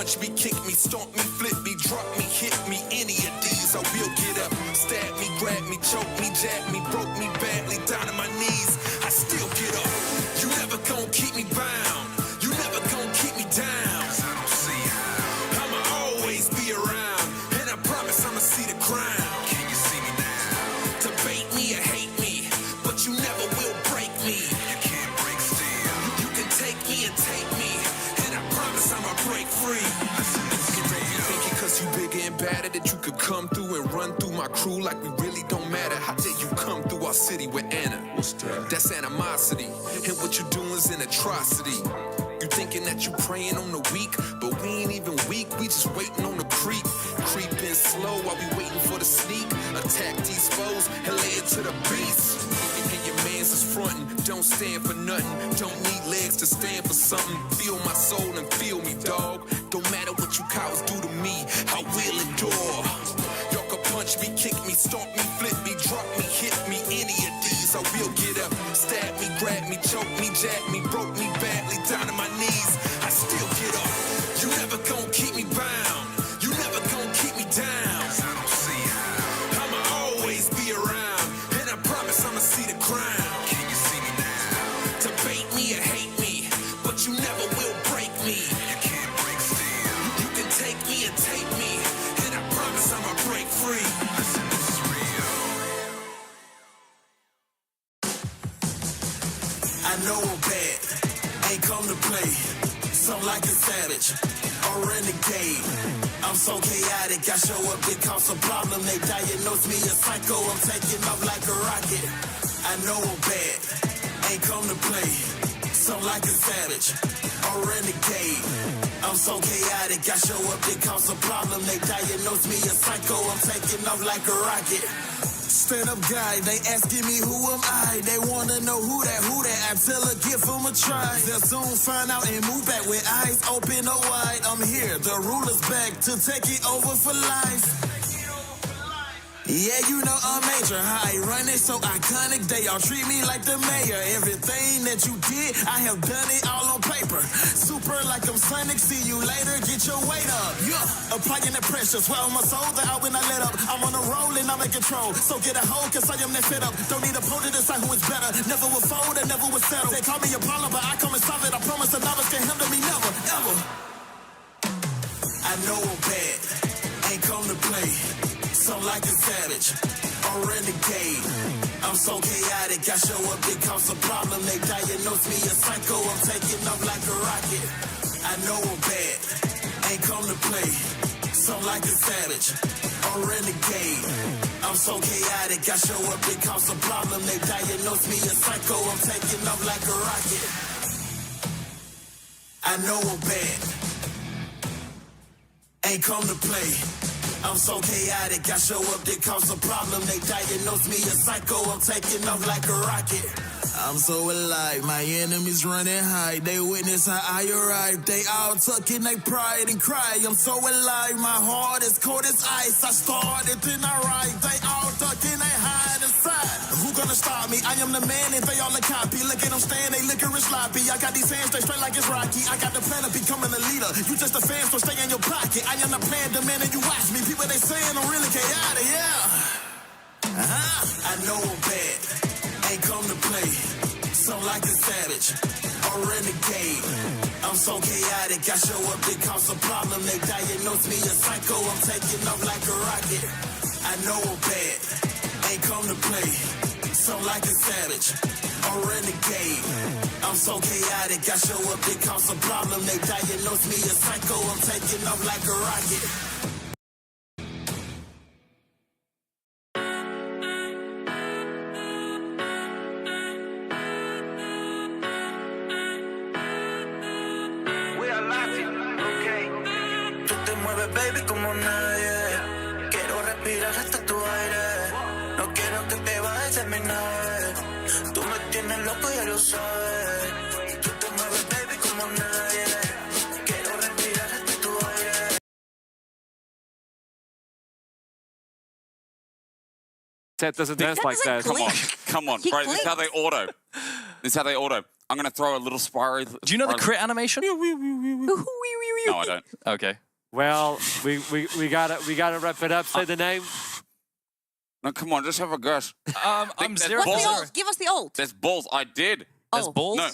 punch me, kick me, stomp me, flip me, drop me, hit me, any of these I will get up. Stab me, grab me, choke me, jab me, broke me badly down to my knees, I still get up. You never gon' keep me bound, you never gon' keep me down. I don't see how. I'ma always be around, and I promise I'ma see the crown. Can you see me now? Debate me or hate me, but you never will break me. You can't break still. You can take me and take me, and I promise I'ma break free. Cause you bigger and badder that you could come through and run through my crew like we really don't matter. How dare you come through our city with Anna? What's that? That's animosity, and what you doing is an atrocity. You thinking that you preying on the weak, but we ain't even weak, we just waiting on the creep. Creeping slow while we waiting for the sneak. Attack these foes and lay it to the beast. And your mans is frontin', don't stand for nothing. Don't need legs to stand for something. Feel my soul and feel me, dog. Don't matter what you cowards do to me, I will endure. Y'all can punch me, kick me, stomp me, flip me, drop me, hit me, any of these I will get up. Stab me, grab me, choke me, jab me, broke me badly down to my knees, I still get up. You never gon' keep me bound, you never gon' keep me down. I don't see how. I'ma always be around, and I promise I'ma see the crown. Can you see me now? Debate me or hate me, but you never will break me. You can't break still. You can take me and take me, and I promise I'ma break free. Listen, this is real. I know I'm bad, ain't come to play. Some like a savage or renegade. I'm so chaotic, I show up, it cause a problem. They diagnose me as psycho, I'm taking off like a rocket. I know I'm bad, ain't come to play. Some like a savage or renegade. I'm so chaotic, I show up, it cause a problem. They diagnose me as psycho, I'm taking off like a rocket. Stand up guy, they asking me who am I? They wanna know who that, I tell her give them a try. They'll soon find out and move back with eyes open or wide. I'm here, the ruler's back to take it over for life. Yeah, you know I'm major, how I run it so iconic. They all treat me like the mayor. Everything that you did, I have done it all on paper. Super like I'm Sonic, see you later, get your weight up. Yeah, applying the pressure, swell my soul, the out when I let up. I'm on a roll and I'm in control, so get a hold, cause I am that fed up. Don't need a pole to decide who is better. Never will fold and never will settle. They call me a problem, but I come and solve it. I promise the novice can handle me never, ever. I know I'm bad, ain't come to play. Some like a savage or renegade. I'm so chaotic, I show up, it cause a problem. They diagnose me as psycho, I'm taking off like a rocket. I know I'm bad, ain't come to play. Some like a savage or renegade. I'm so chaotic, I show up, it cause a problem. They diagnose me as psycho, I'm taking off like a rocket. I know I'm bad, ain't come to play. I'm so chaotic, I show up, they cause a problem. They diagnose me as psycho, I'm taking off like a rocket. I'm so alive, my enemies running high. They witness how I arrive. They all tuck in their pride and cry. I'm so alive, my heart is cold as ice. I started, then I ride. They all tuck in, they hide inside. Who gonna stop me? I am the man and they all a copy. Look at them stand, they licorice sloppy. I got these hands, they straight like it's Rocky. I got the plan of becoming a leader. You just a fan, so stay in your pocket. I am the plan, the man, and you watch me. People they saying I'm really chaotic, yeah. I know I'm bad, ain't come to play. Some like a savage or renegade. I'm so chaotic, I show up, it cause a problem. They diagnose me as psycho, I'm taking off like a rocket. I know I'm bad, ain't come to play. Some like a savage or renegade. I'm so chaotic, I show up, it cause a problem. They diagnose me as psycho, I'm taking off like a rocket. Baby, como nadie, quiero respirar hasta tu aire. No quiero que te vayas de mi nave. Tú me tienes loco, ya lo sabes. Tú te mueves, baby, como nadie. Quiero respirar hasta tu aire. Seth doesn't dance like that. Come on, He bro. This is how they auto. This is how they auto. I'm going to throw a little spiral. Do you know the crit animation? No, I don't. Okay. Well, we gotta wrap it up. Say the name. No, come on, just have a guess. I'm there's zero. What's the balls. ult? Give us the ult. There's balls. I did. There's Oh. balls? No.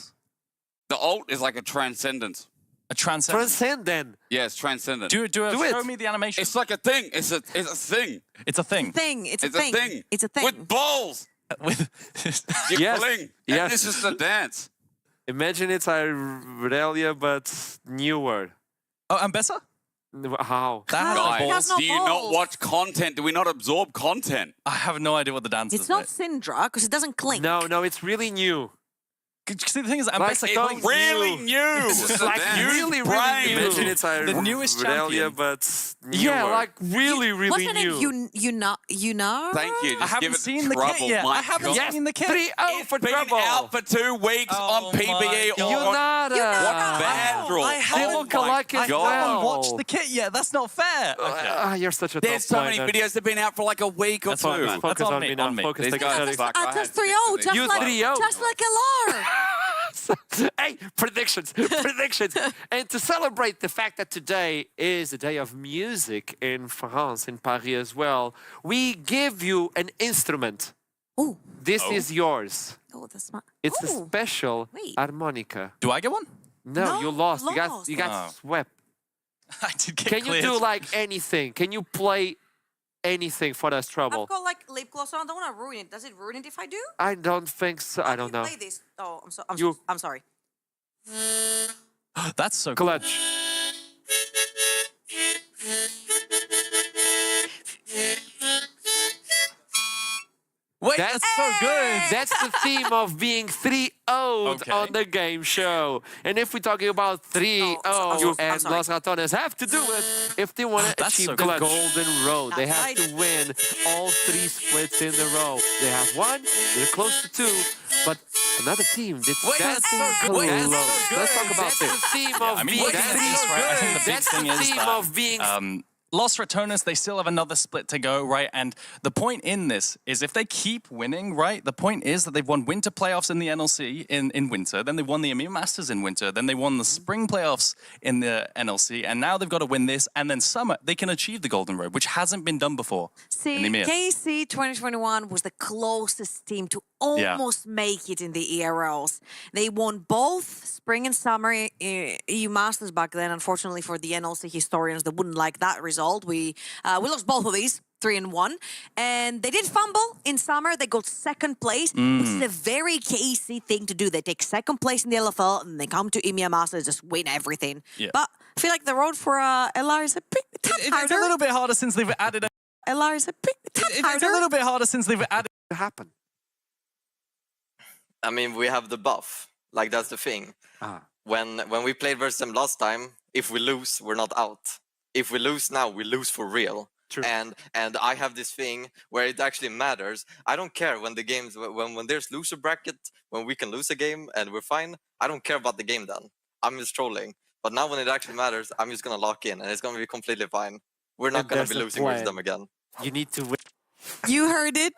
The ult is like a transcendence. A transcendent. Transcendent. Yeah, it's transcendent. Do Do show it. me the animation. It's like a thing. It's a thing. It's a thing. It's a It's a thing. thing. It's a thing. With balls. With You Yes. fling. Yes. And this is the dance. Imagine it's Irelia, but newer. oh, and Bessa? How? That has Guys. balls. Has no Do you not balls. watch content? Do we not absorb content? I have no idea what the dance It's is. not mate. Syndra because it doesn't clink. No, it's really new. See, the thing is, Like, Ambessa it's clings. Really new. It's It's a like dance. really Brain. new. Imagine it's The newest champion. but yeah, Newer. like really Wasn't new. it you know? Thank you. Just I haven't give it seen the trouble. kit yet. My I haven't God. seen the kit. 3-0 It's for been trouble. out for 2 weeks Oh on PBE my or God. on Yunara. Vandal. I haven't- Oh look alike my as I God. well. haven't watched the kit yet. That's not fair. You're such a There's top so many player. videos that have been out for like a week or That's fine, two. man. Focus That's on on me, me now. on me. Focus. These Take guys a are shot. fuck. I Just had 3-0, to- just You like 3-0. just like Alar. Hey, predictions. And to celebrate the fact that today is a day of music in France, in Paris as well, we give you an instrument. Oh, This is yours. that's smart. It's a Ooh. special Wait. harmonica. Do I get one? No, you lost. You lost. got Oh. swept. I did get Can you cleared. do like anything? Can you play anything for us, Trouble? I've got like lip gloss on. I don't want to ruin it. Does it ruin it if I do? I don't think so. I don't know. Play this. Oh, You- I'm sorry. That's so cool. Clutch. Wait, That's- that's so good. That's the theme of being 3-0'd Okay. on the game show. And if we're talking about 3-0, I'm and sorry. Los Ratones have to do it if they want to That's achieve so the clutch. golden road. They That's have right. to win all 3 splits in a row. They have 1, they're close to 2, but another team did Wait, that's so good. close. That's so Let's talk good. about That's the theme of I mean, being looking at this, right, I think the big That's thing the is theme that, of being Los Ratones, they still have another split to go, right? And the point in this is if they keep winning, right? The point is that they've won winter playoffs in the NLC in winter, then they won the EMEA Masters in winter, then they won the spring playoffs in the NLC, and now they've got to win this, and then summer, they can achieve the Golden Road, which hasn't been done before. See, in the EMEA. KC 2021 was the closest team to almost make it in the ERLs. They won both spring and summer EU Masters back then. Unfortunately for the NLC historians, they wouldn't like that result. We lost both of these, 3-1. And they did fumble in summer. They got second place, which is a very KC thing to do. They take second place in the LFL and they come to EMEA Masters, just win everything. Yeah. But I feel like the road for LR is a bit It's a harder. little bit harder since they've added. LR is a bit It's harder. a little bit harder since they've added. happen. I mean, we have the buff. Like, that's the thing. Ah. When we played versus them last time, if we lose, we're not out. If we lose now, we lose for real. True. And I have this thing where it actually matters. I don't care when the games when there's loser bracket, when we can lose a game and we're fine. I don't care about the game then. I'm just trolling. But now when it actually matters, I'm just gonna lock in and it's gonna be completely fine. We're not And gonna there's be a losing versus plan. them again. You need to win. You heard it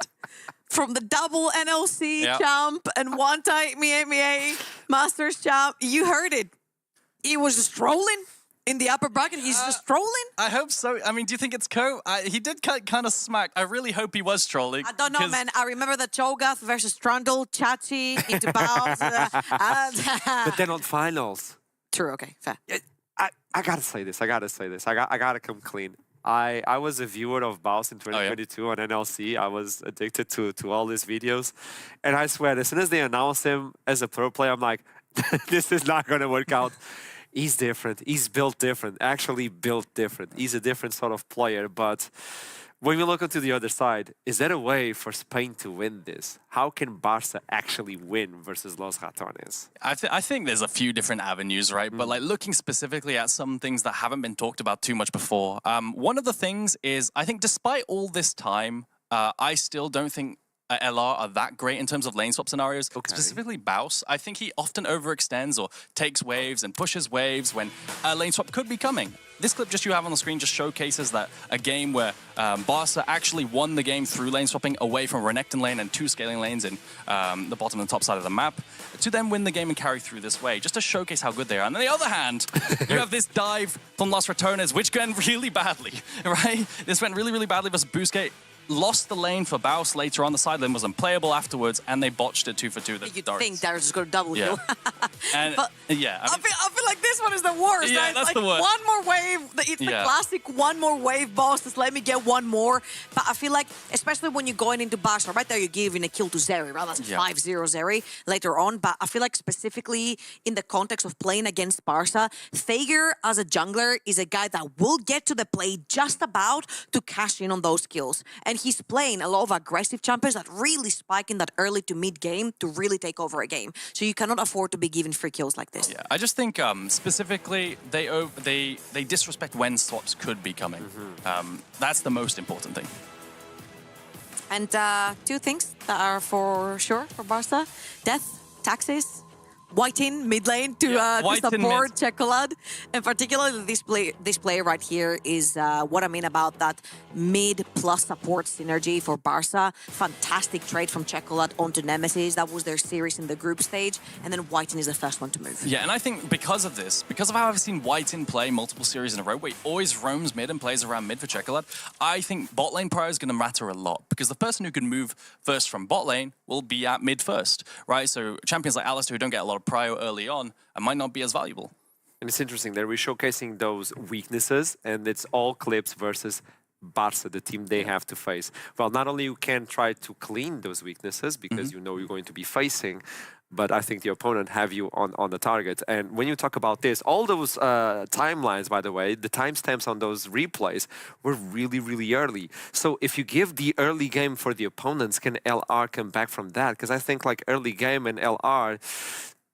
from the double NLC Yeah. champ and one-time EMEA Masters champ. You heard it. He was just trolling in the upper bracket. He's just trolling. I hope so. I mean, do you think it's Co? He did kind of smack. I really hope he was trolling. I don't know, 'cause- man. I remember the Cho'Gath versus Trundle, Chachi, into bounds. But then on finals, True, okay, fair. I gotta say this. I gotta come clean. I was a viewer of Baus in 2022 on NLC. I was addicted to all these videos. And I swear, as soon as they announced him as a pro player, I'm like, this is not gonna work out. He's different. He's built different. Actually built different. He's a different sort of player. But when we look onto the other side, is there a way for Spain to win this? How can Barca actually win versus Los Ratones? I think there's a few different avenues, right? But like looking specifically at some things that haven't been talked about too much before. One of the things is I think despite all this time, I still don't think LR are that great in terms of lane swap scenarios. Okay. Specifically Baus, I think he often overextends or takes waves and pushes waves when a lane swap could be coming. This clip just you have on the screen just showcases that a game where BARCA actually won the game through lane swapping away from Renekton lane and 2 scaling lanes in the bottom and the top side of the map to then win the game and carry through this way, just to showcase how good they are. And on the other hand, you have this dive from Los RATONES, which went really badly, right? This went really, really badly versus Busquets. Lost the lane for Baus later on. The side lane was unplayable afterwards, and they botched it 2 for 2. You'd think Darius is going to double kill. And But yeah, I feel like this one is the worst. Yeah, right? that's like the worst. One more wave. It's the classic one more wave boss. Just let me get one more. But I feel like, especially when you're going into BARCA, right there you're giving a kill to Zeri, right? That's 5-0 Zeri later on. But I feel like specifically in the context of playing against BARCA, Fager as a jungler is a guy that will get to the play just about to cash in on those kills. And he's playing a lot of aggressive champions that really spike in that early to mid game to really take over a game. So you cannot afford to be given free kills like this. Yeah, I just think specifically they disrespect when swaps could be coming. That's the most important thing. And 2 things that are for sure for BARCA: death, taxes, Whiting mid lane to support Chocolate. And particularly this player right here is what I mean about that mid plus support synergy for BARCA. Fantastic trade from Chocolate onto Nemesis. That was their series in the group stage. And then Whiting is the first one to move. Yeah, and I think because of this, because of how I've seen Whiting play multiple series in a row, where he always roams mid and plays around mid for Chocolate, I think bot lane prio is going to matter a lot. Because the person who can move first from bot lane will be at mid first, right? So champions like Alistar who don't get a lot of prio early on and might not be as valuable. And it's interesting that we're showcasing those weaknesses, and it's all clips versus BARCA, the team they have to face. Well, not only you can try to clean those weaknesses because you know you're going to be facing, but I think the opponent have you on the target. And when you talk about this, all those timelines, by the way, the timestamps on those replays were really, really early. So if you give the early game for the opponents, can LR come back from that? Because I think like early game and LR,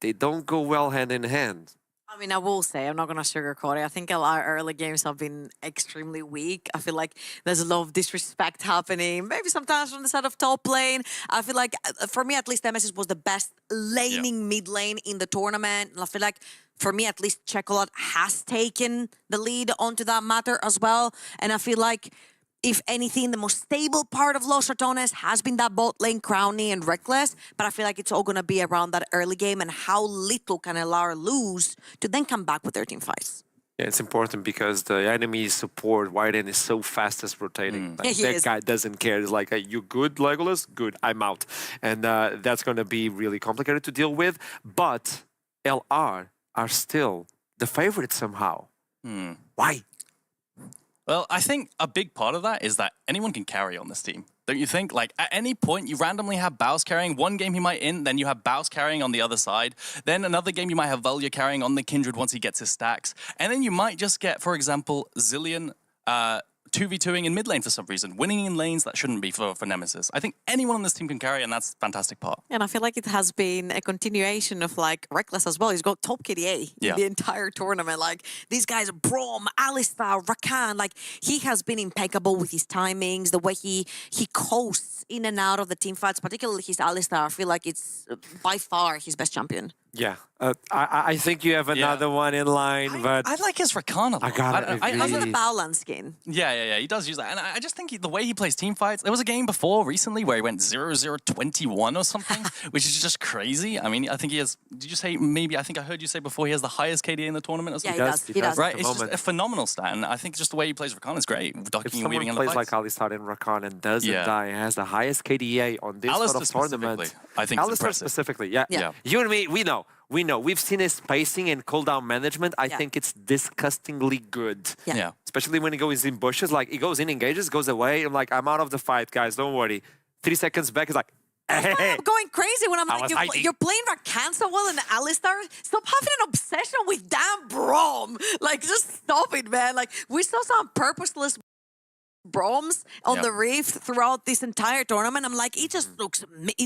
they don't go well hand in hand. I mean, I will say, I'm not going to sugarcoat it. I think our early games have been extremely weak. I feel like there's a lot of disrespect happening, maybe sometimes from the side of top lane. I feel like, for me at least, Nemesis was the best laning mid lane in the tournament. And I feel like, for me at least, Chocolate has taken the lead onto that matter as well. And I feel like, if anything, the most stable part of Los RATONES has been that bot lane, Crowny and Reckless, but I feel like it's all going to be around that early game and how little can LR lose to then come back with their team fights. Yeah, it's important because the enemy support, Whiten, is so fast as rotating. Like, that guy doesn't care. It's like, hey, you good, Legolas? Good, I'm out. And that's going to be really complicated to deal with. But LR are still the favorite somehow. Why? Well, I think a big part of that is that anyone can carry on this team. Don't you think? Like, at any point, you randomly have Baus carrying. One game he might in, then you have Baus carrying on the other side. Then another game you might have Velya carrying on the Kindred once he gets his stacks. And then you might just get, for example, Zillion 2v2ing in mid lane for some reason, winning in lanes that shouldn't be for Nemesis. I think anyone on this team can carry, and that's the fantastic part. And I feel like it has been a continuation of like Reckless as well. He's got top KDA in the entire tournament. Like these guys, Braum, Alistar, Rakan, like he has been impeccable with his timings, the way he coasts in and out of the team fights, particularly his Alistar. I feel like it's by far his best champion. Yeah, I think you have another one in line, but I like his Rakan a lot. I gotta agree. How's the Bowland skin? Yeah, he does use that. And I just think the way he plays team fights, there was a game before recently where he went 0-0-21 or something, which is just crazy. I mean, I think he has, did you say, maybe, I think I heard you say before he has the highest KDA in the tournament or something? Yeah, he does. Right, it's just a phenomenal stat, and I think just the way he plays Rakan is great. If someone plays like Alistar and Rakan and doesn't die, has the highest KDA on this sort of tournament. I think Alistar specifically, yeah. You and me, we know. We've seen his spacing and cooldown management. I think it's disgustingly good. Yeah. Especially when he goes in bushes. Like, he goes in, engages, goes away. I'm like, I'm out of the fight, guys. Don't worry. 3 seconds back, he's like, hey. I'm going crazy when I'm like, you're playing Rakan so well and Alistar. Stop having an obsession with damn Braum. Like, just stop it, man. Like, we saw some purposeless Brahms on the reef throughout this entire tournament. I'm like, it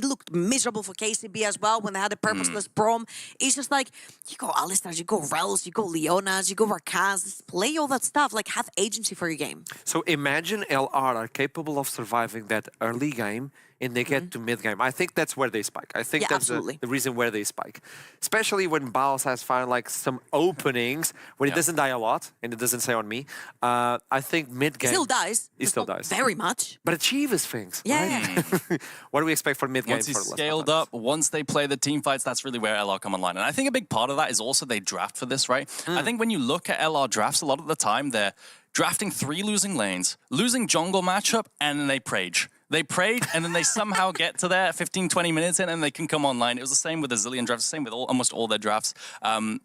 looked miserable for KCB as well when they had a purposeless Braum. It's just like, you go Alistar, you go Rels, you go Leonas, you go Rakaz, just play all that stuff, like have agency for your game. So imagine LR are capable of surviving that early game and they get to mid game. I think that's where they spike. I think that's the reason where they spike. Especially when Baus has found like some openings when it doesn't die a lot, and it doesn't say on me. I think mid game. He still dies. He still dies. Very much. But achieves things. Yeah. Right? What do we expect for mid game? Once he's scaled up, once they play the team fights, that's really where LR come online. And I think a big part of that is also they draft for this, right? I think when you look at LR drafts, a lot of the time they're drafting 3 losing lanes, losing jungle matchup, and then they prage. They prayed, and then they somehow get to there 15, 20 minutes in, and they can come online. It was the same with the Zillion drafts, the same with almost all their drafts,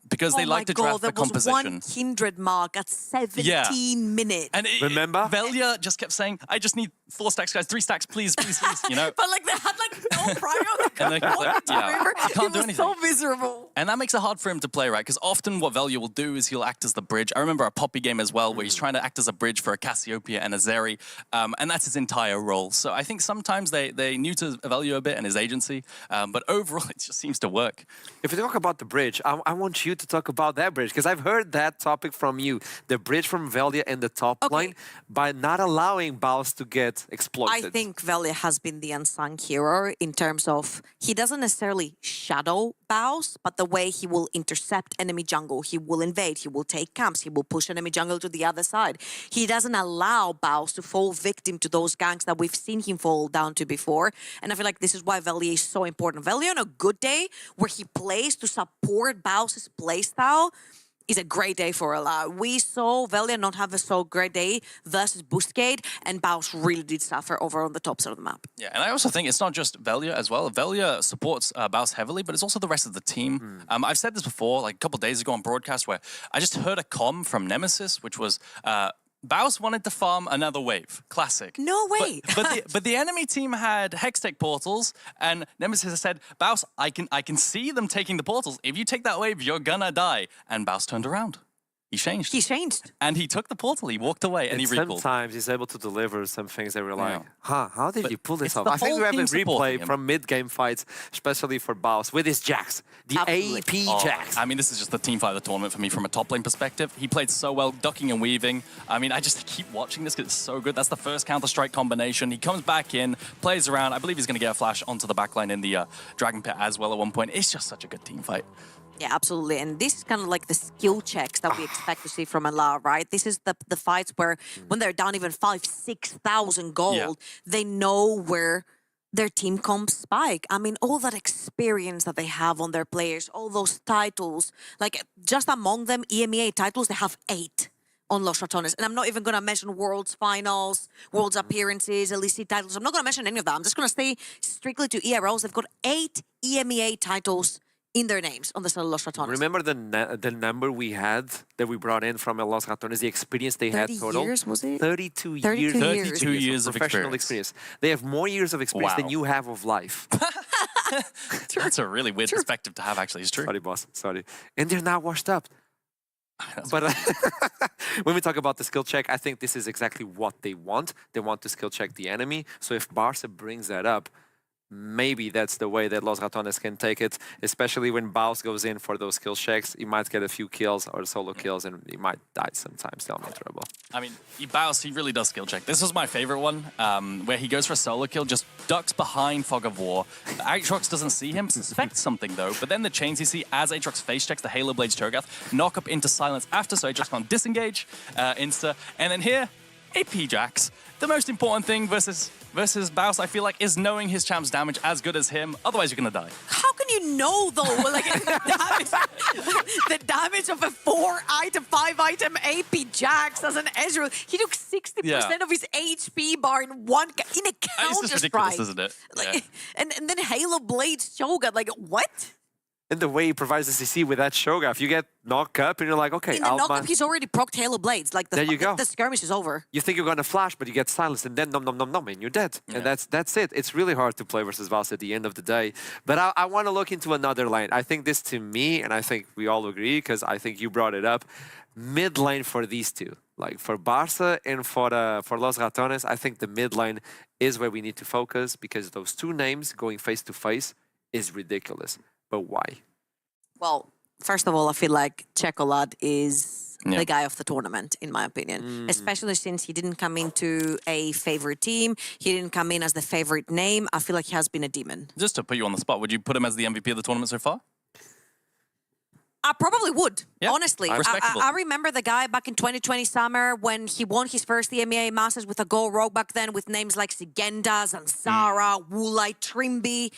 because they like to draft the composition. There was 100 mark at 17 minutes. And remember? Velia just kept saying, I just need 4 stacks, guys, 3 stacks, please, please, please, you know? But like they had like no prior. And they like, I can't do anything. So miserable. And that makes it hard for him to play, right? Because often what Velia will do is he'll act as the bridge. I remember a Poppy game as well, where he's trying to act as a bridge for a Cassiopeia and a Zeri, and that's his entire role. So I think sometimes they neuter Velia a bit and his agency, but overall it just seems to work. If we talk about the bridge, I want you to talk about that bridge, because I've heard that topic from you. The bridge from Velia in the top lane, by not allowing Baus to get exploited. I think Velia has been the unsung hero in terms of he doesn't necessarily shadow Baus, but the way he will intercept enemy jungle, he will invade, he will take camps, he will push enemy jungle to the other side. He doesn't allow Baus to fall victim to those ganks that we've seen him fall down to before. And I feel like this is why Velia is so important. Velia on a good day, where he plays to support Baus's playstyle, is a great day for LR. We saw Velia not have a so great day versus Buscade, and Baus really did suffer over on the top side of the map. Yeah, and I also think it's not just Velia as well. Velia supports Baus heavily, but it's also the rest of the team. I've said this before, like a couple of days ago on broadcast, where I just heard a comm from Nemesis, which was Baus wanted to farm another wave. Classic. No way. But the enemy team had Hextech portals, and Nemesis said, Baus, I can see them taking the portals. If you take that wave, you're gonna die. And Baus turned around. He changed. He changed. And he took the portal, he walked away, and he recalled. Sometimes he's able to deliver some things that were like, how did you pull this off? the I think we have whole a team replay supporting from mid-game fights, especially for Baus, with his Jax. The AP Jax. I mean, this is just the team fight of the tournament for me from a top lane perspective. He played so well, ducking and weaving. I mean, I just keep watching this because it's so good. That's the first Counter-Strike combination. He comes back in, plays around. I believe he's going to get a flash onto the backline in the Dragon Pit as well at one point. It's just such a good team fight. Yeah, absolutely. And this is kind of like the skill checks that we expect to see from LR, right? This is the fights where when they're down even 5,000-6,000 gold, they know where their team comps spike. I mean, all that experience that they have on their players, all those titles, like just among them, EMEA titles, they have 8 on Los Ratones. And I'm not even going to mention Worlds Finals, Worlds Appearances, LEC titles. I'm not going to mention any of that. I'm just going to stay strictly to ERLs. They've got 8 EMEA titles in their names on the side of Los Ratones. Remember the number we had that we brought in from Los Ratones, the experience they had total? 30 years, was it? 32 years. 32 years of professional experience. They have more years of experience than you have of life. That's a really weird perspective to have, actually. It's true. Sorry, boss. Sorry. And they're not washed up. But when we talk about the skill check, I think this is exactly what they want. They want to skill check the enemy. So if Barca brings that up, maybe that's the way that Los Ratones can take it, especially when Baus goes in for those skill checks. He might get a few kills or solo kills, and he might die sometimes. They'll make trouble. I mean, Baus, he really does skill check. This was my favorite one, where he goes for a solo kill, just ducks behind Fog of War. Aatrox doesn't see him, suspects something though, but then the chains you see as Aatrox face checks the Halo Blades Cho'Gath, knock up into silence after, so Aatrox can't disengage, insta, and then here, AP Jax. The most important thing versus Baus, I feel like, is knowing his champ's damage as good as him. Otherwise, you're gonna die. How can you know though? Like the damage of a 4-item, 5-item AP Jax as an Ezreal. He took 60% of his HP bar in one in a counter It's just strike. ridiculous, isn't it? Like, and then Halo Blades Cho'Gath. Like what? And the way he provides the CC with that Cho'Gath, you get knocked up and you're like, okay, in the knock-up, he's already procced Halo Blades. Like there you go. The skirmish is over. You think you're gonna flash, but you get silenced, and then nom, and you're dead. Yeah. And that's it. It's really hard to play versus Baus at the end of the day. But I want to look into another lane. I think this, to me, and I think we all agree, because I think you brought it up, mid lane for these two. Like for Barca and for Los Ratones, I think the mid lane is where we need to focus, because those two names going face to face is ridiculous. But why? Well, first of all, I feel like Chocolate is the guy of the tournament, in my opinion. Especially since he didn't come into a favorite team. He didn't come in as the favorite name. I feel like he has been a demon. Just to put you on the spot, would you put him as the MVP of the tournament so far? I probably would, Yeah, honestly. respectable. I remember the guy back in 2020 summer when he won his first EMEA Masters with a Go Rogue back then with names like Sigenda, Zansara, Wulai, Trimby,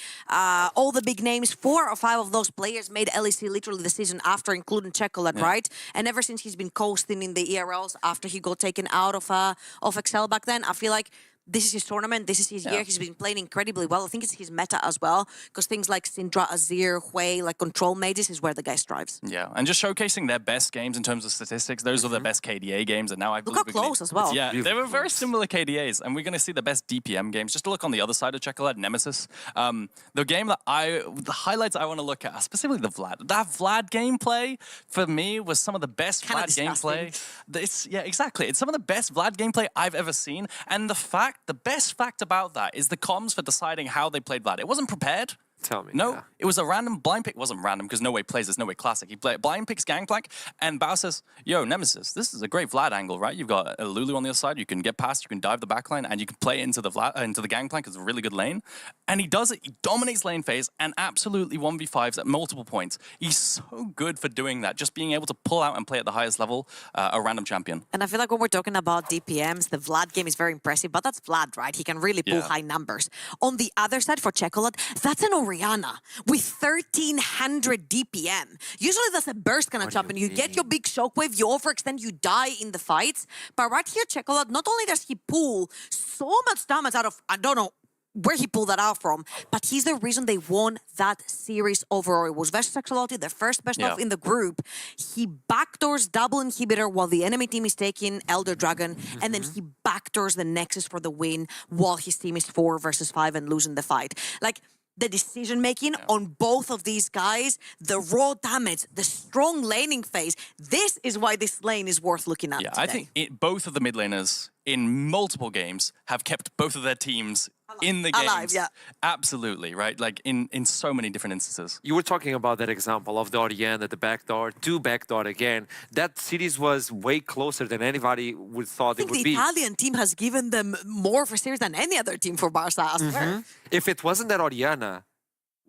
all the big names. 4 or 5 of those players made LEC literally the season after, including Checolate, right? And ever since he's been coasting in the ERLs after he got taken out of Excel back then, I feel like this is his tournament. This is his year. He's been playing incredibly well. I think it's his meta as well, because things like Syndra, Azir, Hui, like control mages is where the guy strives. Yeah, and just showcasing their best games in terms of statistics. Those are the best KDA games, and now I believe Look how close as well. Yeah, Beautiful they were very close. similar KDAs, and we're going to see the best DPM games. Just to look on the other side of Checolate, Nemesis. The game that the highlights I want to look at are specifically the Vlad. That Vlad gameplay for me was some of the best Kinda Vlad gameplay. disgusting. Exactly. It's some of the best Vlad gameplay I've ever seen, and the best fact about that is the comms for deciding how they played Vlad. It wasn't prepared. Tell me. No, yeah. it was a random blind pick. It wasn't random because No Way plays this No Way Classic. He played blind picks Gangplank, and Bao says, yo, Nemesis, this is a great Vlad angle, right? You've got a Lulu on the other side. You can get past, you can dive the backline, and you can play into the Gangplank. It's a really good lane. And he does it. He dominates lane phase and absolutely 1v5s at multiple points. He's so good for doing that, just being able to pull out and play at the highest level a random champion. And I feel like when we're talking about DPMs, the Vlad game is very impressive, but that's Vlad, right? He can really pull Yeah. high numbers. On the other side for Checolate, that's an Oriana with 1300 DPM. Usually that's a burst kind of champion. You get your big shockwave, you overextend, you die in the fights. But right here, Checolate, not only does he pull so much damage out of, I don't know where he pulled that out from, but he's the reason they won that series overall. It was versus Sexuality, the first best of in the group. He backdoors double inhibitor while the enemy team is taking Elder Dragon, and then he backdoors the Nexus for the win while his team is 4 versus 5 and losing the fight. Like, the decision-making on both of these guys, the raw damage, the strong laning phase, this is why this lane is worth looking at Yeah, today. I think both of the mid laners in multiple games have kept both of their teams in the games. Alive, yeah. Absolutely, right? Like in so many different instances. You were talking about that example of the Oriana, the backdoor, to backdoor again. That series was way closer than anybody would thought I think it would the be. Italian team has given them more of a series than any other team for Barca, I swear. If it wasn't that Oriana,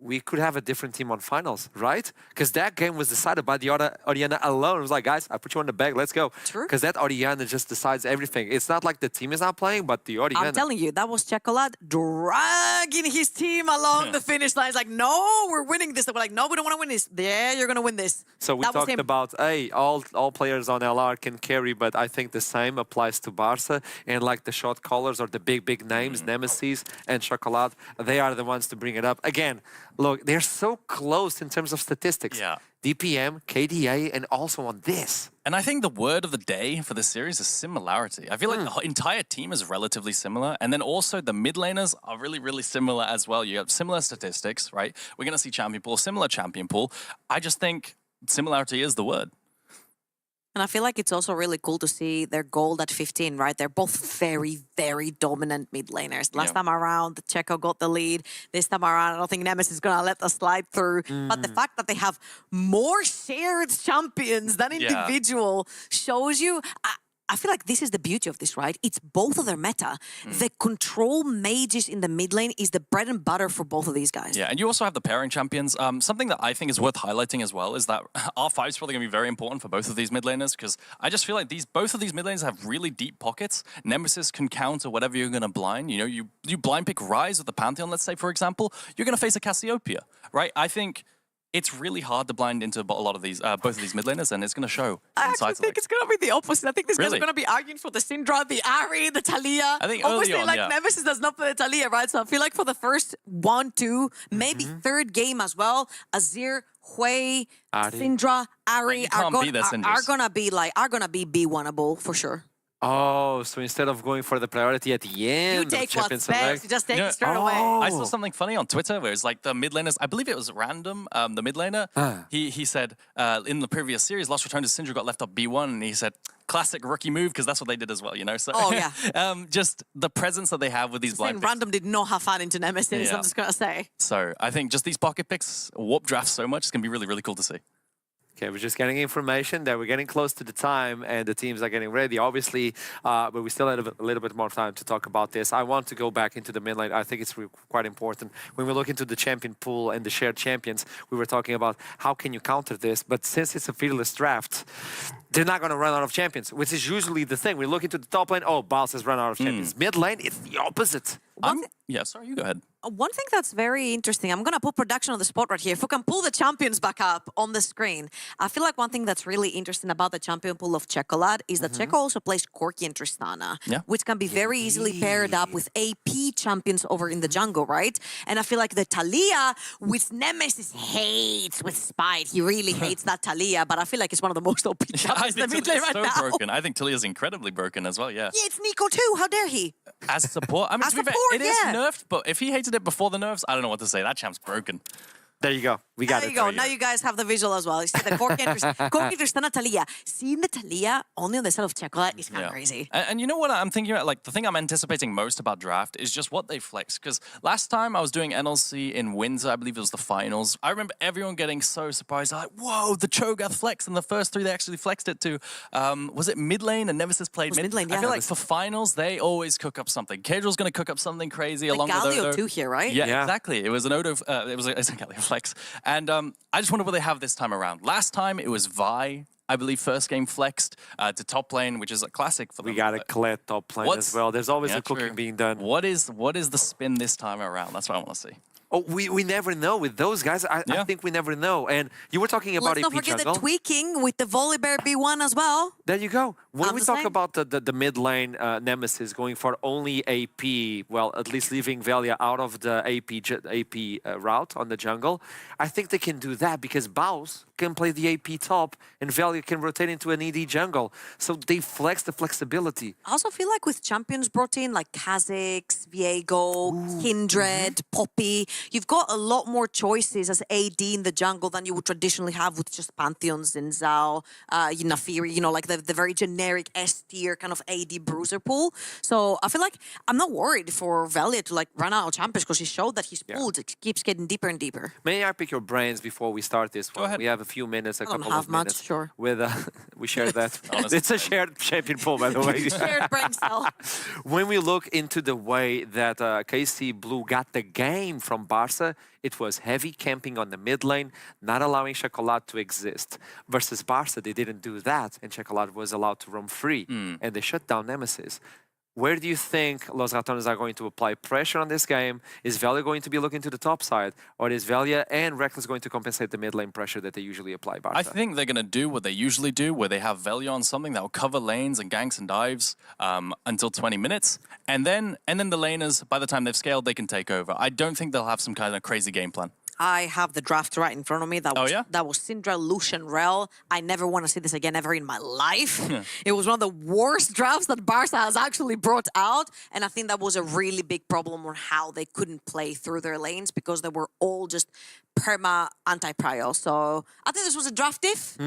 we could have a different team on finals, right? Because that game was decided by the Oriana alone. It was like, guys, I put you on the bag, let's go. True. Because that Oriana just decides everything. It's not like the team is not playing, but the Oriana. I'm telling you, that was Checolate dragging his team along the finish line. It's like, no, we're winning this. They were like, no, we don't want to win this. Yeah, you're going to win this. So we That was talked him. about, hey, all players on LR can carry, but I think the same applies to Barca. And like the shot callers or the big names, Nemesis and Chocolat, they are the ones to bring it up. Again, look, they're so close in terms of statistics. Yeah. DPM, KDA, and also on this. And I think the word of the day for this series is similarity. I feel like the entire team is relatively similar. And then also the mid laners are really, really similar as well. You have similar statistics, right? We're going to see champion pool, similar champion pool. I just think similarity is the word. And I feel like it's also really cool to see their gold at 15, right? They're both very, very dominant mid laners. Last time around, the Checo got the lead. This time around, I don't think Nemesis is going to let us slide through. But the fact that they have more shared champions than individual shows you... I feel like this is the beauty of this, right? It's both of their meta. The control mages in the mid lane is the bread and butter for both of these guys. Yeah, and you also have the pairing champions. Something that I think is worth highlighting as well is that R5 is probably going to be very important for both of these mid laners because I just feel like both of these mid laners have really deep pockets. Nemesis can counter whatever you're going to blind. You know, you blind pick Rise with the Pantheon, let's say, for example, you're going to face a Cassiopeia, right? I think it's really hard to blind into a lot of these, both of these mid laners, and it's going to show. I actually think it's going to be the opposite. I think these guys are Really? going to be arguing for the Syndra, the Ari, the Talia. I think obviously, early on, like Nemesis does not play the Talia, right? So I feel like for the first 1, 2, maybe third game as well, Azir, Hui, Ari. Syndra, Ari You are can't beat their Syndras. gonna be B1able for sure. Oh, so instead of going for the priority at the end You of take Champions what's best. Select, You just take You know- it straight away. Oh. I saw something funny on Twitter where it's like the mid laners, I believe it was random, the mid laner, he said in the previous series, Lost Return to Syndra got left up B1, and he said, classic rookie move, because that's what they did as well, you know? So, Oh, yeah. just the presence that they have with these blind And picks. Random did not have fun into Nemesis, Yeah. I'm just going to say. So I think just these pocket picks warp draft so much, it's going to be really, really cool to see. Okay, we're just getting information that we're getting close to the time and the teams are getting ready, obviously, but we still have a little bit more time to talk about this. I want to go back into the mid lane. I think it's quite important. When we look into the champion pool and the shared champions, we were talking about how can you counter this, but since it's a fearless draft, they're not going to run out of champions, which is usually the thing. We look into the top lane, oh, Boss has run out of champions. Mid lane, it's the opposite. Yeah, sorry, you go ahead. One thing that's very interesting, I'm going to put production on the spot right here. If we can pull the champions back up on the screen, I feel like one thing that's really interesting about the champion pool of Chocolate is that Checo also plays Corki and Tristana, which can be very easily paired up with AP champions over in the jungle, right? And I feel like the Talia, which Nemesis hates with spite. He really hates that Talia, but I feel like it's one of the most OP champions in the mid lane right now. Broken. I think Talia's incredibly broken as well, yeah. Yeah, it's Nico too. How dare he? As support, I mean, to be fair, it is nerfed, but if he hated it before the nerfs, I don't know what to say. That champ's broken. There you go. We got it. There you go. Now you guys have the visual as well. You see the Corki Tristana Talia. Seeing the Talia only on the side of Chocolate is kind of crazy. And you know what I'm thinking about? Like, the thing I'm anticipating most about draft is just what they flex. Because last time I was doing NLC in Windsor, I believe it was the finals, I remember everyone getting so surprised. Like, whoa, the Cho'Gath flex. And the first three they actually flexed it to, was it mid lane? And Nemesis played mid lane. I feel like for finals, they always cook up something. Caedrel's going to cook up something crazy along with Odo. Galio too here, right? Yeah, exactly. It was an Odo, it was a Galio flex. And I just wonder what they have this time around. Last time it was Vi, I believe, first game flexed to top lane, which is a classic for them. We got a Kled top lane as well. There's always a cooking being done. What is the spin this time around? That's what I want to see. Oh, we never know with those guys. I think we never know. And you were talking about Let's not forget the tweaking with the Volibear B1 as well. There you go. When we talk about the mid lane Nemesis going for only AP, well, at least leaving Velia out of the AP route on the jungle, I think they can do that because Baus can play the AP top and Velia can rotate into an ED jungle. So they flex the flexibility. I also feel like with champions brought in, like Kha'Zix, Viego, Kindred, Poppy, you've got a lot more choices as AD in the jungle than you would traditionally have with just Pantheons and Zhao, Nafiri, you know, like the very generic S-tier kind of AD bruiser pool. So I feel like I'm not worried for Velia to like run out of champions because he showed that his pool keeps getting deeper and deeper. May I pick your brains before we start this one? Go ahead. We have a few minutes, a couple of minutes. Much, sure. With we shared that. It's a shared champion pool, by the way. Shared brain cell. When we look into the way that KC Blue got the game from Barca, it was heavy camping on the mid lane, not allowing Chocolat to exist. Versus Barca, they didn't do that, and Chocolat was allowed to roam free, and they shut down Nemesis. Where do you think Los Ratones are going to apply pressure on this game? Is Velia going to be looking to the top side? Or is Velia and Reckless going to compensate the mid lane pressure that they usually apply, Barca? I think they're going to do what they usually do, where they have Velia on something that will cover lanes and ganks and dives until 20 minutes. And then the laners, by the time they've scaled, they can take over. I don't think they'll have some kind of crazy game plan. I have the draft right in front of me. That was Syndra, Lucian, Rel. I never want to see this again ever in my life. It was one of the worst drafts that Barca has actually brought out. And I think that was a really big problem on how they couldn't play through their lanes because they were all just perma anti-prio. So I think this was a draft diff.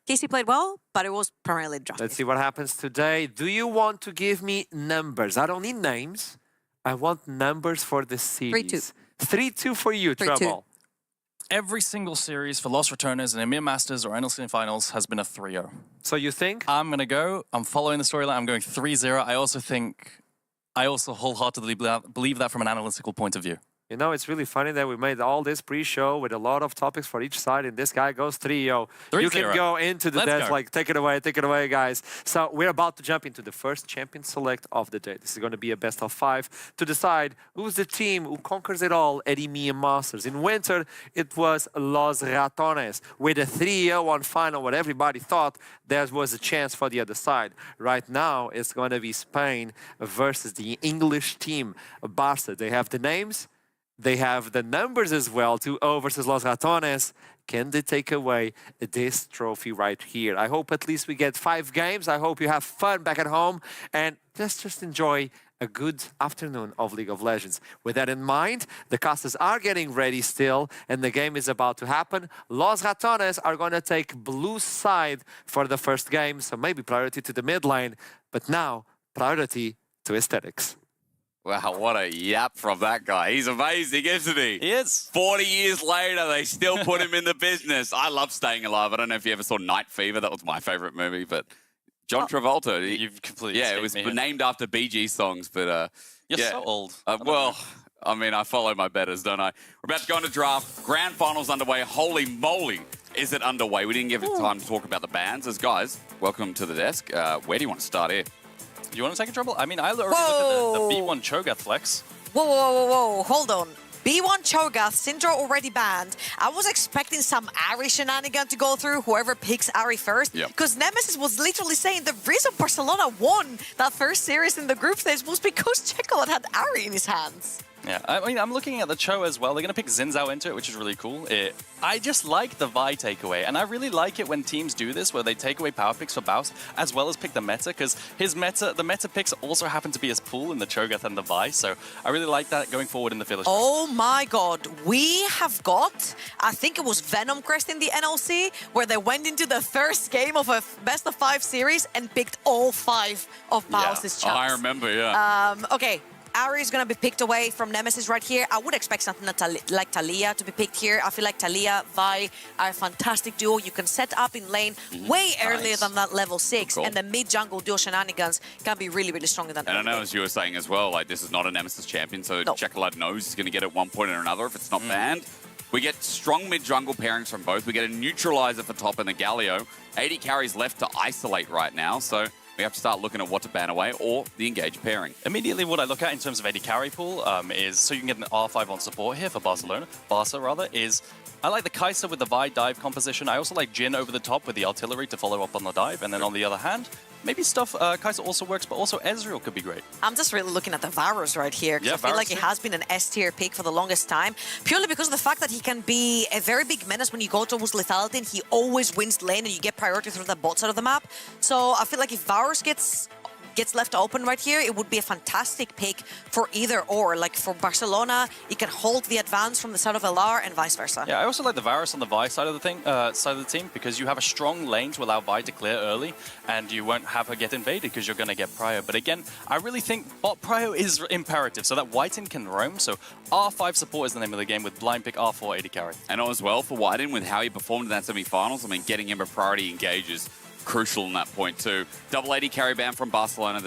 KC played well, but it was primarily draft Let's diff. see what happens today. Do you want to give me numbers? I don't need names. I want numbers for the series. 3-2. 3-2 for you, Trouble. Every single series for Los Ratones and EMEA Masters or NLC Finals has been a 3-0. So you think? I'm following the storyline. I'm going 3-0. I also wholeheartedly believe that from an analytical point of view. You know, it's really funny that we made all this pre-show with a lot of topics for each side, and this guy goes 3-0. You can go into the desk, like, take it away, guys. So we're about to jump into the first champion select of the day. This is going to be a best of 5 to decide who's the team who conquers it all at EMEA Masters. In winter, it was Los Ratones with a 3-0 final, what everybody thought there was a chance for the other side. Right now, it's going to be Spain versus the English team, Barca. They have the names. They have the numbers as well, 2-0 versus Los Ratones. Can they take away this trophy right here? I hope at least we get 5 games. I hope you have fun back at home. And let's just enjoy a good afternoon of League of Legends. With that in mind, the casters are getting ready still, and the game is about to happen. Los Ratones are going to take blue side for the first game, so maybe priority to the mid lane. But now, priority to aesthetics. Wow, what a yap from that guy. He's amazing, isn't he? He is. 40 years later, they still put him in the business. I love Staying Alive. I don't know if you ever saw Night Fever. That was my favorite movie, but John Travolta. You've completely Yeah, it was escaped me here. named after Bee Gees songs, but You're yeah. so old. Well, I mean, I follow my betters, don't I? We're about to go into draft. Grand finals underway. Holy moly, is it underway? We didn't give it time to talk about the bands. As guys, welcome to the desk. Where do you want to start here? You want to take a trouble? I mean, I already looked at the B1 Cho'Gath flex. Whoa. Hold on. B1 Cho'Gath, Syndra already banned. I was expecting some Ari shenanigan to go through, whoever picks Ari first. Because Nemesis was literally saying the reason Barcelona won that first series in the group stage was because Checolate had Ari in his hands. Yeah, I mean, I'm looking at the Cho as well. They're going to pick Xin Zhao into it, which is really cool. I just like the Vi takeaway, and I really like it when teams do this, where they take away power picks for Baus, as well as pick the meta, because the meta picks also happen to be his pool in the Cho'Gath and the Vi, so I really like that going forward in the Philish. Oh my god, we have got, I think it was Venom Crest in the NLC, where they went into the first game of a best of 5 series and picked all 5 of Baus's chunks. I remember, yeah. Okay. Ari is going to be picked away from Nemesis right here. I would expect something like Talia to be picked here. I feel like Talia, Vi are a fantastic duo. You can set up in lane way earlier than that level 6, and the mid-jungle duo shenanigans can be really, really strong in that. And I know, as you were saying as well, like this is not a Nemesis champion, so Checolate knows he's going to get it at one point or another if it's not banned. We get strong mid-jungle pairings from both. We get a neutralizer for top in the Galio. 80 carries left to isolate right now, so we have to start looking at what to ban away or the engage pairing. Immediately what I look at in terms of 80 carry pool is, so you can get an R5 on support here for Barca rather, is I like the Kai'Sa with the Vi dive composition. I also like Jhin over the top with the artillery to follow up on the dive. And then on the other hand, maybe stuff, Kai'Sa also works, but also Ezreal could be great. I'm just really looking at the Varus right here, because I feel like he has been an S-tier pick for the longest time, purely because of the fact that he can be a very big menace when you go towards lethality, and he always wins lane and you get priority through the bot side of the map. So I feel like if Varus gets left open right here, it would be a fantastic pick for either or. Like for Barcelona, it can hold the advance from the side of LR and vice versa. Yeah, I also like the Varus on the Vi side of the team, because you have a strong lane to allow Vi to clear early, and you won't have her get invaded because you're going to get prio. But again, I really think bot prio is imperative so that Whiten can roam. So R5 support is the name of the game with blind pick R4 80 carry. And as well for Whiten, with how he performed in that semi-finals, I mean, getting him a priority engages crucial in that point too. Double 80 carry ban from Barcelona.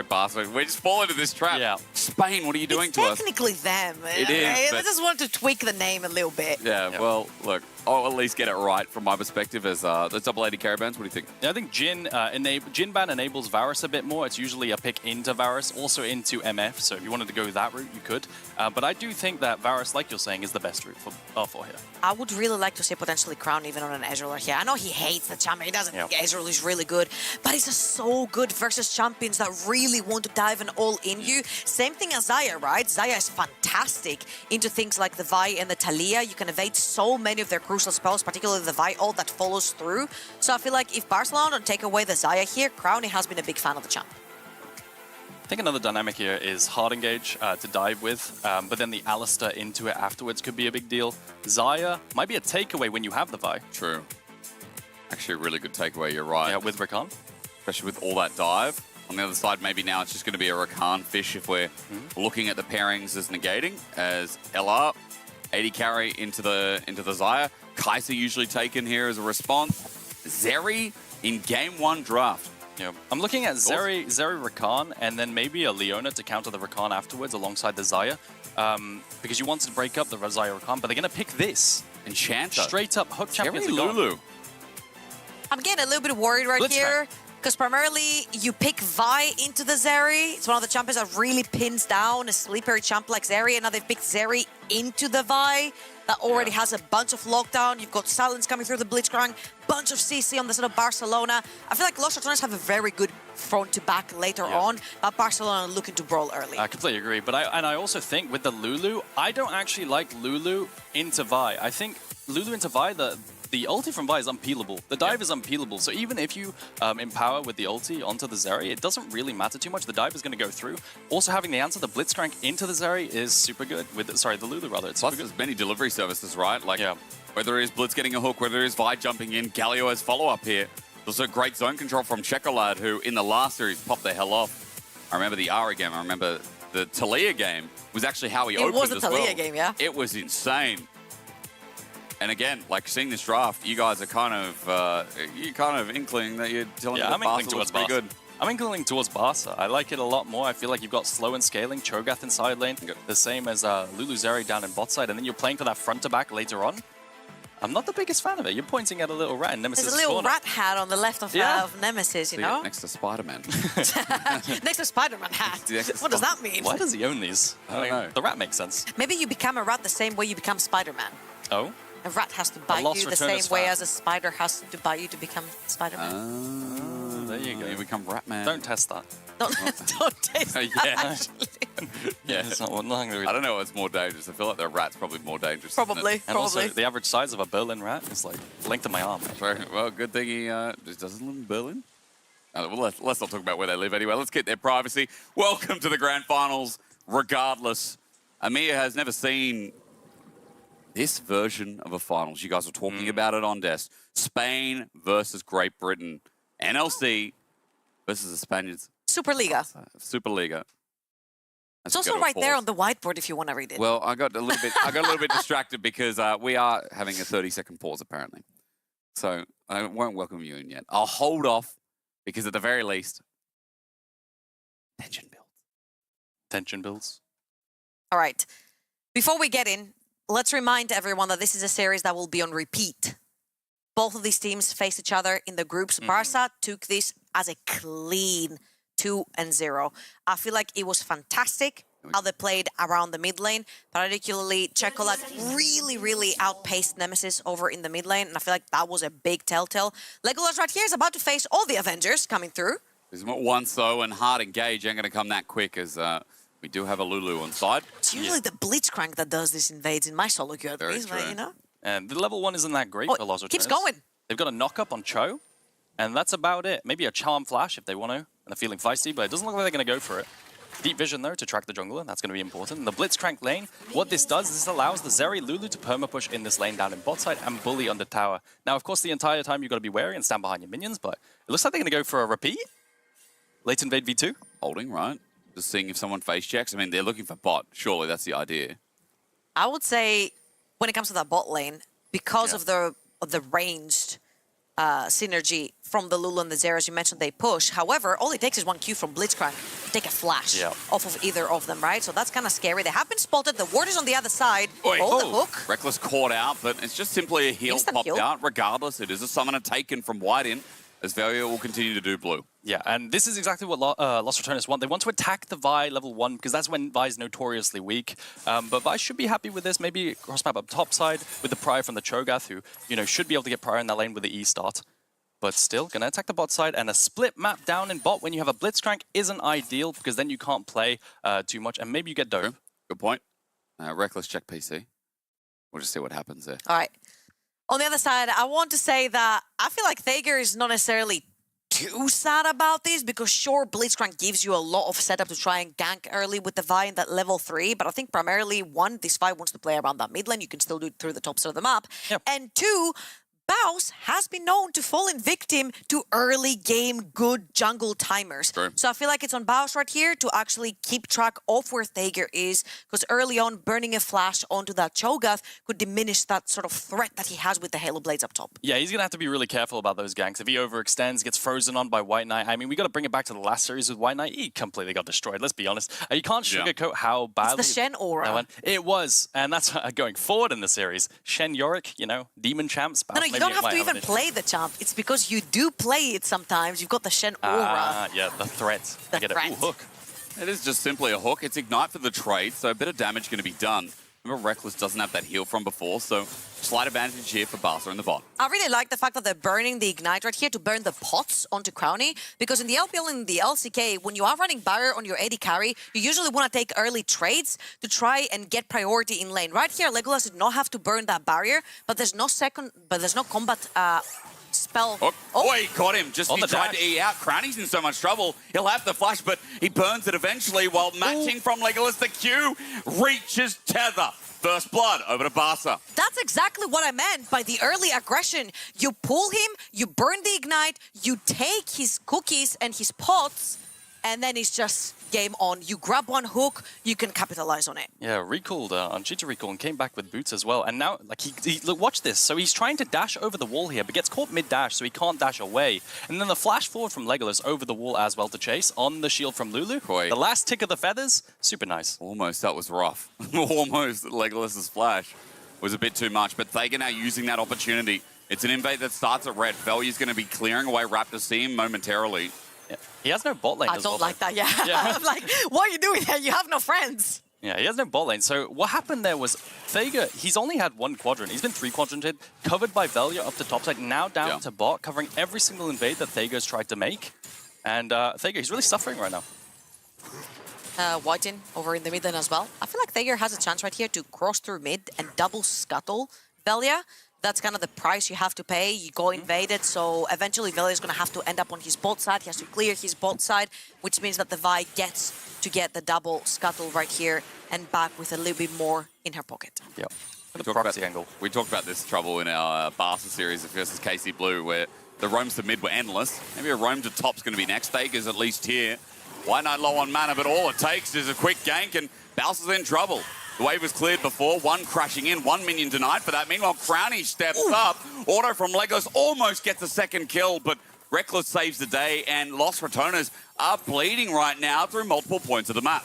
Barca. We're just falling into this trap. Yeah. Spain, what are you doing to us? It's technically them. It is. I just want to tweak the name a little bit. Yeah, well, look, I'll at least get it right from my perspective as the double 80 carry bans. What do you think? Yeah, I think Jhin ban enables Varus a bit more. It's usually a pick into Varus, also into MF. So if you wanted to go that route, you could. But I do think that Varus, like you're saying, is the best route for R4 here. I would really like to see potentially Crown even on an Ezreal here. I know he hates the champion. He doesn't think Ezreal is really good, but he's just so good versus champions that really want to dive and all in you. Same thing as Xayah, right? Xayah is fantastic into things like the Vi and the Talia. You can evade so many of their crucial spells, particularly the Vi ult that follows through. So I feel like if Barcelona don't take away the Xayah here, Crowny has been a big fan of the champ. I think another dynamic here is hard engage to dive with, but then the Alistar into it afterwards could be a big deal. Xayah might be a takeaway when you have the Vi. True. Actually, a really good takeaway, you're right. Yeah, with Rakan. Especially with all that dive. On the other side, maybe now it's just going to be a Rakan fish if we're looking at the pairings as negating, as LR, 80 carry into the Xayah. Kai'Sa usually taken here as a response. Zeri in game 1 draft. Yeah, I'm looking at Zeri Rakan, and then maybe a Leona to counter the Rakan afterwards alongside the Xayah, because you want to break up the Xayah Rakan, but they're going to pick this. Enchanter. Straight up hook champions Zeri Lulu. I'm getting a little bit worried right here, because primarily you pick Vi into the Zeri. It's one of the champions that really pins down a sleeper champ like Zeri, and now they've picked Zeri into the Vi. That already has a bunch of lockdown. You've got Silence coming through the Blitzcrank, bunch of CC on the side of Barcelona. I feel like Los RATONES have a very good front to back later on, but Barcelona looking to brawl early. I completely agree, but I also think with the Lulu, I don't actually like Lulu into Vi. I think Lulu into Vi, the ulti from Vi is unpeelable. The dive is unpeelable. So even if you empower with the ulti onto the Zeri, it doesn't really matter too much. The dive is going to go through. Also having the answer, the Blitzcrank into the Zeri is super good. The Lulu rather. It's Plus there's many delivery services, right? Like whether it is Blitz getting a hook, whether it is Vi jumping in, Galio has follow-up here. There's a great zone control from Checolate, who in the last series popped the hell off. I remember the Ara game. I remember the Talia game was actually how he opened was as the Talia well. game, yeah. It was insane. And again, like seeing this draft, you guys are kind of inkling that you're telling me that Barca looks pretty good. I'm inclining towards Barca. I like it a lot more. I feel like you've got slow and scaling, Cho'Gath in side lane, the same as Lulu Zeri down in bot side, and then you're playing for that front to back later on. I'm not the biggest fan of it. You're pointing at a little rat in Nemesis' There's a little corner. rat hat on the left of, of Nemesis, you know? Next to Spider-Man. Next to Spider-Man hat. What does that mean? Why does he own these? I don't know. The rat makes sense. Maybe you become a rat the same way you become Spider-Man. Oh? A rat has to bite you the same way as a spider has to bite you to become Spider-Man. There you go. You become Ratman. Don't test that. Don't taste that, actually. Yeah, it's not one. I don't know what's more dangerous. I feel like the rat's probably more dangerous. Probably, And also, the average size of a Berlin rat is like the length of my arm. Well, good thing he just doesn't live in Berlin. Well, let's not talk about where they live anyway. Let's get their privacy. Welcome to the grand finals. Regardless, EMEA has never seen this version of a finals. You guys were talking about it on desk. Spain versus Great Britain. NLC versus the Spaniards. Superliga. Superliga. It's also right there on the whiteboard if you want to read it. Well, I got a little bit distracted because we are having a 30-second pause apparently. So I won't welcome you in yet. I'll hold off because at the very least, tension builds. Tension builds. All right. Before we get in, let's remind everyone that this is a series that will be on repeat. Both of these teams faced each other in the groups. Barca took this as a clean 2-0. I feel like it was fantastic how they played around the mid lane. Particularly, Chocolate really outpaced Nemesis over in the mid lane. And I feel like that was a big telltale. Legolas right here is about to face all the Avengers coming through. There's once though, and hard engage ain't going to come that quick as we do have a Lulu on side. It's usually the Blitzcrank that does this invades in my solo queue, at least, you know? And the level 1 isn't that great for Los Keeps going. They've got a knock-up on Cho, and that's about it. Maybe a Charm Flash if they want to, and they're feeling feisty, but it doesn't look like they're going to go for it. Deep Vision, though, to track the jungler. That's going to be important. The Blitzcrank lane, what this does is this allows the Zeri Lulu to perma-push in this lane down in bot side and bully under tower. Now, of course, the entire time you've got to be wary and stand behind your minions, but it looks like they're going to go for a repeat. Late invade V2. Holding, right? Just seeing if someone face checks. I mean, they're looking for bot. Surely that's the idea. I would say when it comes to that bot lane, because of the ranged synergy from the Lulu and the Zeri, as you mentioned, they push. However, all it takes is one Q from Blitzcrank to take a flash off of either of them, right? So that's kind of scary. They have been spotted. The ward is on the other side. The hook. Reckless caught out, but it's just simply a heal Instant popped heal. out. Regardless, it is a summoner taken from white in, as Valia will continue to do blue. Yeah, and this is exactly what Los RATONES want. They want to attack the Vi level 1, because that's when Vi is notoriously weak. But Vi should be happy with this. Maybe cross map up top side with the Prior from the Cho'Gath, who, you know, should be able to get Prior in that lane with the E start. But still, going to attack the bot side, and a split map down in bot when you have a Blitzcrank isn't ideal, because then you can't play too much, and maybe you get dove. Good point. Reckless check PC. We'll just see what happens there. All right. On the other side, I want to say that I feel like Thager is not necessarily too sad about this, because sure, Blitzcrank gives you a lot of setup to try and gank early with the Vi in that level 3, but I think primarily, one, this Vi wants to play around that mid lane. You can still do it through the top side of the map. Yep. And two, Baus has been known to fall in victim to early game good jungle timers. True. So I feel like it's on Baus right here to actually keep track of where Thager is, because early on, burning a flash onto that Cho'Gath could diminish that sort of threat that he has with the Halo Blades up top. Yeah, he's going to have to be really careful about those ganks. If he overextends, gets frozen on by White Knight, I mean, we got to bring it back to the last series with White Knight. He completely got destroyed, let's be honest. You can't sugarcoat how badly... It's the Shen aura. that went. It was, and that's going forward in the series. Shen Yorick, you know, demon champs. No, you don't have to even play the champ. It's because you do play it sometimes. You've got the Shen aura. Yeah, the threat. The I get threat. it. Ooh, hook. It is just simply a hook. It's Ignite for the trade, so a bit of damage going to be done. Remember, Reckless doesn't have that heal from before, so slight advantage here for Barca in the bot. I really like the fact that they're burning the Ignite right here to burn the pots onto Crowny, because in the LPL and the LCK, when you are running barrier on your AD carry, you usually want to take early trades to try and get priority in lane. Right here, Legolas did not have to burn that barrier, but there's no combat spell. Oh, he caught him. Just On he the tried dash. to E out. Crowny's in so much trouble. He'll have the flash, but he burns it eventually while matching from Legolas. The Q reaches tether. First blood over to Barca. That's exactly what I meant by the early aggression. You pull him, you burn the Ignite, you take his cookies and his pots, and then it's just game on. You grab one hook, you can capitalize on it. Yeah, recalled on Cheetah recall and came back with boots as well. And now, like, look, watch this. So he's trying to dash over the wall here, but gets caught mid-dash, so he can't dash away. And then the flash forward from Legolas over the wall as well to chase on the shield from Lulu. Boy. The last tick of the feathers, super nice. Almost, that was rough. Almost, Legolas's flash was a bit too much, but Thager now using that opportunity. It's an invade that starts at red. Velya's going to be clearing away Raptor's team momentarily. Yeah. He has no bot lane I as don't well. like that, yeah. I'm like, what are you doing here? You have no friends. Yeah, he has no bot lane. So what happened there was Thager, he's only had one quadrant. He's been 3 quadranted, covered by Velya up to top side, now down to bot, covering every single invade that Thager's tried to make. And Thager, he's really suffering right now. Whiten over in the mid lane as well. I feel like Thager has a chance right here to cross through mid and double scuttle Velya. That's kind of the price you have to pay. You go invaded, so eventually Velya is going to have to end up on his bot side. He has to clear his bot side, which means that the Vi gets to get the double scuttle right here and back with a little bit more in her pocket. Yeah. We The proxy angle. We talked about this trouble in our BARCA series versus KC Blue, where the roams to mid were endless. Maybe a roam to top's going to be next. Thager's at least here. White Knight low on mana, but all it takes is a quick gank and Bouse is in trouble. The wave was cleared before, one crashing in, one minion denied for that. Meanwhile, Crownie steps up. Auto from Legolas almost gets a second kill, but Reckless saves the day, and Lost Ratones are bleeding right now through multiple points of the map.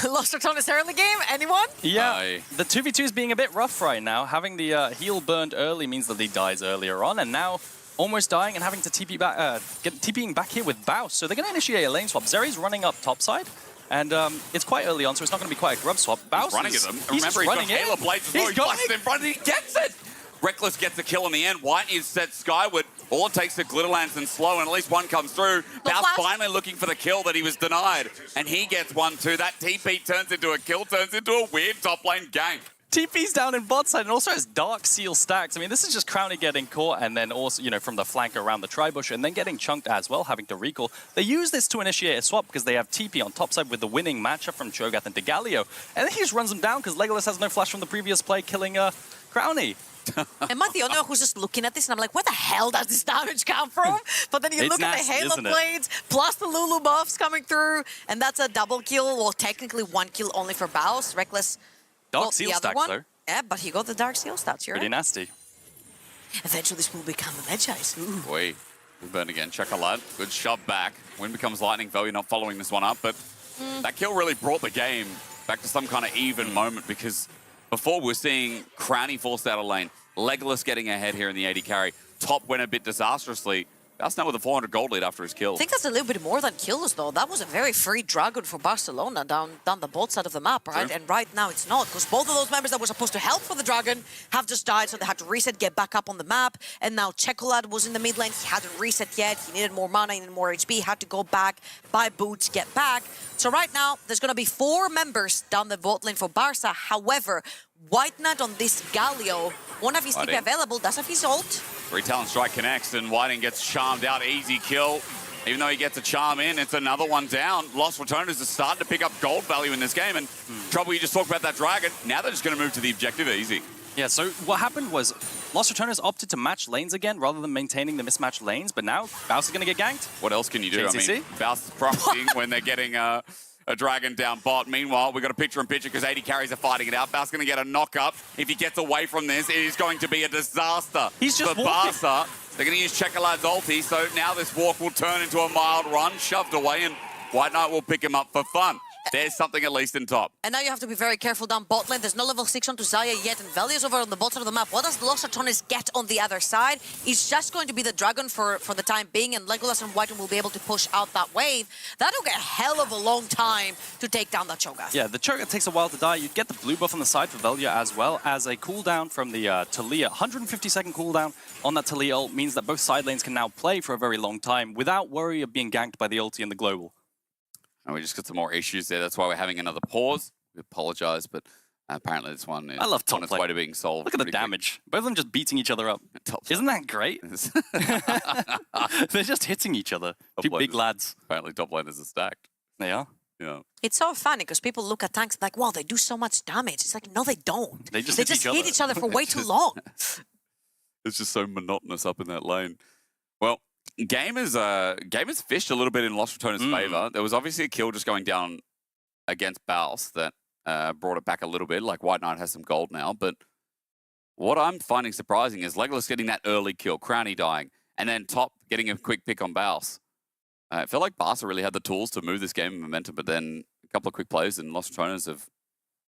Lost Ratones early game, anyone? Yeah, the 2v2 is being a bit rough right now. Having the heal burned early means that he dies earlier on, and now almost dying and having to TP back, TPing back here with Bouse. So they're going to initiate a lane swap. Zeri's running up topside. And it's quite early on, so it's not going to be quite a grub swap. Bouse running at them. He's Remember, he's got Halo Blades as well. He flashes in front and he gets it! Reckless gets the kill in the end. White is set skyward. All it takes is Glitterlands and slow, and at least one comes through. Bouse finally looking for the kill that he was denied. And he gets one too. That TP turns into a kill, turns into a weird top lane gank. TP's down in bot side and also has Dark Seal stacks. I mean, this is just Crownie getting caught and then also, you know, from the flank around the tri-bush and then getting chunked as well, having to recall. They use this to initiate a swap because they have TP on top side with the winning matchup from Cho'Gath and Galio. And then he just runs them down because Legolas has no flash from the previous play, killing Crownie. Am I the only one who's just looking at this and I'm like, where the hell does this damage come from? But then you look at the Halo Blades, plus the Lulu buffs coming through, and that's a double kill. Well, technically 1 kill only for Bouse. Reckless. Dark Seal stacks, though. Yeah, but he got the Dark Seal stats, you're Pretty right. nasty. Eventually this will become a Medjay's. Boy, we burn again. Chocolate, good shove back. Wind becomes lightning. Velya not following this one up, but that kill really brought the game back to some kind of even moment because before we're seeing Crownie forced out of lane, Legolas getting ahead here in the AD carry. Top went a bit disastrously. Bouse now with a 400 gold lead after his kill. I think that's a little bit more than kills, though. That was a very free Dragon for Barcelona down the both side of the map, right? True. And right now it's not, because both of those members that were supposed to help for the Dragon have just died, so they had to reset, get back up on the map. And now Chocolate was in the mid lane. He hadn't reset yet. He needed more mana, he needed more HP. He had to go back, buy boots, get back. So right now, there's going to be 4 members down the bot lane for Barca. However, White Knight on this Galio, one of his TP available, does have his ult. 3 talent strike connects and Whiting gets charmed out. Easy kill. Even though he gets a charm in, it's another one down. Lost Ratones is starting to pick up gold value in this game. And Trouble, you just talked about that Dragon. Now they're just going to move to the objective easy. Yeah, so what happened was Lost Ratones opted to match lanes again rather than maintaining the mismatched lanes. But now Bouse is going to get ganked. What else can you do? JCC? I mean, Bouse is promising when they're getting a Dragon down bot. Meanwhile, we've got a picture-in-picture because 80 carries are fighting it out. Bouse going to get a knock-up. If he gets away from this, it is going to be a disaster. He's just for walking. Barca. They're going to use Chocolade's ulti, so now this walk will turn into a mild run, shoved away, and White Knight will pick him up for fun. There's something at least in top. And now you have to be very careful down bot lane. There's no level 6 onto Xayah yet, and Velya's over on the bottom of the map. What does Lost Ratones get on the other side? It's just going to be the Dragon for the time being, and Legolas and Whiten will be able to push out that wave. That took a hell of a long time to take down that Cho'Gath. Yeah, the Cho'Gath takes a while to die. You get the blue buff on the side for Velya as well as a cooldown from the Talia. 150-second cooldown on that Talia ult means that both side lanes can now play for a very long time without worry of being ganked by the ulti and the global. And we just got some more issues there. That's why we're having another pause. We apologize, but apparently this one is I love top on its lane. way to being solved. Look at the damage. Both of them just beating each other up. Top Isn't that great? They're just hitting each other. Two big lads. Apparently top laners are stacked. They are. Yeah. It's so funny because people look at tanks like, wow, they do so much damage. It's like, no, they don't. They just hit each other for way too long. It's just so monotonous up in that lane. Well, Game has fished a little bit in Lost Ratone's favor. There was obviously a kill just going down against Baus that brought it back a little bit. Like White Knight has some gold now, but what I'm finding surprising is Legolas getting that early kill, Crownie dying, and then Top getting a quick pick on Baus. I feel like Barca really had the tools to move this game in momentum, but then a couple of quick plays and Lost Ratones have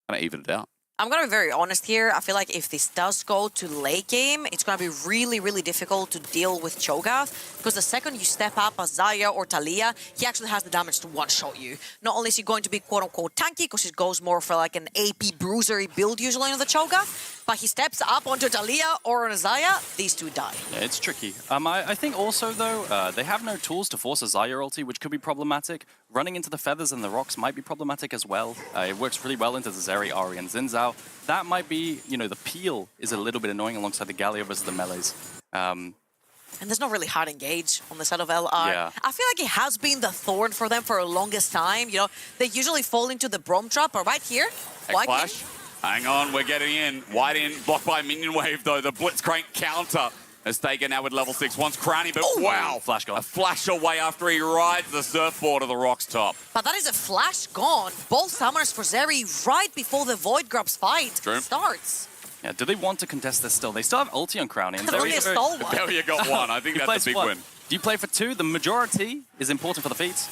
kind of evened it out. I'm going to be very honest here. I feel like if this does go to late game, it's going to be really, really difficult to deal with Cho'Gath, because the second you step up as Zaya or Talia, he actually has the damage to one-shot you. Not only is he going to be quote-unquote tanky, because he goes more for like an AP bruisery build usually on the Cho'Gath, but he steps up onto Talia or on Zaya, these two die. Yeah, it's tricky. I think also, though, they have no tools to force a Zaya ulti, which could be problematic. Running into the feathers and the rocks might be problematic as well. It works really well into the Zeri, Ahri, and Xin Zhao. That might be, you know, the peel is a little bit annoying alongside the Galio versus the melees. And there's not really hard engage on the side of LR. Yeah. I feel like it has been the thorn for them for the longest time. You know, they usually fall into the Brom trap, but right here, White Flash. Hang on, we're getting in. White in, blocked by minion wave though. The Blitzcrank counter is taken now with level 6. Wants Crownie, but wow. Flash gone. A flash away after he rides the surfboard of the Rock's top. But that is a flash gone. Both summoners for Zeri right before the Void Grubs fight starts. Yeah, do they want to contest this still? They still have ulti on Crownie. They've only stole one. Belia got one. I think that's a big win. Do you play for 2? The majority is important for the feats.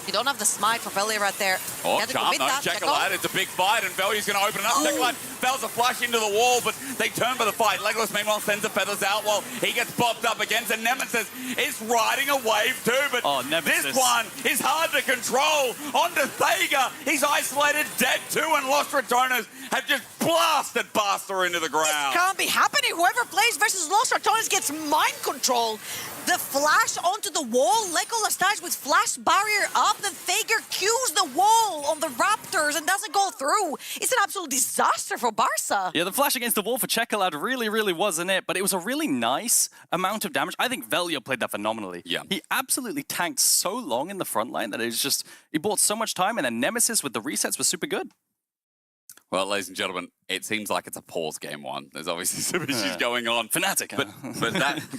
You don't have the smite for Velia right there. Oh, You have to Charm, commit no, that. Check-a-lad, it's a big fight, and Velia's going to open it up. Check-a-lad fails a flash into the wall, but they turn for the fight. Legolas, meanwhile, sends the feathers out while he gets popped up against, and Nemesis is riding a wave too, but this one is hard to control. Onto Thega, he's isolated, dead too, and Lost Ratones have just blasted Barca into the ground. This can't be happening. Whoever plays versus Lost Ratones gets mind control. The flash onto the wall, Legolas dies with flash barrier up, then Thager cues the wall on the Raptors and doesn't go through. It's an absolute disaster for Barca. Yeah, the flash against the wall for Check-a-Lad really wasn't it, but it was a really nice amount of damage. I think Velia played that phenomenally. Yeah. He absolutely tanked so long in the front line that it's just, he bought so much time, and then Nemesis with the resets was super good. Well, ladies and gentlemen, it seems like it's a pause game one. There's obviously some issues going on. Fnatic.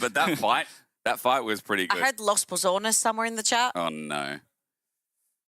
But that fight... That fight was pretty good. I heard Los Pozones somewhere in the chat. Oh, no.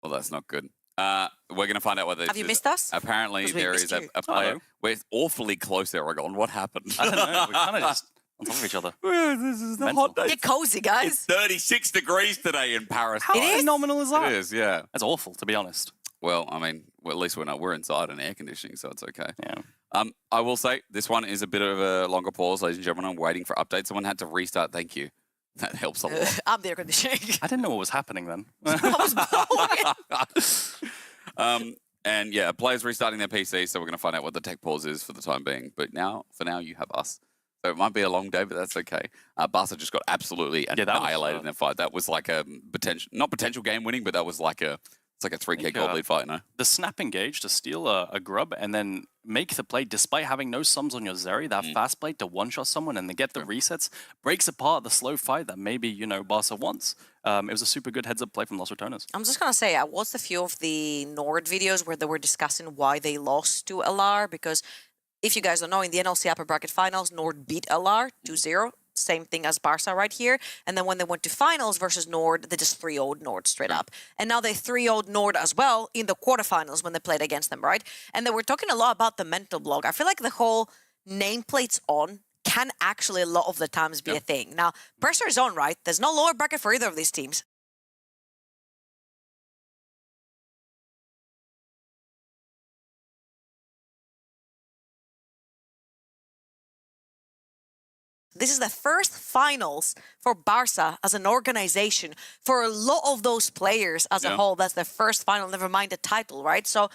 Well, that's not good. We're going to find out whether... Have you missed us? Apparently, there is a player. We're awfully close, Aragon. What happened? I don't know. We're kind of just on top of each other. This is the hot day. Get cozy, guys. It's 36 degrees today in Paris. How phenomenal is that? It is, yeah. That's awful, to be honest. Well, I mean, at least we're inside in air conditioning, so it's okay. Yeah. I will say, this one is a bit of a longer pause, ladies and gentlemen. I'm waiting for updates. Someone had to restart. Thank you. That helps a lot. I'm the air conditioning. I didn't know what was happening then. I was blowing. And yeah, players restarting their PC, so we're going to find out what the tech pause is for the time being. But for now, you have us. So it might be a long day, but that's okay. Barca just got absolutely annihilated in their fight. That was like a not potential game winning, but that was like it's like a 3K gold lead fight, no? The snap engage to steal a grub and then make the play despite having no sums on your Zeri, that fast play to one-shot someone and then get the resets, breaks apart the slow fight that maybe, you know, Barca wants. It was a super good heads-up play from Lost Ratones. I'm just going to say, I watched a few of the Nord videos where they were discussing why they lost to LR, because if you guys don't know, in the NLC Upper Bracket Finals, Nord beat LR 2-0. Same thing as Barca right here. And then when they went to finals versus Nord, they just 3-0'd Nord straight up. And now they 3-0'd Nord as well in the quarterfinals when they played against them, right? And they were talking a lot about the mental block. I feel like the whole nameplates on can actually a lot of the times be a thing. Now, pressure is on, right? There's no lower bracket for either of these teams. This is the first finals for Barca as an organization. For a lot of those players as a whole, that's their first final, never mind the title, right? So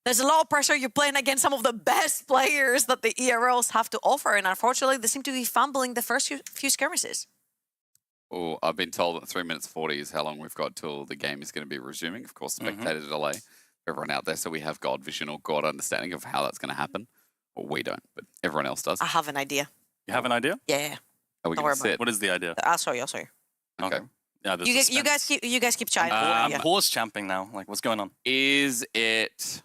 there's a lot of pressure. You're playing against some of the best players that the ERLs have to offer. And unfortunately, they seem to be fumbling the first few skirmishes. Oh, I've been told that 3 minutes 40 is how long we've got till the game is going to be resuming. Of course, spectator delay for everyone out there. So we have God vision or God understanding of how that's going to happen. Well, we don't, but everyone else does. I have an idea. You have an idea? Yeah. Are we going to sit? What is the idea? I'll show you. Okay. Yeah, you guys keep chiming. I'm pause champing now. Like, what's going on? Is it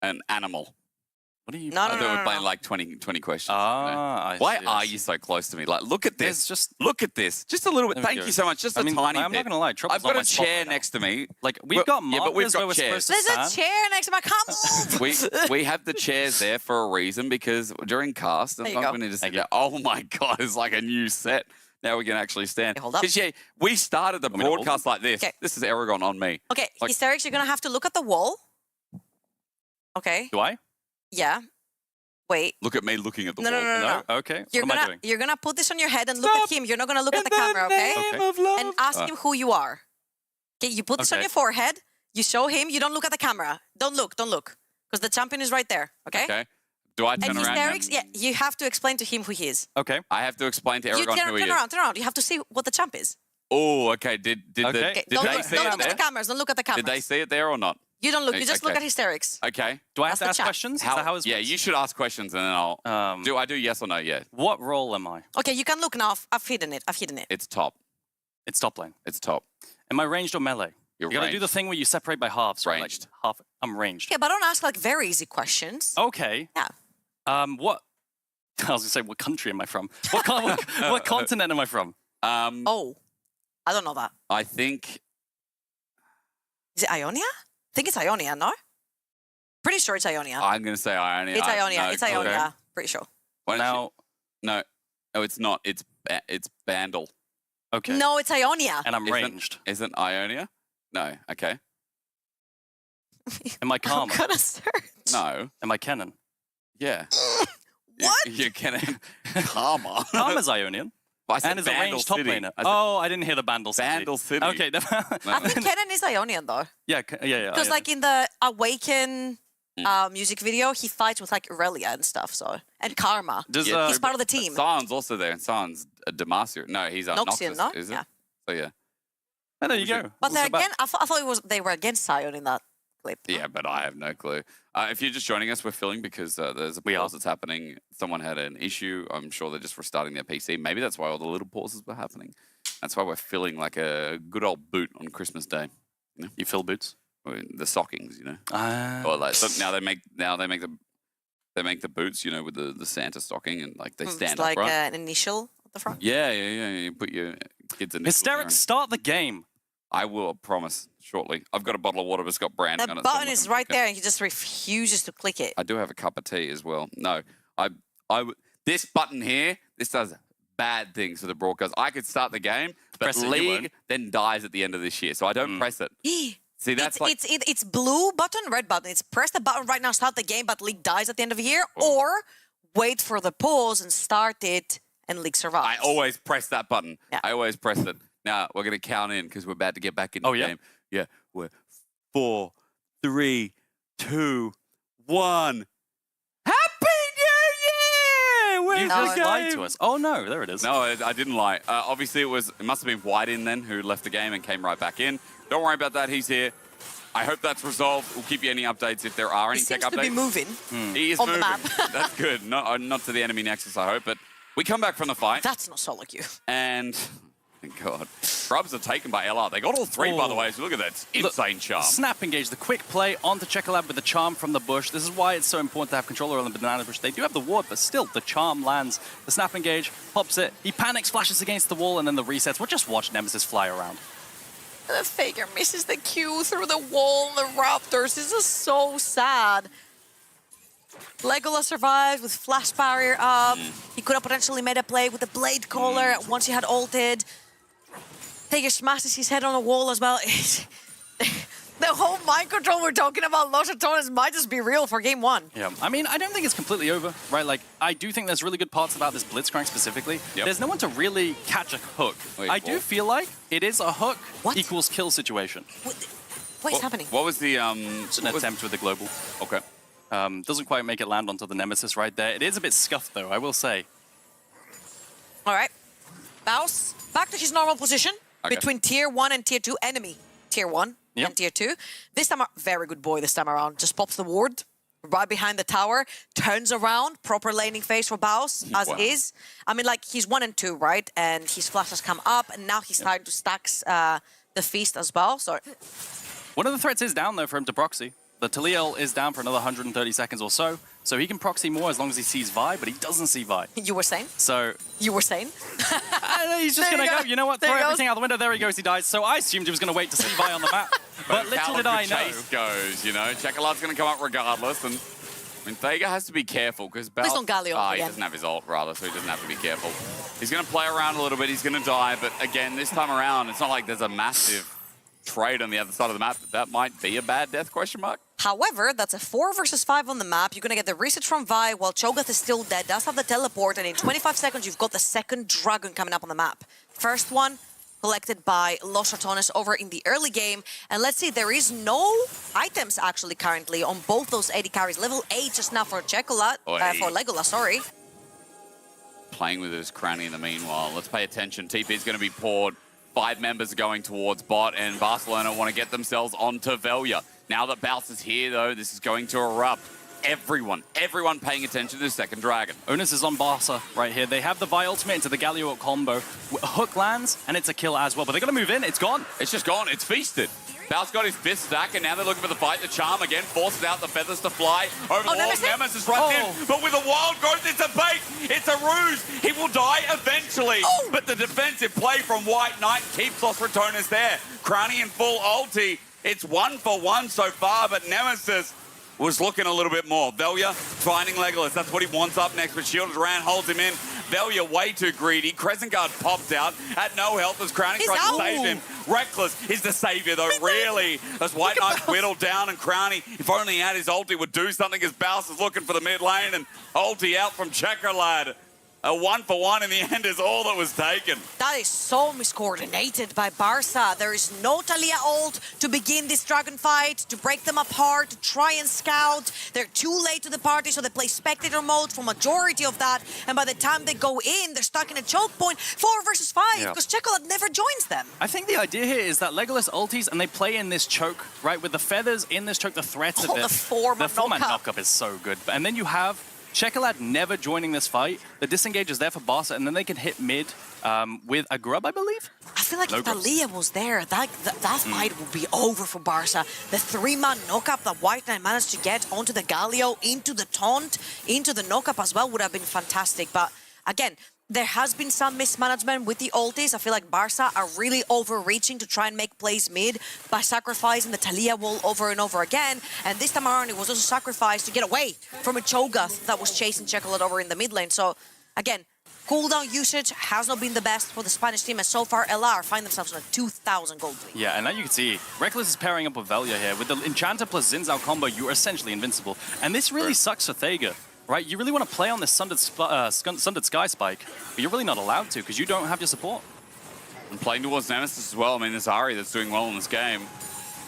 an animal? What are you? No, I thought we're playing like 20 questions. Ah, Why I see, are you so close to me? Like, look at this. There's Look at this. Just a little bit. There we Thank go. you so much. Just I a mean, tiny I'm bit. not gonna lie, Trouble's I've got on my a spot chair right now. next to me. Like we've got yeah, but we've markers where got we're chairs. supposed to There's stand. a chair next to my camera. We have the chairs there for a reason because during cast, There you sometimes go. we need to sit Thank there. Oh my God, it's like a new set. Now we can actually stand. Okay, hold up. Because yeah, we started the me to hold broadcast like this. Okay. This is Aragon on me. Okay, Like- hysterics, you're gonna have to look at the wall. Okay. Do I? Yeah. Wait. Look at me looking at the No, wall. no, no, no. Okay. You're what am I gonna doing? put this on your head and look at him. You're not gonna look at the camera, okay? Okay. And ask him who you are. Okay, you put this on Okay. your forehead. You show him. You don't look at the camera. Don't look. Because the champion is right there, okay? Okay. Do I turn And around? hysterics, yeah, you have to explain to him who he is. Okay. I have to explain to You Aragon who he turn is. around. You have to see what the champ is. Oh, okay. Did Okay. Okay, did don't they look, see don't it look at there? the cameras. Don't look at the cameras. Did they see it there or not? You don't look. You just look Okay. at hysterics. Okay. Do I have That's to the ask chat. questions? Is that how it's Yeah, you should ask questions and then I'll. Do I do yes or no? Yeah. What role am I? Okay, you can look now. I've hidden it. It's top. It's top lane. It's top. Am I ranged or melee? You're You gotta do the ranged. thing where you separate by halves. right? Ranged. Like half. I'm ranged. Okay, but don't ask like very easy questions. Okay. Yeah. What? I was gonna say, what country am I from? What continent am I from? Oh, I don't know that. I think Is it Ionia? I think it's Ionia, no? Pretty sure it's Ionia. I'm going to say Ionia. It's I- Ionia. no, It's okay. Ionia. Pretty sure. Why don't Now, you- no, it's not. It's Bandle. okay. No, it's Ionia. And I'm Isn't- ranged. Isn't Ionia? No. Okay. Am I I'm Karma? gonna search. No. Am I Kennen? Yeah. What? You can Karma. Karma's Ionian. I said And is a Bandle ranged top City. laner. I said Oh, I didn't hear the Bandle City. Bandle City. Okay. No. I think Kennen is Ionian though. yeah. Because like in the Awaken music video, he fights with like Aurelia and stuff. So and Karma. Does Yeah, He's part of the team. Sion's also there. And Sion's a Demacia. No, he's a Noxian, Noxus, no? is it? Yeah. So yeah. oh, there you go. But they're Also again. I thought they were against Sion in that clip. Yeah, but I have no clue. If you're just joining us, we're filling because there's a pause that's happening. Someone had an issue. I'm sure they're just restarting their PC. Maybe that's why all the little pauses were happening. That's why we're filling like a good old boot on Christmas Day. You know? You fill boots. I mean, the stockings, you know. Ah. Or like so now they make the boots, you know, with the Santa stocking and like they It's stand like upright. an initial at the front. Yeah. You put your kids in. Hysterics, start the game. I will promise shortly. I've got a bottle of water, but it's got branding The on it. button so is I'm right okay. there, and he just refuses to click it. I do have a cup of tea as well. No, this button here, this does bad things for the broadcast. I could start the game, but Press it, you League won't. then dies at the end of this year, so I don't press it. See, that's It's blue button, red button. It's press the button right now, start the game, but League dies at the end of the year, or wait for the pause and start it, and League survives. I always press that button. Yeah. I always press it. Now we're gonna count in because we're about to get back into Oh, the yeah? game. Yeah, we're 4, 3, 2, 1. Happy New Year! Where's You No, just the lied game? to us. Oh no, there it is. No, I didn't lie. Obviously, it must have been White in then who left the game and came right back in. Don't worry about that. He's here. I hope that's resolved. We'll keep you any updates if there are any He tech seems to updates. be moving. He is on the moving. map. That's good. Not to the enemy nexus, I hope. But we come back from the fight That's not solo queue. and thank God, Grubs are taken by LR. They got all three, by the way. So look at that. It's insane charm. Snap engage, the quick play onto Chocolab with the charm from the bush. This is why it's so important to have control over the banana bush. They do have the ward, but still, the charm lands. The snap engage, pops it. He panics, flashes against the wall, and then the resets. We'll just watch Nemesis fly around. The Faker misses the Q through the wall and the Raptors. This is so sad. Legolas survived with flash barrier up. He could have potentially made a play with the blade caller once he had ulted. Faker smashes his head on the wall as well. The whole mind control we're talking about, RATONES might just be real for game one. Yeah, I mean, I don't think it's completely over, right? Like, I do think there's really good parts about this Blitzcrank specifically. Yep. There's no one to really catch a hook. Wait, I do what? feel like it is a hook What? equals kill situation. What is happening? What was the It's an attempt with the global. Okay. Doesn't quite make it land onto the Nemesis right there. It is a bit scuffed, though, I will say. All right. Bounce back to his normal position Okay. between tier 1 and tier 2 enemy. Tier 1 Yep. and tier 2. This time, very good boy this time around. Just pops the ward right behind the tower, turns around, proper laning phase for Baus, as Wow. is. I mean, like, he's 1 and 2, right? And his flash has come up, and now he's starting to stack the feast as well. So, One of the threats is down, though, for him to proxy. The Talia is down for another 130 seconds or so, so he can proxy more as long as he sees Vi, but he doesn't see Vi. You were saying? So... You were saying? He's just going to go. You know what? There Throw he everything out the window. There he goes. He dies. So I assumed he was going to wait to see Vi on the map. But little did I know. Chase goes, you know. Checkalad's going to come up regardless. And I mean, Thega has to be careful because Please don't Galio he again. doesn't have his ult, rather, so he doesn't have to be careful. He's going to play around a little bit. He's going to die. But again, this time around, it's not like there's a massive trade on the other side of the map. That might be a bad death, question mark? However, that's a 4 versus 5 on the map. You're going to get the reset from Vi while Cho'Gath is still dead, does have the teleport, and in 25 seconds, you've got the second dragon coming up on the map. First one collected by Los Ratones over in the early game. And let's see, there is no items actually currently on both those 80 carries. Level 8 just now for Cho'Gath, for Legolas, sorry. Playing with his Crownie in the meanwhile. Let's pay attention. TP is going to be poured. 5 members are going towards bot, and Barcelona want to get themselves onto Velia. Now that Baus is here, though, this is going to erupt. Everyone paying attention to the second dragon. Onus is on Barca right here. They have the Vi ultimate into the Galio combo. Hook lands, and it's a kill as well. But they're going to move in. It's gone. It's just gone. It's feasted. Baus got his 5th stack, and now they're looking for the fight. The charm again forces out the feathers to fly over the wall. Nemesis runs in, but with a wild growth, it's a bait. It's a ruse. He will die eventually. But the defensive play from White Knight keeps Los Ratones there. Crownie in full ulti. It's 1 for 1 so far, but Nemesis was looking a little bit more. Velia finding Legolas. That's what he wants up next, but Shielded Ran holds him in. Velia way too greedy. Crescent Guard pops out at no health as Crownie tries to save him. Reckless is the savior, though, really. As White Knight whittled down, and Crownie, if only he had his ulti, would do something as Baus is looking for the mid lane, and ulti out from Checkerlad. A 1 for 1 in the end is all that was taken. That is so miscoordinated by Barca. There is no Talia ult to begin this dragon fight, to break them apart, to try and scout. They're too late to the party, so they play spectator mode for majority of that. And by the time they go in, they're stuck in a choke point. 4 versus 5, because Chocolate never joins them. I think the idea here is that Legolas ultis and they play in this choke, right? With the feathers in this choke, the threats of it. The 4-man knock-up is so good. And then you have Checkerlad never joining this fight. The disengage is there for Barca, and then they can hit mid with a grub, I believe. I feel like if Talia was there, that fight would be over for Barca. The 3-man knock-up that White Knight managed to get onto the Galio, into the taunt, into the knock-up as well would have been fantastic. But again, there has been some mismanagement with the ultis. I feel like Barca are really overreaching to try and make plays mid by sacrificing the Talia wall over and over again. And this time around, it was also sacrificed to get away from a Cho'Gath that was chasing Chocolate over in the mid lane. So, again, cooldown usage has not been the best for the Spanish team, and so far LR find themselves in a 2,000 gold lead. Yeah, and now you can see Reckless is pairing up with Velia here. With the Enchanter plus Xin Zhao combo, you're essentially invincible. And this really sucks for Thega. Right, you really want to play on this Sundered Sky Spike, but you're really not allowed to because you don't have your support. And playing towards Nemesis as well. I mean, this Ahri that's doing well in this game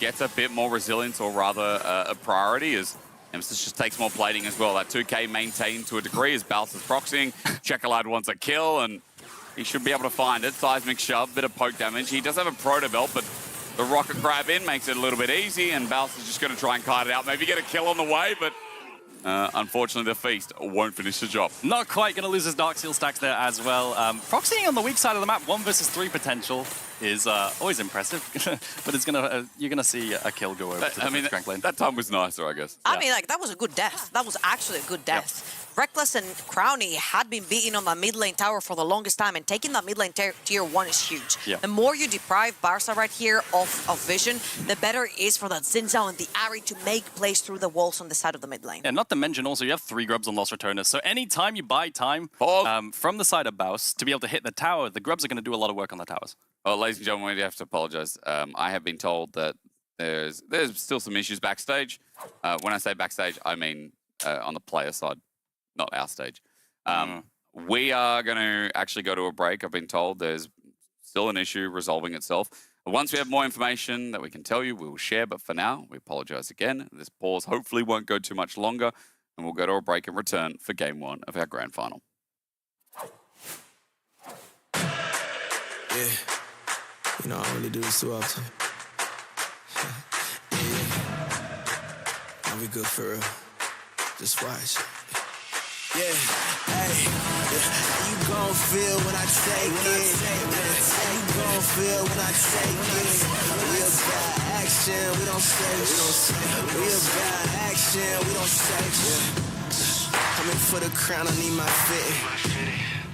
gets a bit more resilience, or rather a priority, as Nemesis just takes more plating as well. That 2k maintained to a degree as Baus is proxying. Checkerlad wants a kill, and he should be able to find it. Seismic shove, bit of poke damage. He does have a proto belt, but the rocket grab in makes it a little bit easy, and Baus is just going to try and kite it out. Maybe get a kill on the way, but unfortunately, the Feast won't finish the job. Not quite going to lose his Dark Seal stacks there as well. Proxying on the weak side of the map, 1 versus 3 potential is always impressive, but it's you're going to see a kill go over to the Crank lane. That time was nicer, I guess. I mean, like, that was a good death. That was actually a good death. Reckless and Crownie had been beating on the mid lane tower for the longest time, and taking that mid lane tier 1 is huge. The more you deprive Barca right here of vision, the better it is for that Xin Zhao and the Ahri to make plays through the walls on the side of the mid lane. And not to mention also, you have 3 grubs on Los Ratones, so anytime you buy time from the side of Baus to be able to hit the tower, the grubs are going to do a lot of work on the towers. Well, ladies and gentlemen, we have to apologize. I have been told that there's still some issues backstage. When I say backstage, I mean on the player side, not our stage. We are going to actually go to a break. I've been told there's still an issue resolving itself. Once we have more information that we can tell you, we will share. But for now, we apologize again. This pause hopefully won't go too much longer, and we'll go to a break and return for Game 1 of our Grand Final. Yeah, you know, I don't really do this too often. I'll be good for real. Just watch. Yeah, hey, how you gon' feel when I take it? How you gon' feel when I take it? We about action, we don't say. We about action, we don't say shit. I'm in for the crown, I need my fitting.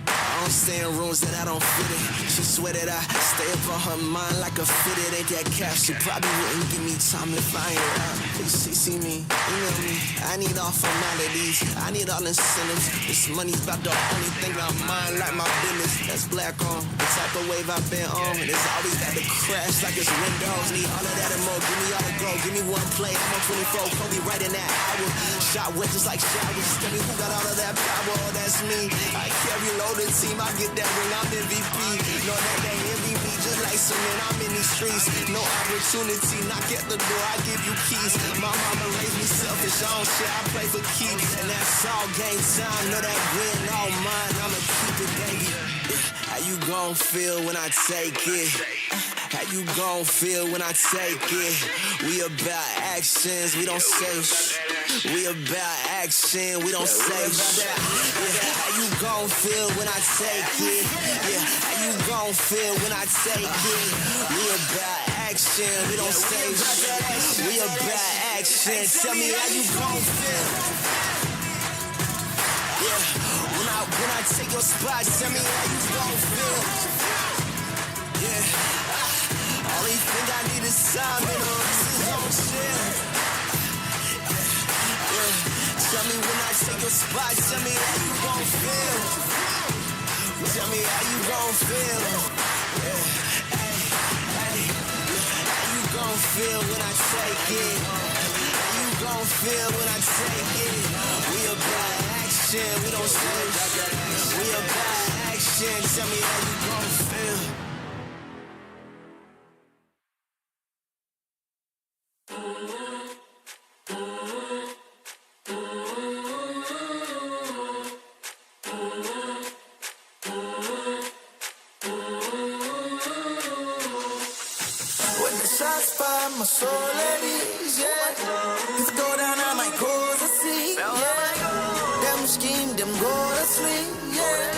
I don't stay in rooms that I don't fit in. She swear that I stay up on her mind like a fitted. Ain't that cap? She probably wouldn't give me time to find her out. Please see me, email me. I need all formalities. I need all incentives. This money's about the only thing I mind like my business. That's black on the type of wave I've been on. And it's always got to crash like it's Windows. Need all of that and more. Give me all the glow. Give me one play. I'm on 24. Kobe right in that hour. Shot wet just like showers. Tell me who got all of that power. Oh, that's me. I carry loaded team. I get that ring, I'm MVP. No, that ain't MVP, just like cement, I'm in these streets. No opportunity, knock at the door, I give you keys. My mama raised me selfish, I don't share, I play for keeps. And that's all game time, know that win, all mine, I'ma keep it, baby. How you gon' feel when I take it? How you gon' feel when I take it? We about actions, we don't say shit. We about action, we don't say shit. Yeah, how you gon' feel when I take it? Yeah, how you gon' feel when I take it? We about action, we don't say shit. We about action, tell me how you gon' feel. Yeah, when I take your spot, tell me how you gon' feel. Yeah, only thing I need is time and this is on shit. Yeah, tell me when I take your spot, tell me how you gon' feel. Tell me how you gon' feel. Yeah, hey, how you gon' feel when I take it? How you gon' feel when I take it? We about action, we don't say that. We about action, tell me how you gon' feel. When the shots fire, my soul at ease, yeah. If go down, I might go to see, yeah. Them scheme, them go to sleep, yeah.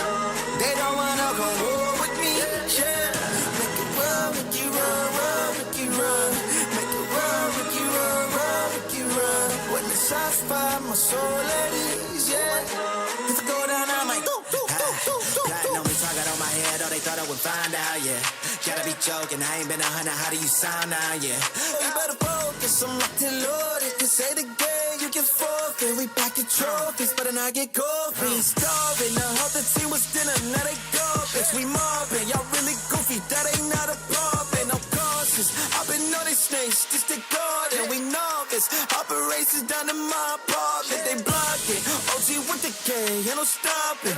They don't wanna go war with me, yeah. Make it run, make it run, run, make it run. Make it run, make it run, run, make it run. When the shots fire, my soul at ease, yeah. If go down, I might go. Plotting on me, target on my head, oh, they thought I would find out, yeah. Gotta be joking, I ain't been 100, how do you sound now, yeah? You better focus, I'm locked and loaded. You say the game, you get forfeit. We back your trophies, better not get coffee. Starving, I hope the team was dinner, now they garbage. We mobbing, y'all really goofy, that ain't not a problem. I'm cautious, I've been on these snakes, just a garden. We novice, operations down in my apartment. They block it, OG with the K, ain't no stopping.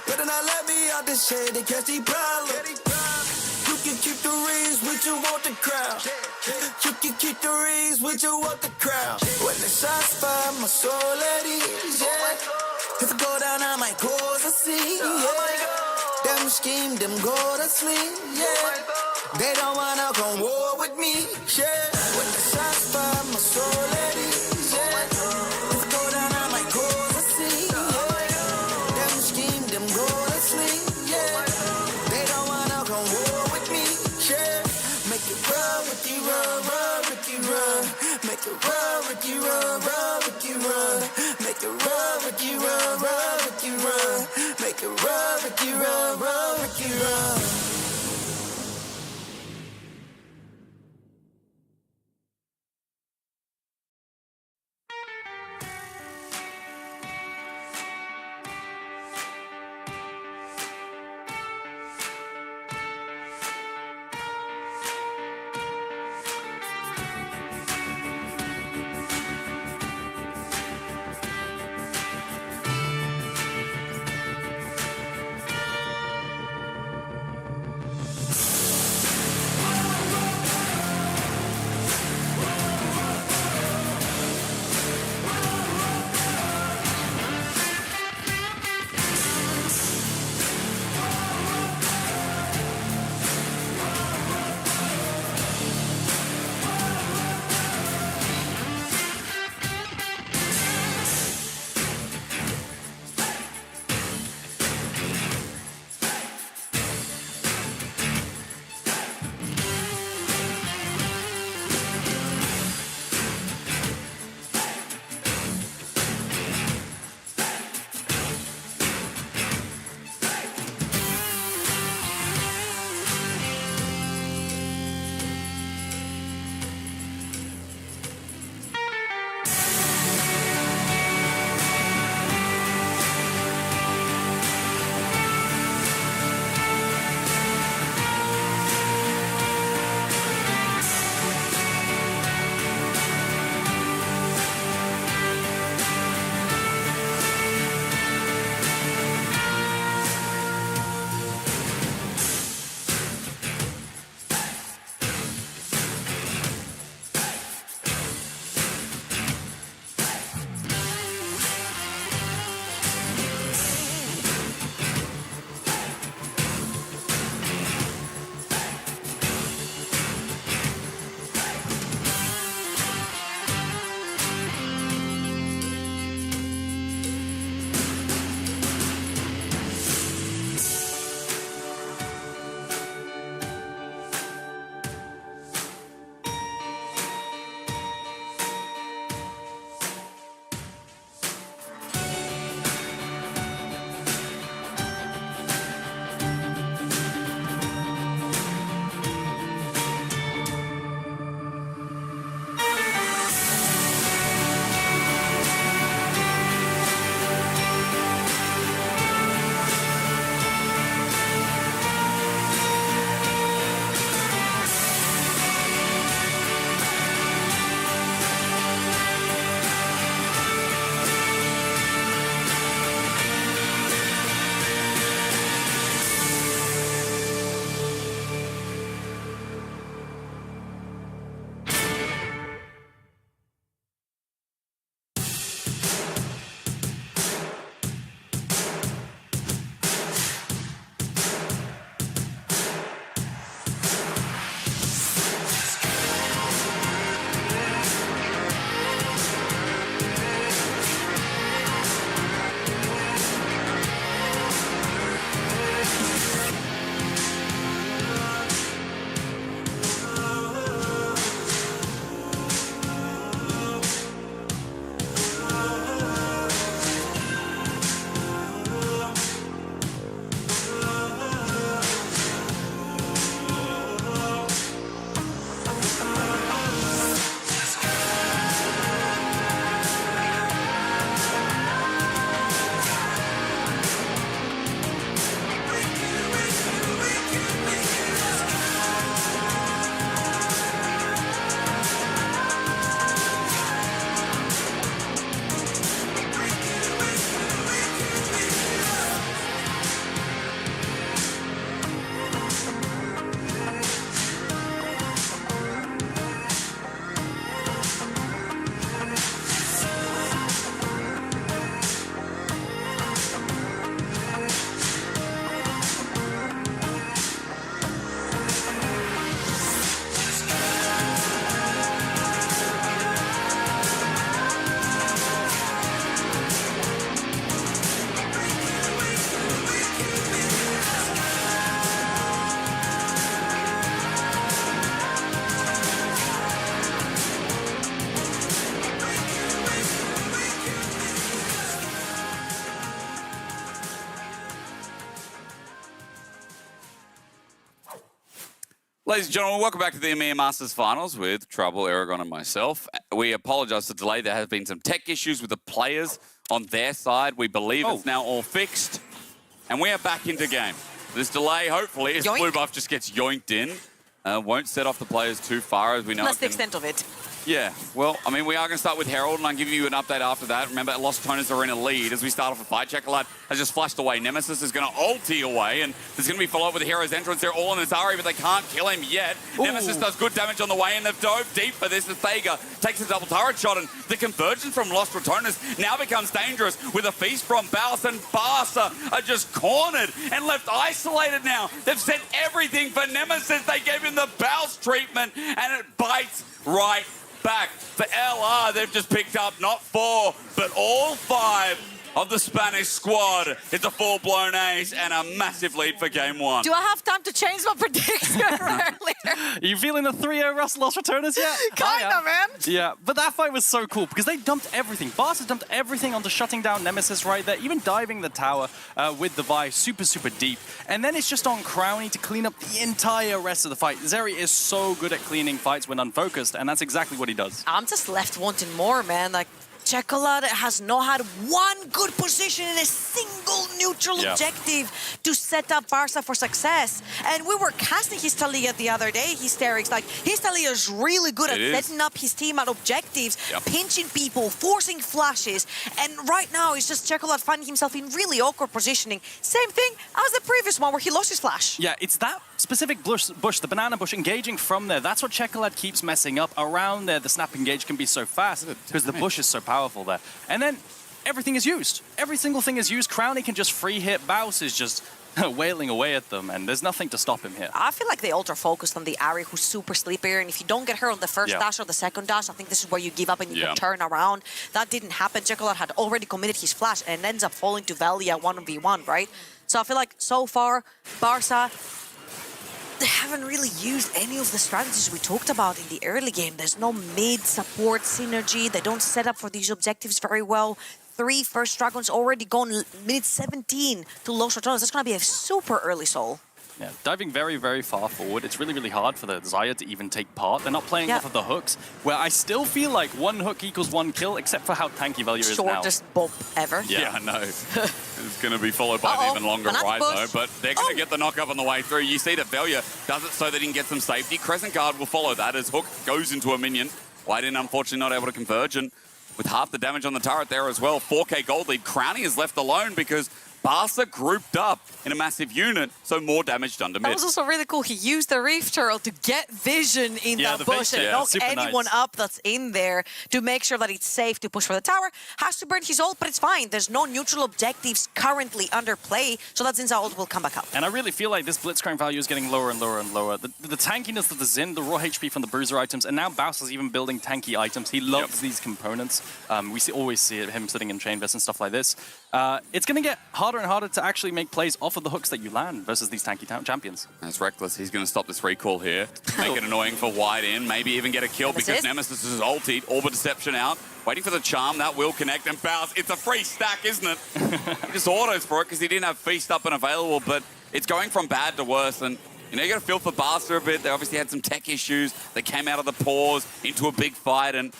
Better not let me out this shade, they catch the problem. You can keep the rings with you want the crowd. You can keep the rings with you want the crowd. When the shots fire, my soul at ease, yeah. If I go down, I might cause a scene, yeah. Them scheme, them go to sleep, yeah. They don't wanna come war with me, yeah. When the shots fire, my soul at ease, yeah. If I go down, I might cause a scene, yeah. Them scheme, them go to sleep, yeah. They don't wanna come war with me, yeah. Make it run, Ricky, run, run, Ricky, run. Make it run, Ricky, run, run, Ricky, run. Make it run, Ricky, run, run, Ricky, run. Make it run, Ricky, run, run, Ricky, run. Ladies and gentlemen, welcome back to the EMEA Masters Finals with Trouble, Aragon and myself. We apologise for the delay. There have been some tech issues with the players on their side. We believe it's now all fixed. And we are back into game. This delay, hopefully, as Blue Buff just gets yoinked in, won't set off the players too far, as we know. That's the extent of it. Yeah, well, I mean, we are going to start with Herald, and I'll give you an update after that. Remember, Lost Toners are in a lead as we start off a fight. Chocolate has just flashed away. Nemesis is going to ulti away, and there's going to be followed with the Hero's entrance. They're all in this Ari, but they can't kill him yet. Ooh. Nemesis does good damage on the way, and they've dove deep for this as Thega takes a double turret shot, and the convergence from Lost Toners now becomes dangerous with a feast from Baus, and BARCA are just cornered and left isolated now. They've sent everything for Nemesis. They gave him the Baus treatment, and it bites right back. For LR, they've just picked up not 4, but all 5 of the Spanish squad. It's a full-blown ace and a massive lead for game 1. Do I have time to change my prediction earlier? Are you feeling the 3-0 Russell Lost Returners yet? Kinda, man. Yeah, but that fight was so cool because they dumped everything. BARCA dumped everything onto shutting down Nemesis right there, even diving the tower with the Vi super, super deep. And then it's just on Crowny to clean up the entire rest of the fight. Zeri is so good at cleaning fights when unfocused, and that's exactly what he does. I'm just left wanting more, man. Like, Chocolate has not had one good position in a single neutral objective to set up BARCA for success. And we were casting his Talia the other day, Hysterics. Like, his Talia is really good at setting up his team at objectives, pinching people, forcing flashes. And right now, it's just Chocolate finding himself in really awkward positioning. Same thing as the previous one where he lost his flash. Yeah, it's that specific bush, the banana bush, engaging from there. That's what Chocolate keeps messing up. Around there, the snap engage can be so fast because the bush is so powerful there. And then everything is used. Every single thing is used. Crowny can just free hit. Baus is just wailing away at them, and there's nothing to stop him here. I feel like they ultra-focused on the Ari, who's super sleepier, and if you don't get her on the first dash or the second dash, I think this is where you give up and you can turn around. That didn't happen. Chocolate had already committed his flash and ends up falling to Valia 1v1, right? So I feel like so far, BARCA, they haven't really used any of the strategies we talked about in the early game. There's no mid-support synergy. They don't set up for these objectives very well. 3 first Dragons already gone minute 17 to Lost Returners. That's going to be a super early soul. Yeah, diving very, very far forward. It's really, really hard for the Xayah to even take part. They're not playing off of the hooks, where I still feel like 1 hook equals 1 kill, except for how tanky Valia is now. Shortest bop ever. Yeah, I know. It's going to be followed by an even longer ride, though. But they're going to get the knock-up on the way through. You see that Valia does it so that he can get some safety. Crescent Guard will follow that as Hook goes into a minion. White-in, unfortunately, not able to converge. And with half the damage on the turret there as well, 4K gold lead. Crowny is left alone because BARCA grouped up in a massive unit, so more damage done to mid. That was also really cool. He used the Reef Turtle to get vision in that bush and knock anyone up that's in there to make sure that it's safe to push for the tower. Has to burn his ult, but it's fine. There's no neutral objectives currently under play, so that Zin's ult will come back up. And I really feel like this Blitzcrank value is getting lower and lower and lower. The tankiness of the Xin, the raw HP from the Bruiser items, and now Baus is even building tanky items. He loves these components. We always see him sitting in chain vest and stuff like this. It's going to get harder and harder to actually make plays off of the hooks that you land versus these tanky champions. That's reckless. He's going to stop this recall here. Make it annoying for White-in. Maybe even get a kill because Nemesis is ultied. Orb of Deception out. Waiting for the charm. That will connect. And Baus, it's a free stack, isn't it? He just autos for it because he didn't have Feast up and available. But it's going from bad to worse. And you know, you got to feel for BARCA a bit. They obviously had some tech issues. They came out of the pause into a big fight. And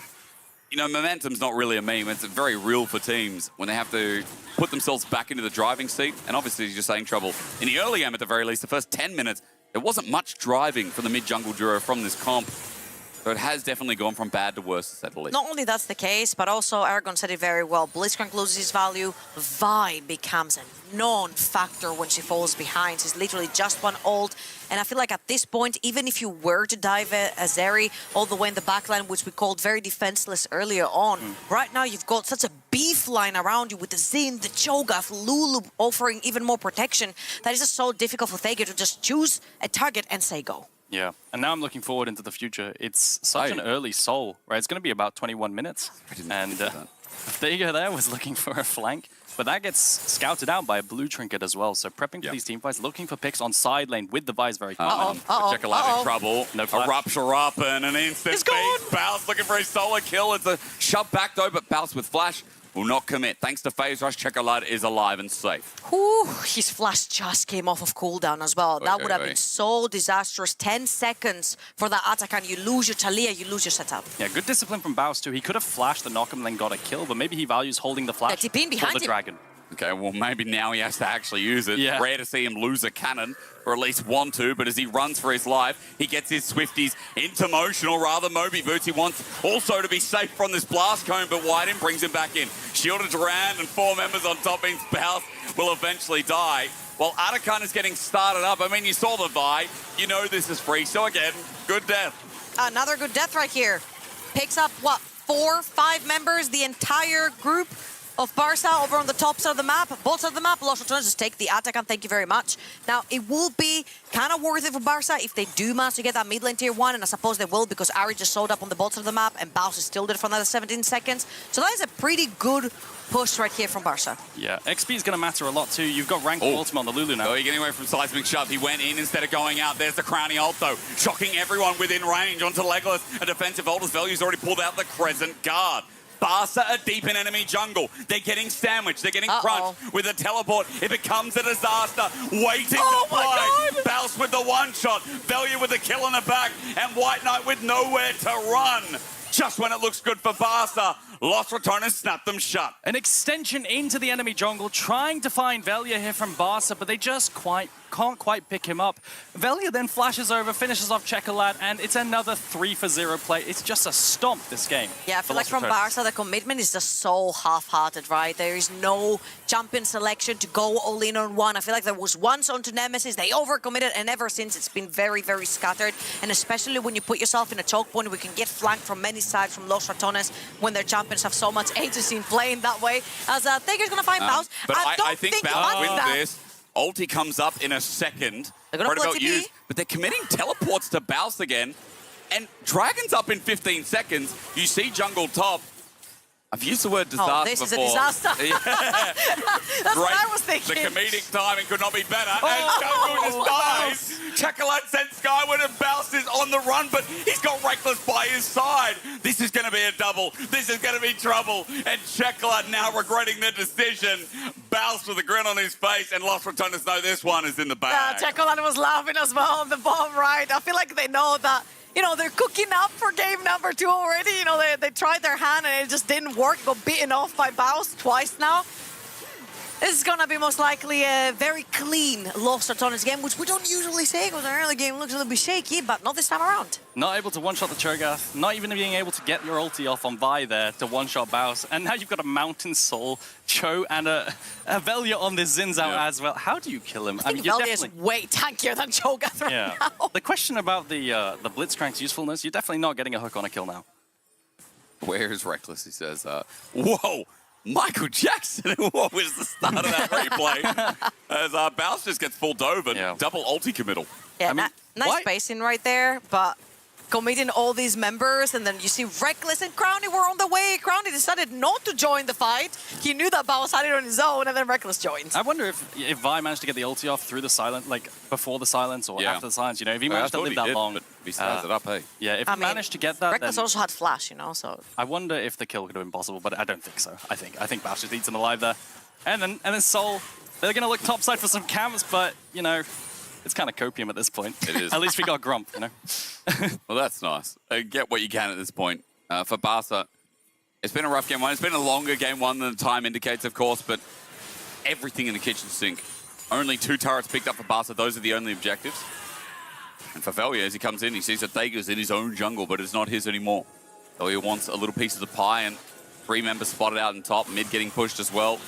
you know, momentum's not really a meme. It's very real for teams when they have to put themselves back into the driving seat. And obviously, you're saying Trouble. In the early game, at the very least, the first 10 minutes, there wasn't much driving from the mid-jungle duo from this comp. So it has definitely gone from bad to worse, to say the least. Not only that's the case, but also Aragon said it very well. Blitzcrank loses his value. Vi becomes a non-factor when she falls behind. She's literally just 1 ult. And I feel like at this point, even if you were to dive a Zeri all the way in the backline, which we called very defenseless earlier on, right now you've got such a beef line around you with the Xin, the Cho'Gath, Lulu offering even more protection. That is just so difficult for Thega to just choose a target and say go. Yeah, and now I'm looking forward into the future. It's such an early soul, right? It's going to be about 21 minutes. And Thega there was looking for a flank, but that gets scouted out by a blue trinket as well. So prepping for these team fights, looking for picks on side lane with the Vi's very common. Check a lot in trouble. No a rupture up and an instant beat. Baus looking for a solo kill. It's a shove back though, but Baus with flash will not commit. Thanks to Phase Rush, Chocolate is alive and safe. Whew, his flash just came off of cooldown as well. That would have been so disastrous. 10 seconds for that attack and you lose your Talia, you lose your setup. Yeah, good discipline from Baus too. He could have flashed the knock and then got a kill, but maybe he values holding the flash TP behind for the him. dragon. Okay, well, maybe now he has to actually use it. Yeah. Rare to see him lose a cannon, or at least want to, but as he runs for his life, he gets his Swifties into motion, or rather Moby Boots. He wants also to be safe from this blast cone, but Wyden brings him back in. Shielded Durand and 4 members on top means Baus will eventually die. While Atakan is getting started up, I mean, you saw the Vi, you know this is free, so again, good death. Another good death right here. Picks up, what, 4, 5 members, the entire group of Barca over on the top side of the map, both sides of the map. Los Ratones just take the attack and thank you very much. Now, it will be kind of worth it for Barca if they do manage to get that mid lane tier 1, and I suppose they will because Ari just showed up on the bottom of the map and Baus is still there for another 17 seconds. So that is a pretty good push right here from Barca. Yeah, XP is going to matter a lot too. You've got ranked ultimate on the Lulu now. Oh, you're getting away from Seismic Shove. He went in instead of going out. There's the Crowny ult, though. Shocking everyone within range onto Legolas. A defensive ult as Value's already pulled out the Crescent Guard. Barca are deep in enemy jungle. They're getting sandwiched. They're getting crunched with a teleport. It becomes a disaster. Waiting to play. Baus with the one-shot. Value with the kill in the back. And White Knight with nowhere to run. Just when it looks good for Barca, Los Ratones snap them shut. An extension into the enemy jungle, trying to find Velia here from Barca, but they just can't quite pick him up. Velia then flashes over, finishes off Chocolate, and it's another 3-for-0 play. It's just a stomp this game. Yeah, I feel like from Barca, the commitment is just so half-hearted, right? There is no champion selection to go all in on one. I feel like there was once onto Nemesis, they overcommitted, and ever since it's been very, very scattered. And especially when you put yourself in a choke point, we can get flanked from many sides from Los Ratones when their champions have so much agency in playing that way. As Thager's going to find Baus. But I think Baus wins that. this. Ulti comes up in a second. They're going to pull TP. But they're committing teleports to Baus again. And Dragon's up in 15 seconds. You see jungle top. I've used the word disaster this before. is a disaster. Yeah. That's what I was thinking. The comedic timing could not be better. And jungle just dies. Chocolate sent skyward and Baus is on the run, but he's got Reckless by his side. This is going to be a double. This is going to be trouble. And Chocolate now regretting their decision. Baus with a grin on his face, and Los Ratones know this one is in the bag. Chocolate was laughing as well on the bottom right. I feel like they know that, you know, they're cooking up for game number 2 already. You know, they tried their hand and it just didn't work. Got beaten off by Baus twice now. This is going to be most likely a very clean Los Ratones game, which we don't usually say because our early game looks a little bit shaky, but not this time around. Not able to one-shot the Cho'Gath, not even being able to get your ulti off on Vi there to one-shot Baus. And now you've got a Mountain Soul, Cho, and a Velia on this Xin Zhao as well. How do you kill him? I mean, Velia is way tankier than Cho'Gath right now. The question about the Blitzcrank's usefulness, you're definitely not getting a hook on a kill now. Where is Reckless? He says, whoa, Michael Jackson. What was the start of that replay? As Baus just gets full dove and double ulti committal. Yeah, I mean, nice spacing right there, but committing all these members, and then you see Reckless and Crowny were on the way. Crowny decided not to join the fight. He knew that Baus had it on his own, and then Reckless joined. I wonder if Vi managed to get the ulti off through the silence, like before the silence or after the silence. You know, if he managed to live that long. But he stars it up, hey. Yeah, if he managed to get that, Reckless also had flash, you know, so. I wonder if the kill could have been possible, but I don't think so. I think Baus just eats him alive there. And then Soul, they're going to look topside for some camps, but, you know, it's kind of copium at this point. It is. At least we got Grump, you know. Well, that's nice. Get what you can at this point. For Barca, it's been a rough game 1. It's been a longer game 1 than the time indicates, of course, but everything in the kitchen sink. Only 2 turrets picked up for Barca. Those are the only objectives. And for Velia, as he comes in, he sees that Thager's in his own jungle, but it's not his anymore. Velia wants a little piece of the pie, and 3 members spotted out on top. Mid getting pushed as well.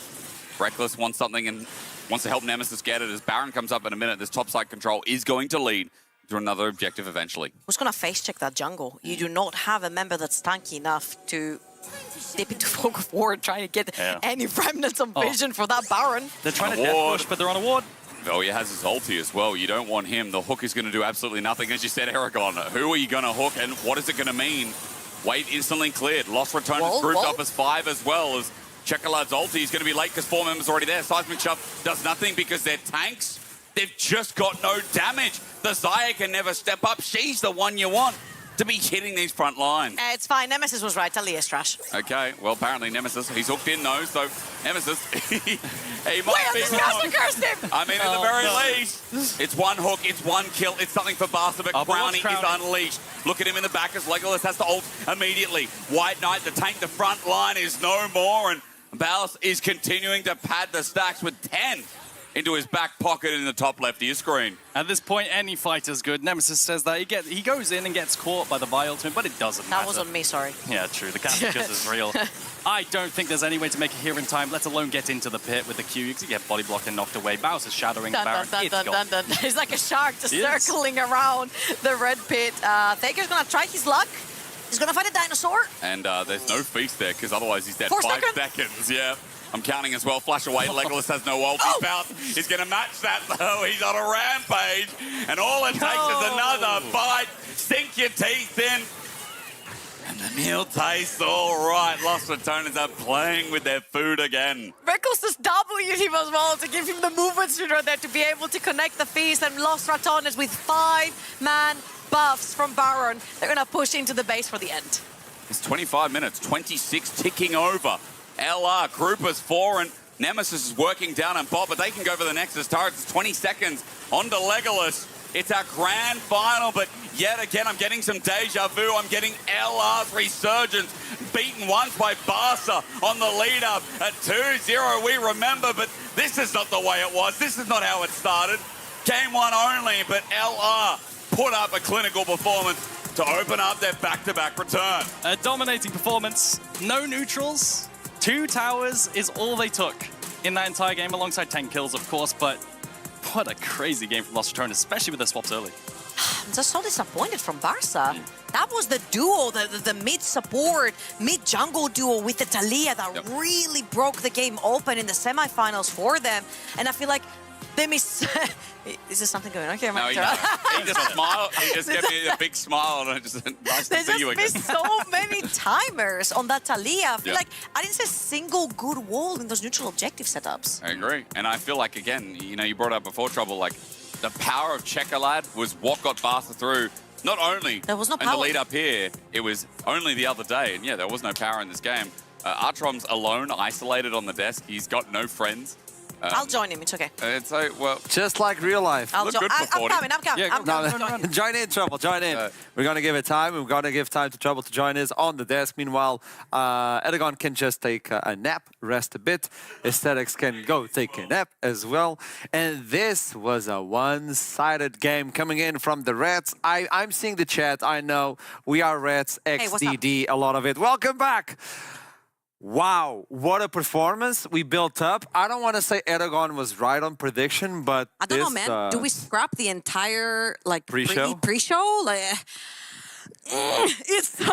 Reckless wants something and wants to help Nemesis get it. As Baron comes up in a minute, this topside control is going to lead to another objective eventually. Who's going to face check that jungle? You do not have a member that's tanky enough to dip into fog of war and try to get any remnants of vision for that Baron. They're trying to death push, but they're on a ward. Velia has his ulti as well. You don't want him. The hook is going to do absolutely nothing. As you said, Aragon, who are you going to hook and what is it going to mean? Wait instantly cleared. Los Ratones grouped up as 5 as well. As Chocolate's ulti is going to be late because 4 members are already there. Seismic Shove does nothing because they're tanks. They've just got no damage. The Xayah can never step up. She's the one you want. to be hitting these front lines. It's fine. Nemesis was right. Talia's trash. Okay, well, apparently Nemesis, he's hooked in though, so Nemesis, he might Wait, be this guy's cursed him! I mean, at the very least, it's one hook, it's one kill, it's something for Barca, but Crownie is unleashed. Look at him in the back as Legolas has to ult immediately. White Knight, the tank, the front line is no more, and Baus is continuing to pad the stacks with 10 into his back pocket in the top left of your screen. At this point, any fighter's good. Nemesis says that he goes in and gets caught by the Vi ultimate, but it doesn't matter. That wasn't me, sorry. Yeah, true. The catch is real. I don't think there's any way to make it here in time, let alone get into the pit with the Q. You can get body blocked and knocked away. Baus is shadowing the Baron. He's like a shark just circling around the red pit. Thaker's gonna try his luck. He's gonna fight a dinosaur. And there's no feast there, because otherwise he's dead 4 5 seconds. Yeah. I'm counting as well. Flash away. Legolas has no ult. He's going to match that, though. He's on a rampage. And all it takes is another bite. Sink your teeth in. And the meal tastes all right. Lost Ratones are playing with their food again. Reckles just W'd him as well to give him the movement speed right there to be able to connect the feast. And Lost Ratones with 5-man buffs from Baron. They're going to push into the base for the end. It's 25 minutes. 26 ticking over. LR, Groupers 4, and Nemesis is working down on bot, but they can go for the Nexus turrets. It's 20 seconds onto Legolas. It's our grand final, but yet again, I'm getting some deja vu. I'm getting LR's resurgence, beaten once by Barca on the lead-up at 2-0. We remember, but this is not the way it was. This is not how it started. Game 1 only, but LR put up a clinical performance to open up their back-to-back return. A dominating performance, no neutrals. 2 towers is all they took in that entire game, alongside 10 kills, of course, but what a crazy game from Lost Ratones, especially with the swaps early. I'm just so disappointed from Barca. That was the duo, the mid-support, mid-jungle duo with the Talia that really broke the game open in the semifinals for them. And I feel like they miss... Is there something going on here? No, he just smiled. He just gave me a big smile, and I just nice to see you again. They just missed so many timers on that Talia. I feel like I didn't see a single good wall in those neutral objective setups. I agree. And I feel like, again, you know, you brought up before Trouble, like, the power of Checkerlad was what got Barca through. Not only there was no in power. the lead up here, it was only the other day. And yeah, there was no power in this game. Artrom's alone, isolated on the desk. He's got no friends. I'll join him. It's okay. So, well, just like real life. I'm coming. No, join in, Trouble. Join in. We're going to give it time. We're going to give time to Trouble to join us on the desk. Meanwhile, Eragon can just take a nap, rest a bit. Aesthetics can go take a nap as well. And this was a one-sided game coming in from the Reds. I'm seeing the chat. I know we are Reds, XDD, a lot of it. Welcome back. Wow, what a performance we built up. I don't want to say Eragon was right on prediction, but I don't know, man. Do we scrap the entire like pre-show? Like, it's so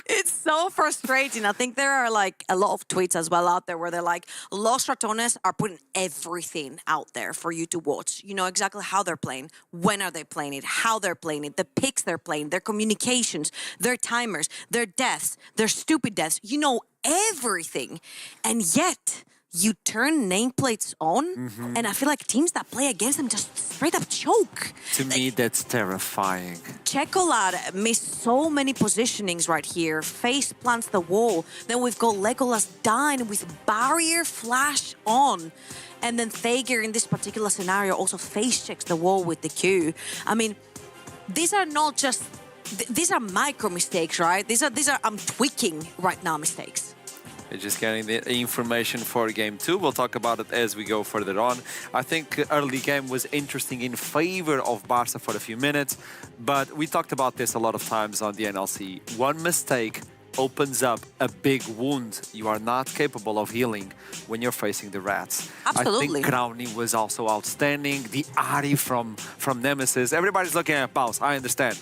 it's so frustrating. I think there are like a lot of tweets as well out there where they're like, Lost Ratones are putting everything out there for you to watch. You know exactly how they're playing, when are they playing it, how they're playing it, the picks they're playing, their communications, their timers, their deaths, their stupid deaths. You know everything. And yet you turn nameplates on, and I feel like teams that play against them just straight up choke. To me, that's terrifying. Checkerlad missed so many positionings right here. Face plants the wall. Then we've got Legolas dying with barrier flash on. And then Thager in this particular scenario also face checks the wall with the Q. I mean, these are not just... These are micro mistakes, right? These are I'm tweaking right now mistakes. We're just getting the information for Game 2. We'll talk about it as we go further on. I think early game was interesting in favor of Barca for a few minutes, but we talked about this a lot of times on the NLC. One mistake opens up a big wound you are not capable of healing when you're facing the Rats. Absolutely. I think Crownie was also outstanding. The Ari from Nemesis. Everybody's looking at Baus, I understand.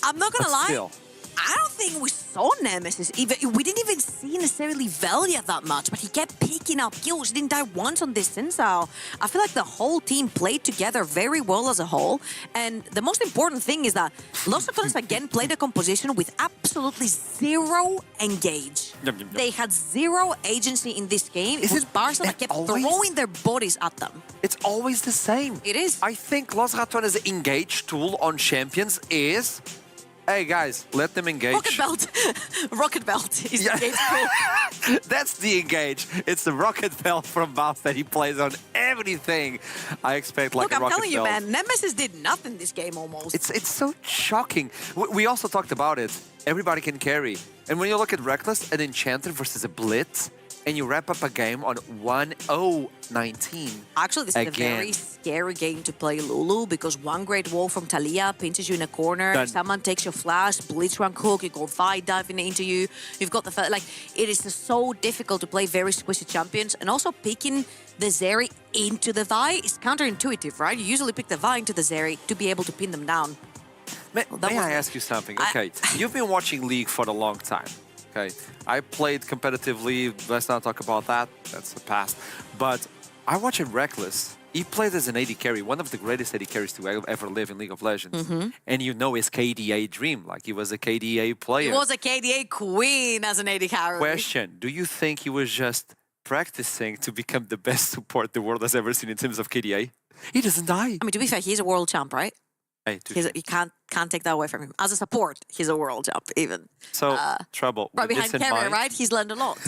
I'm not gonna lie. Still. I don't think we saw Nemesis. We didn't even see necessarily Velia that much, but he kept picking up kills. He didn't die once on this Sinsao. I feel like the whole team played together very well as a whole. And the most important thing is that Lost Ratones again played a composition with absolutely zero engage. They had zero agency in this game. It was Barca that kept throwing their bodies at them. It's always the same. It is. I think Los Ratones' engage tool on champions is, hey guys, let them engage. Rocket belt. Rocket belt is the engage tool. That's the engage. It's the rocket belt from Baus that he plays on everything. I expect like Look, a rocket I'm telling you, belt. man, Nemesis did nothing this game almost. It's so shocking. We also talked about it. Everybody can carry. And when you look at Reckless, an Enchanter versus a Blitz, and you wrap up a game on 1-0-19. Actually, this is a very scary game to play Lulu because one great wall from Talia pinches you in a corner. Done. Someone takes your flash, blitz rank hook, you go diving into you. You've got the like. It is so difficult to play very squishy champions, and also picking the Zeri into the Vi is counterintuitive, right? You usually pick the Vi into the Zeri to be able to pin them down. May I ask you something? Okay, you've been watching League for a long time. Okay, I played competitively. Let's not talk about that. That's the past. But I watched Reckless. He played as an AD carry, one of the greatest AD carries to ever live in League of Legends. And you know his KDA dream, like he was a KDA player. He was a KDA queen as an AD carry. Question, do you think he was just practicing to become the best support the world has ever seen in terms of KDA? He doesn't die. I mean, to be fair, he's a world champ, right? Hey, You can't take that away from him. As a support, he's a world champ, even. So, Trouble. Right with behind this in Carrier, mind, right? He's learned a lot.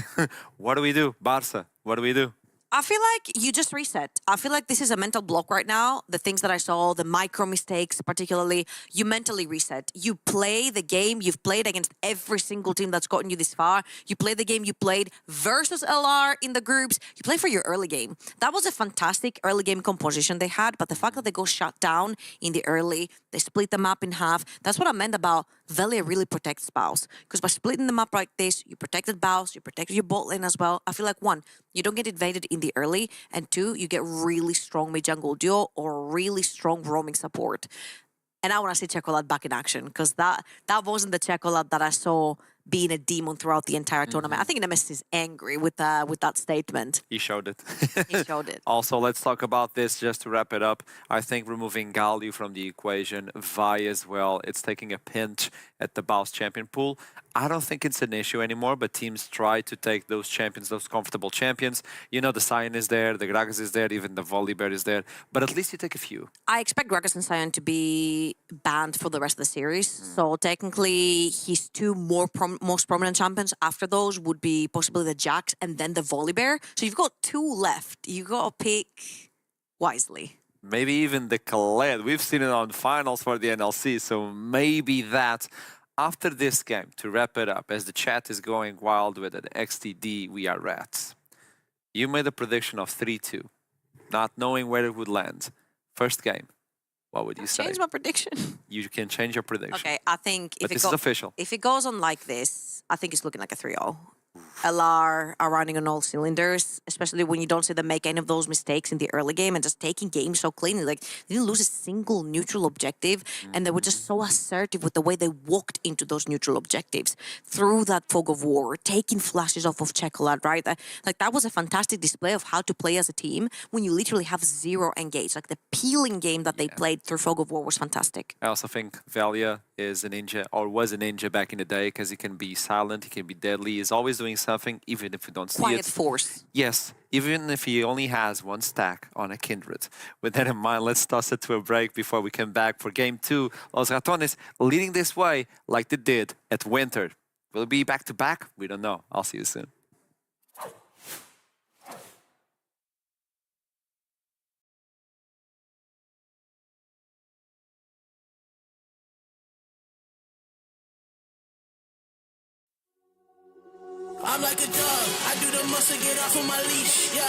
What do we do? Barca, what do we do? I feel like you just reset. I feel like this is a mental block right now. The things that I saw, the micro mistakes particularly, you mentally reset. You play the game you've played against every single team that's gotten you this far. You play the game you played versus LR in the groups. You play for your early game. That was a fantastic early game composition they had, but the fact that they go shut down in the early, they split the map in half, that's what I meant about Velia really protects Baus. Because by splitting the map like this, you protected Baus, you protected your bot lane as well. I feel like one, you don't get invaded in the early, and two, you get really strong mid-jungle duo or really strong roaming support. And I want to see Chocolate back in action because that wasn't the Chocolate that I saw being a demon throughout the entire tournament. I think Nemesis is angry with that statement. He showed it. He showed it. Also, let's talk about this just to wrap it up. I think removing Galio from the equation, Vi as well, it's taking a pinch at the Baus champion pool. I don't think it's an issue anymore, but teams try to take those champions, those comfortable champions. You know, the Sion is there, the Gragas is there, even the Volibear is there, but at least you take a few. I expect Gragas and Sion to be banned for the rest of the series. So technically, his two most prominent champions after those would be possibly the Jax and then the Volibear. So you've got two left. You got to pick wisely. Maybe even the Khaled. We've seen it on finals for the NLC, so maybe that. After this game, to wrap it up, as the chat is going wild with it, XTD, we are rats. You made a prediction of 3-2, not knowing where it would land. First game, what would you say? Change my prediction. You can change your prediction. Okay, I think But this is official. If it goes on like this, I think it's looking like a 3-0. LR are running on all cylinders, especially when you don't see them make any of those mistakes in the early game and just taking games so cleanly. Like, they didn't lose a single neutral objective, and they were just so assertive with the way they walked into those neutral objectives through that fog of war, taking flashes off of Chocolate, right? That was a fantastic display of how to play as a team when you literally have zero engage. Like, the peeling game that they played through fog of war was fantastic. I also think Velia is a ninja, or was a ninja back in the day, because he can be silent, he can be deadly, he's always doing something, even if we don't see Quiet it. force. Yes, even if he only has one stack on a Kindred. With that in mind, let's toss it to a break before we come back for Game 2. Los Ratones leading this way like they did at Winter. Will it be back-to-back? We don't know. I'll see you soon. I'm like a dog, I do the most to get off of my leash, yeah.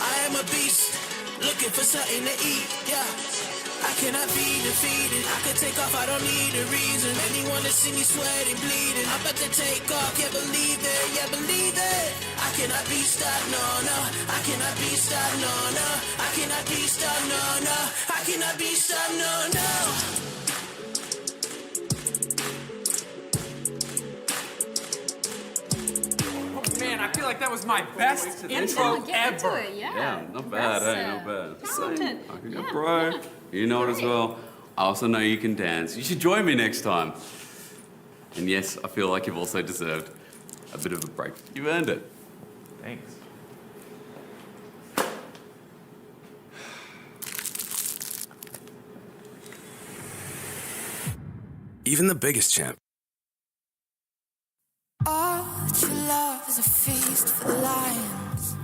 I am a beast, looking for something to eat, yeah. I cannot be defeated, I can take off, I don't need a reason. Anyone to see me sweating, bleeding, I'm about to take off, yeah believe it, yeah believe it. I cannot be stopped, no, no, I cannot be stopped, no, no. I cannot be stopped, no, no, I cannot be stopped, no, no. Man, I feel like that was my best intro ever. Yeah, not bad, hey, not bad. Talented. I can go pro. You know it as well. I also know you can dance. You should join me next time. And yes, I feel like you've also deserved a bit of a break. You've earned it. Thanks. Even the biggest champ. All that you love is a feast for the lions.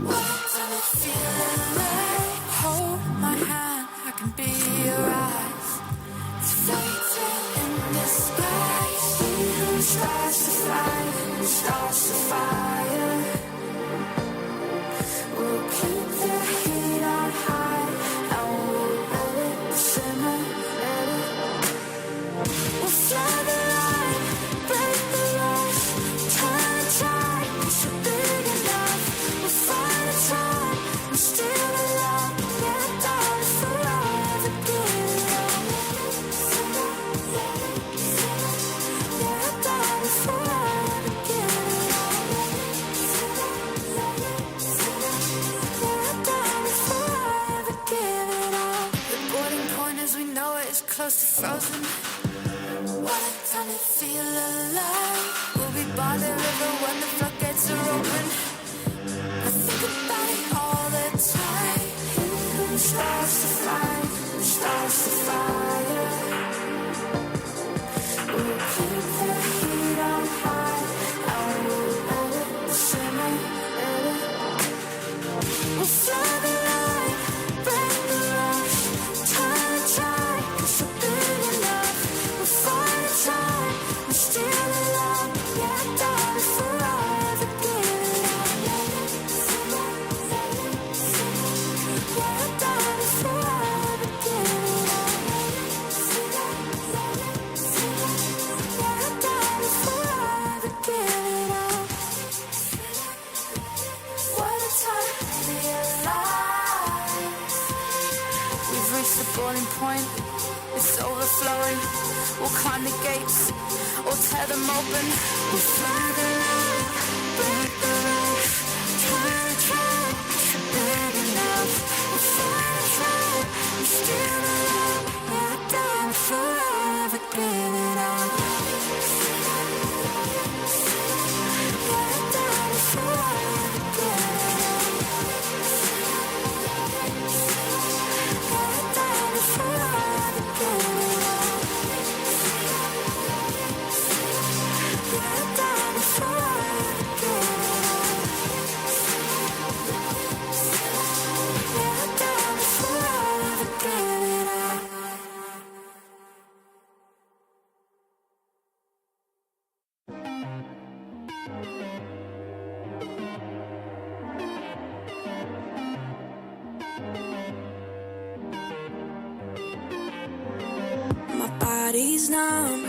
What does it feel like? Hold my hand, I can be your eyes. It's fate in disguise. Stars to fire, stars to fire. We'll keep the heat on high, and we'll let it simmer, let it. We'll fly the line, break the rush, turn the tide, 'cause you're big enough. We'll find a time, and still alive. Yeah, darling, forever give it up. Yeah, darling, forever give it up. Yeah, darling, forever give it up. The boiling point as we know it is close to frozen. What a time to feel alive. We'll be by the river when the floodgates are open. I think about it all the time. Stars to fire, stars to fire. We'll keep the heat on high, and we'll let it simmer, let it. We'll fly the line, break the rush, turn the tide, 'cause you're big enough. We'll find a time, we're still alive. Yeah, darling, forever give it up. Yeah, darling, forever give it up. Yeah, darling, forever give it up. What a time to be alive. We've reached the boiling point. It's overflowing. We'll climb the gates or tear them open. We'll fly the line, break the rush, turn the tide, you're big enough. We'll find a time, we're still alive. Yeah, darling, forever give it up. Yeah, darling, forever give it up. Yeah, darling, forever give it up. Yeah, darling, forever give it up. Yeah, darling, forever give it up. My body's numb,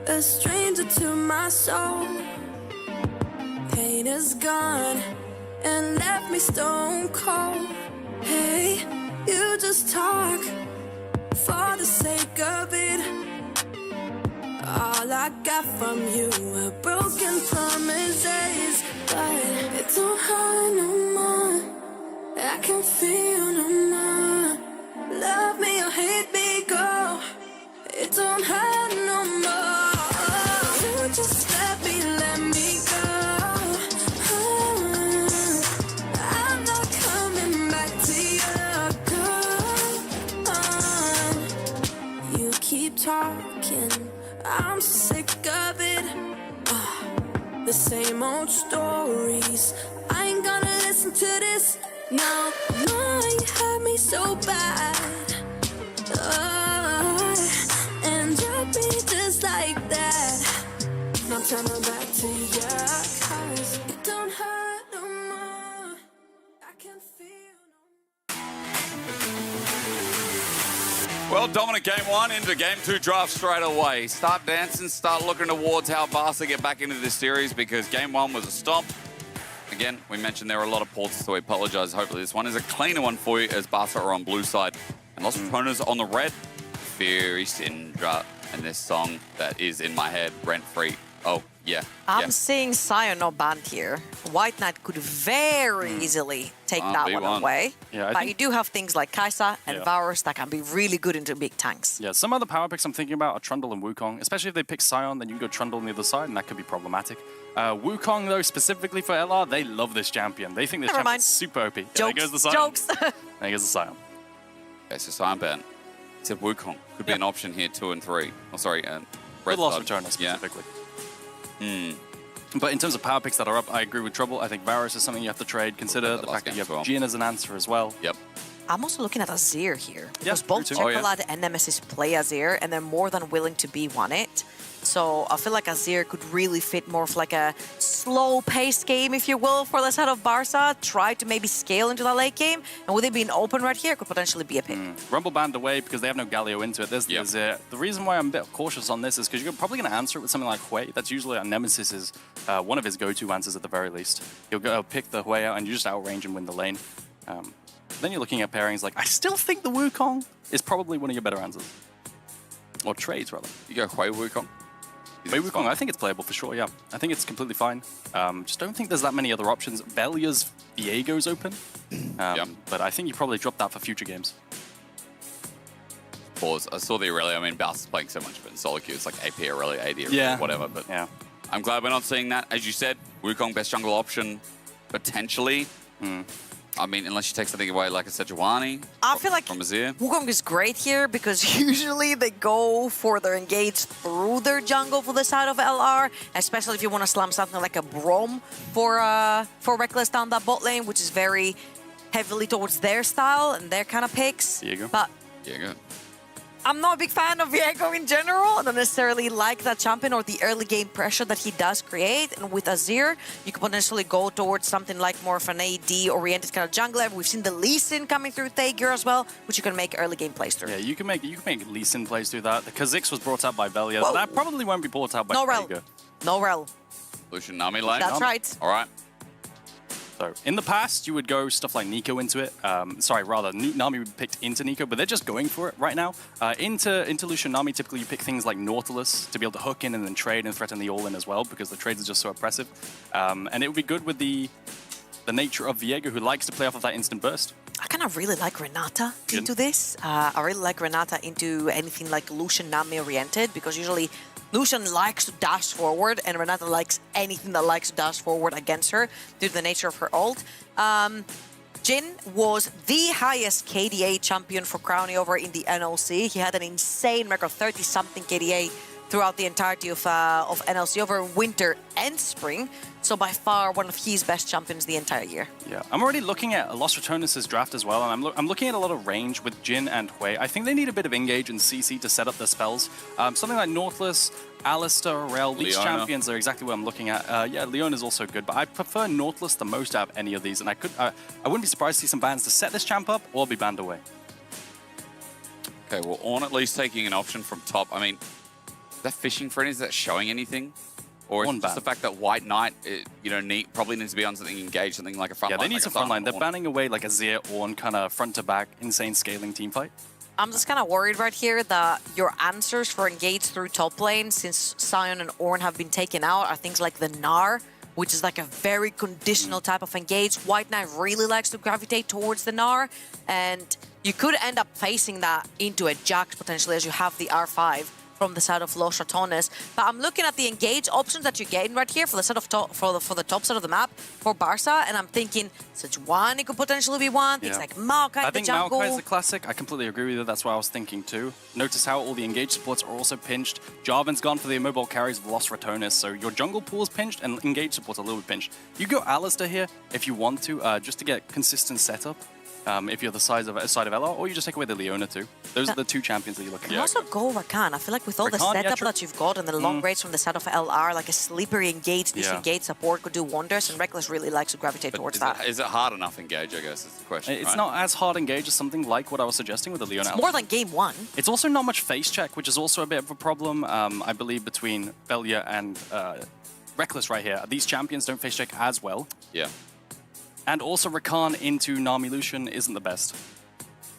a stranger to my soul. Pain is gone and left me stone cold. Hey, you just talk for the sake of it. All I got from you are broken promises, but it don't hurt no more. I can feel no more. Love me or hate me, go. It don't hurt no more. You just let me go. I'm not coming back to you. You keep talking, I'm sick of it. The same old stories. I ain't gonna listen to this. No, you had me so bad. And drop me just like that. Now turn me back to you, 'cause it don't hurt no more. I can feel no more. Well, dominant game one into game two draft straight away. Start dancing, start looking towards how Barca get back into this series because game one was a stomp. Again, we mentioned there were a lot of ports, so we apologise. Hopefully this one is a cleaner one for you as Barca are on blue side. And Los RATONES on the red. Fury Syndra and this song that is in my head, rent-free. Oh, yeah. I'm seeing Sion not banned here. White Knight could very easily take that one away. Yeah, but you do have things like Kaisa and Varus that can be really good into big tanks. Yeah, some other power picks I'm thinking about are Trundle and Wukong. Especially if they pick Sion, then you can go Trundle on the other side, and that could be problematic. Wukong, though, specifically for LR, they love this champion. They think this Never mind. champion's super OP. Yeah, Jokes. there goes the Sion. Jokes. There goes the Sion. Okay, so Sion ban. Except Wukong could be an option here, 2 and 3. Oh, sorry, With Red Lost Blood. Returner specifically. Yeah. But in terms of power picks that are up, I agree with Trouble. I think Varus is something you have to trade. Consider the fact that you have Jhin as an answer as well. Yep. I'm also looking at Azir here. Because Yeah, both me too. Chocolate and Nemesis play Azir, and they're more than willing to be one it. So I feel like Azir could really fit more of like a slow-paced game, if you will, for the side of Barca. Try to maybe scale into the late game, and with it being open right here, could potentially be a pick. Rumble banned away because they have no Galio into it. There's the reason why I'm a bit cautious on this is because you're probably going to answer it with something like Hui. That's usually a Nemesis is one of his go-to answers at the very least. He'll go pick the Hui out and you just outrange and win the lane. Then you're looking at pairings like, I still think the Wukong is probably one of your better answers. Or trades, rather. You go Hui Wukong? Hui Wukong, I think it's playable for sure, yeah. I think it's completely fine. Just don't think there's that many other options. Velia's Viego's open. But I think you probably drop that for future games. Pause. I saw the Aurelia. I mean, Barca's playing so much of it in solo queue. It's like AP Aurelia, AD Aurelia, Yeah. whatever. But Yeah. I'm glad we're not seeing that. As you said, Wukong best jungle option, potentially. I mean, unless you take something away like a Sejuani I feel like from Azir. Wukong is great here because usually they go for their engage through their jungle for the side of LR, especially if you want to slam something like a Braum for Reckless down that bot lane, which is very heavily towards their style and their kind of picks. Viego. But Viego. I'm not a big fan of Viego in general. I don't necessarily like that champion or the early game pressure that he does create. And with Azir, you could potentially go towards something like more of an AD-oriented kind of jungler. We've seen the Lee Sin coming through Thager as well, which you can make early game plays through. Yeah, you can make Lee Sin plays through that. The Kha'Zix was brought out by Velia. Whoa. That probably won't be brought out by No rel. Thager. No rel. Lucian Nami lane. That's right. All right. So in the past, you would go stuff like Nico into it. Sorry, rather, Nami picked into Nico, but they're just going for it right now. Into Lucian Nami, typically you pick things like Nautilus to be able to hook in and then trade and threaten the all-in as well, because the trades are just so oppressive. And it would be good with the nature of Viego, who likes to play off of that instant burst. I kind of really like Renata into this. I really like Renata into anything like Lucian Nami oriented, because usually Lucian likes to dash forward, and Renata likes anything that likes to dash forward against her due to the nature of her ult. Jhin was the highest KDA champion for Crowny over in the NLC. He had an insane record, 30-something KDA throughout the entirety of NLC over winter and spring. So by far one of his best champions the entire year. Yeah, I'm already looking at Lost Returnus' draft as well, and I'm looking at a lot of range with Jhin and Hui. I think they need a bit of engage and CC to set up their spells. Something like Nautilus, Alistair, Rel, these Leona. champions are exactly what I'm looking at. Yeah, Leon is also good, but I prefer Nautilus the most out of any of these, and I wouldn't be surprised to see some bans to set this champ up or be banned away. Okay, well, Ornn at least taking an option from top. I mean, is that fishing for anything? Is that showing anything? Or is it just the fact that White Knight, probably needs to be on something engaged, something like a front line? Yeah, they need like some a front line. They're Ornn. banning away like a Azir, Ornn, kind of front to back, insane scaling team fight. I'm just kind of worried right here that your answers for engage through top lane, since Sion and Ornn have been taken out, are things like the Gnar, which is like a very conditional type of engage. White Knight really likes to gravitate towards the Gnar, and you could end up facing that into a Jax potentially, as you have the R5 from the side of Los Ratones. But I'm looking at the engage options that you're getting right here for the side of for the top side of the map for Barca, and I'm thinking Sejuani could potentially be one. Things like Maokai I in the think jungle. Maokai is the classic. I completely agree with you. That's what I was thinking too. Notice how all the engage supports are also pinched. Jarvan's gone for the immobile carries of Lost Ratones, so your jungle pool is pinched and engage support's a little bit pinched. You go Alistair here if you want to, just to get consistent setup. If you're the side of LR, or you just take away the Leona too. Those are the two champions that you're looking You at. also go Rakan. I feel like with all the Rakan, yeah, setup true. that you've got and the long range from the side of LR, like a slippery engage, disengage support could do wonders, and Reckless really likes to gravitate towards that. Is it hard enough engage, I guess, is the question. It's right? not as hard engage as something like what I was suggesting with the Leona. It's more than game one. It's also not much face check, which is also a bit of a problem, I believe, between Velia and Reckless right here. These champions don't face check as well. Yeah. And also Rakan into Nami Lucian isn't the best.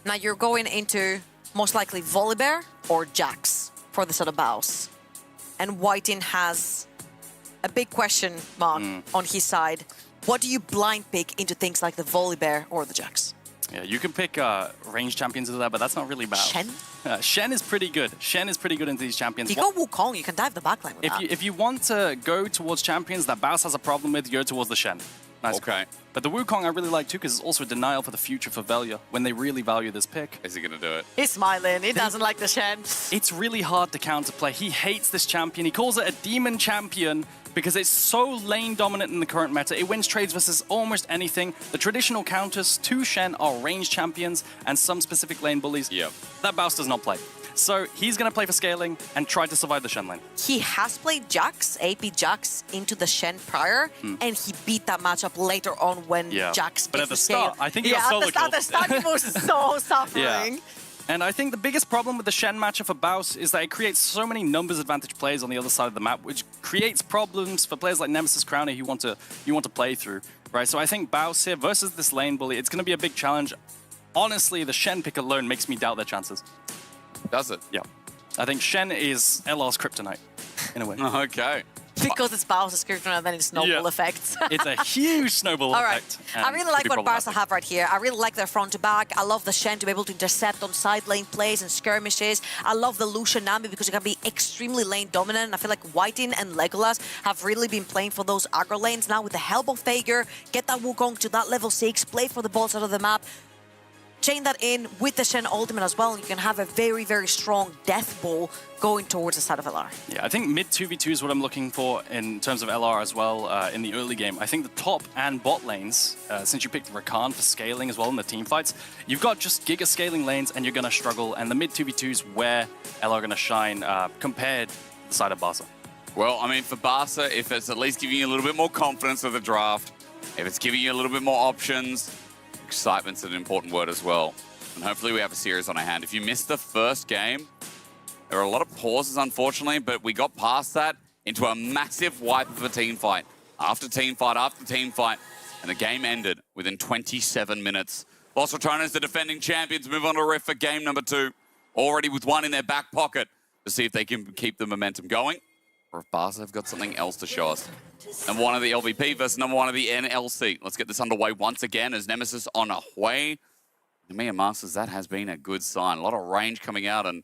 Now you're going into most likely Volibear or Jax for the sort of bows. And Whiting has a big question mark on his side. What do you blind pick into things like the Volibear or the Jax? Yeah, you can pick range champions into that, but that's not really bad. Shen? Shen is pretty good. Shen is pretty good into these champions. If you go Wukong, you can dive the backline with that. If you want to go towards champions that Baus has a problem with, go towards the Shen. Nice. Okay. But the Wukong I really like too, because it's also a denial for the future for Velia when they really value this pick. Is he going to do it? He's smiling. He doesn't like the Shen. It's really hard to counterplay. He hates this champion. He calls it a demon champion because it's so lane dominant in the current meta. It wins trades versus almost anything. The traditional counters to Shen are range champions and some specific lane bullies. Yep. That Baus does not play. So he's going to play for scaling and try to survive the Shen lane. He has played Jax, AP Jax, into the Shen prior, and he beat that matchup later on when Jax But gets at the to scale. start, I think he got solo at the start, he was so suffering. Yeah. And I think the biggest problem with the Shen matchup for Baus is that it creates so many numbers advantage players on the other side of the map, which creates problems for players like Nemesis Crowner who want to play through, right? So I think Baus here versus this lane bully, it's going to be a big challenge. Honestly, the Shen pick alone makes me doubt their chances. Does it? Yeah. I think Shen is LR's kryptonite, in a way. Okay. Because it's Baus' kryptonite, then it's snowball effects. It's a huge snowball All right. effect. I really like what Barca have right here. I really like their front to back. I love the Shen to be able to intercept on side lane plays and skirmishes. I love the Lucian Nami because it can be extremely lane dominant. And I feel like Whiting and Legolas have really been playing for those aggro lanes. Now with the help of Fager, get that Wukong to that level 6, play for the balls out of the map. Chain that in with the Shen ultimate as well, and you can have a very, very strong death ball going towards the side of LR. Yeah, I think mid 2v2 is what I'm looking for in terms of LR as well in the early game. I think the top and bot lanes, since you picked Rakan for scaling as well in the team fights, you've got just giga scaling lanes and you're going to struggle, and the mid 2v2 is where LR are going to shine compared to the side of Barca. Well, I mean, for Barca, if it's at least giving you a little bit more confidence of the draft, if it's giving you a little bit more options, excitement's an important word as well. And hopefully we have a series on our hand. If you missed the first game, there were a lot of pauses, unfortunately, but we got past that into a massive wipe of a team fight. After team fight, after team fight. And the game ended within 27 minutes. Los RATONES, the defending champions, move on to ref for game number 2. Already with one in their back pocket to see if they can keep the momentum going, or if Barca have got something else to show us. Number 1 of the LVP versus number 1 of the NLC. Let's get this underway once again as Nemesis on Hwei. EMEA Masters, that has been a good sign. A lot of range coming out, and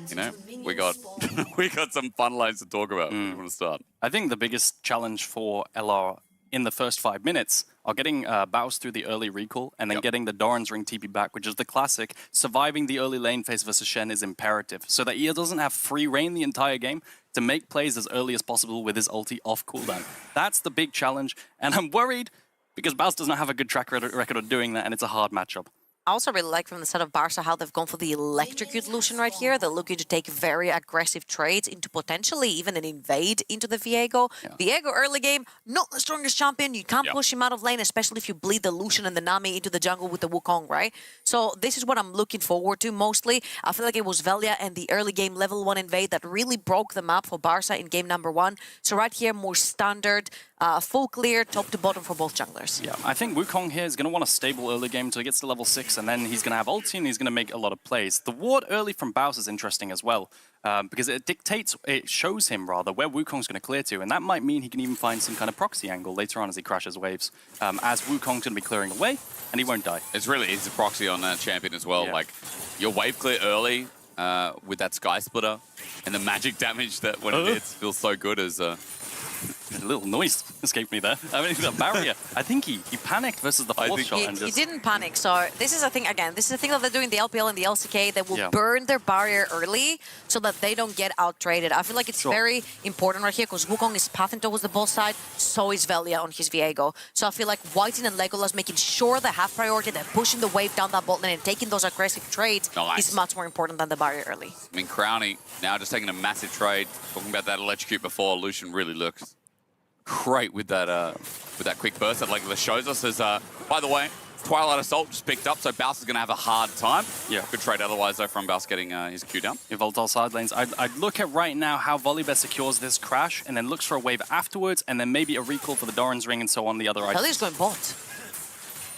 you know, we got some fun lanes to talk about. You want to start? I think the biggest challenge for LR in the first 5 minutes are getting Baus through the early recall and then getting the Doran's Ring TP back, which is the classic. Surviving the early lane phase versus Shen is imperative, so that he doesn't have free reign the entire game to make plays as early as possible with his ulti off cooldown. That's the big challenge, and I'm worried because Baus does not have a good track record of doing that, and it's a hard matchup. I also really like from the side of Barca how they've gone for the electrocute Lucian right here. They're looking to take very aggressive trades into potentially even an invade into the Viego. Viego early game, not the strongest champion. You can't push him out of lane, especially if you bleed the Lucian and the Nami into the jungle with the Wukong, right? So this is what I'm looking forward to mostly. I feel like it was Velia and the early game level 1 invade that really broke the map for Barca in game number 1. So right here, more standard, full clear, top to bottom for both junglers. Yeah, I think Wukong here is going to want a stable early game until he gets to level 6, and then he's going to have ulti and he's going to make a lot of plays. The ward early from Baus is interesting as well, because it shows him rather where Wukong's going to clear to, and that might mean he can even find some kind of proxy angle later on as he crashes waves, as Wukong's going to be clearing away, and he won't die. It's really easy to proxy on that champion as well. Like, your wave clear early with that Sky Splitter, and the magic damage that when it hits feels so good as... A little noise escaped me there. I mean, the barrier. I think he panicked versus the fourth shot. He didn't panic. So this is a thing, again, this is the thing that they're doing in the LPL and the LCK. They will burn their barrier early so that they don't get out-traded. I feel like it's very important right here because Wukong is pathing towards the boss side, so is Velia on his Viego. So I feel like Whiting and Legolas making sure they have priority, they're pushing the wave down that bot lane and taking those aggressive trades is much more important than the barrier early. I mean, Crowny now just taking a massive trade. Talking about that electrocute before, Lucian really looks great with that quick burst that Legolas shows us. As by the way, Twilight Assault just picked up, so Baus is going to have a hard time. Yeah, good trade otherwise though from Baus getting his Q down. Your volatile side lanes. I'd look at right now how Volibear secures this crash and then looks for a wave afterwards, and then maybe a recall for the Doran's Ring and so on the other items. Volibear's going bot.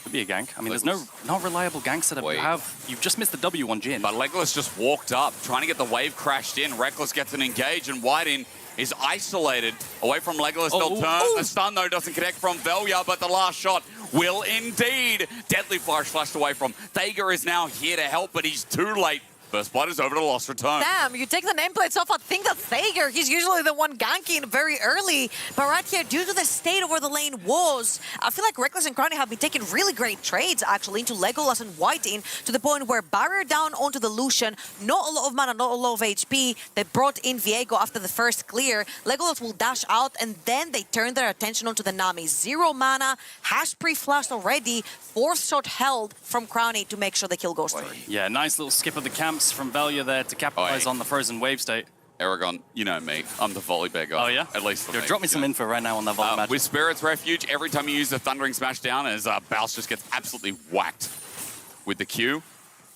Could be a gank. I mean, there's no reliable gank setup you have. You've just missed the W on Jhin. But Legolas just walked up, trying to get the wave crashed in. Reckless gets an engage, and Whiting is isolated away from Legolas. They'll turn. The stun, though, doesn't connect from Velia, but the last shot will indeed. Deadly Flash flashed away from. Thager is now here to help, but he's too late. First blood is over to Lost Return. Damn, you take the nameplates off. I think that Thager, he's usually the one ganking very early. But right here, due to the state of where the lane was, I feel like Reckless and Crowny have been taking really great trades, actually, into Legolas and Whiting, to the point where barrier down onto the Lucian, not a lot of mana, not a lot of HP. They brought in Viego after the first clear. Legolas will dash out, and then they turn their attention onto the Nami. 0 mana, has pre-flashed already, 4th shot held from Crowny to make sure the kill goes through. Yeah, nice little skip of the camps from Velia there to capitalize on the frozen wave state. Aragon, you know me. I'm the volley beggar. Oh, yeah? At least for me. Drop me some info right now on that volley match. With Spirit's Refuge, every time you use the Thundering Smashdown, as Baus just gets absolutely whacked with the Q.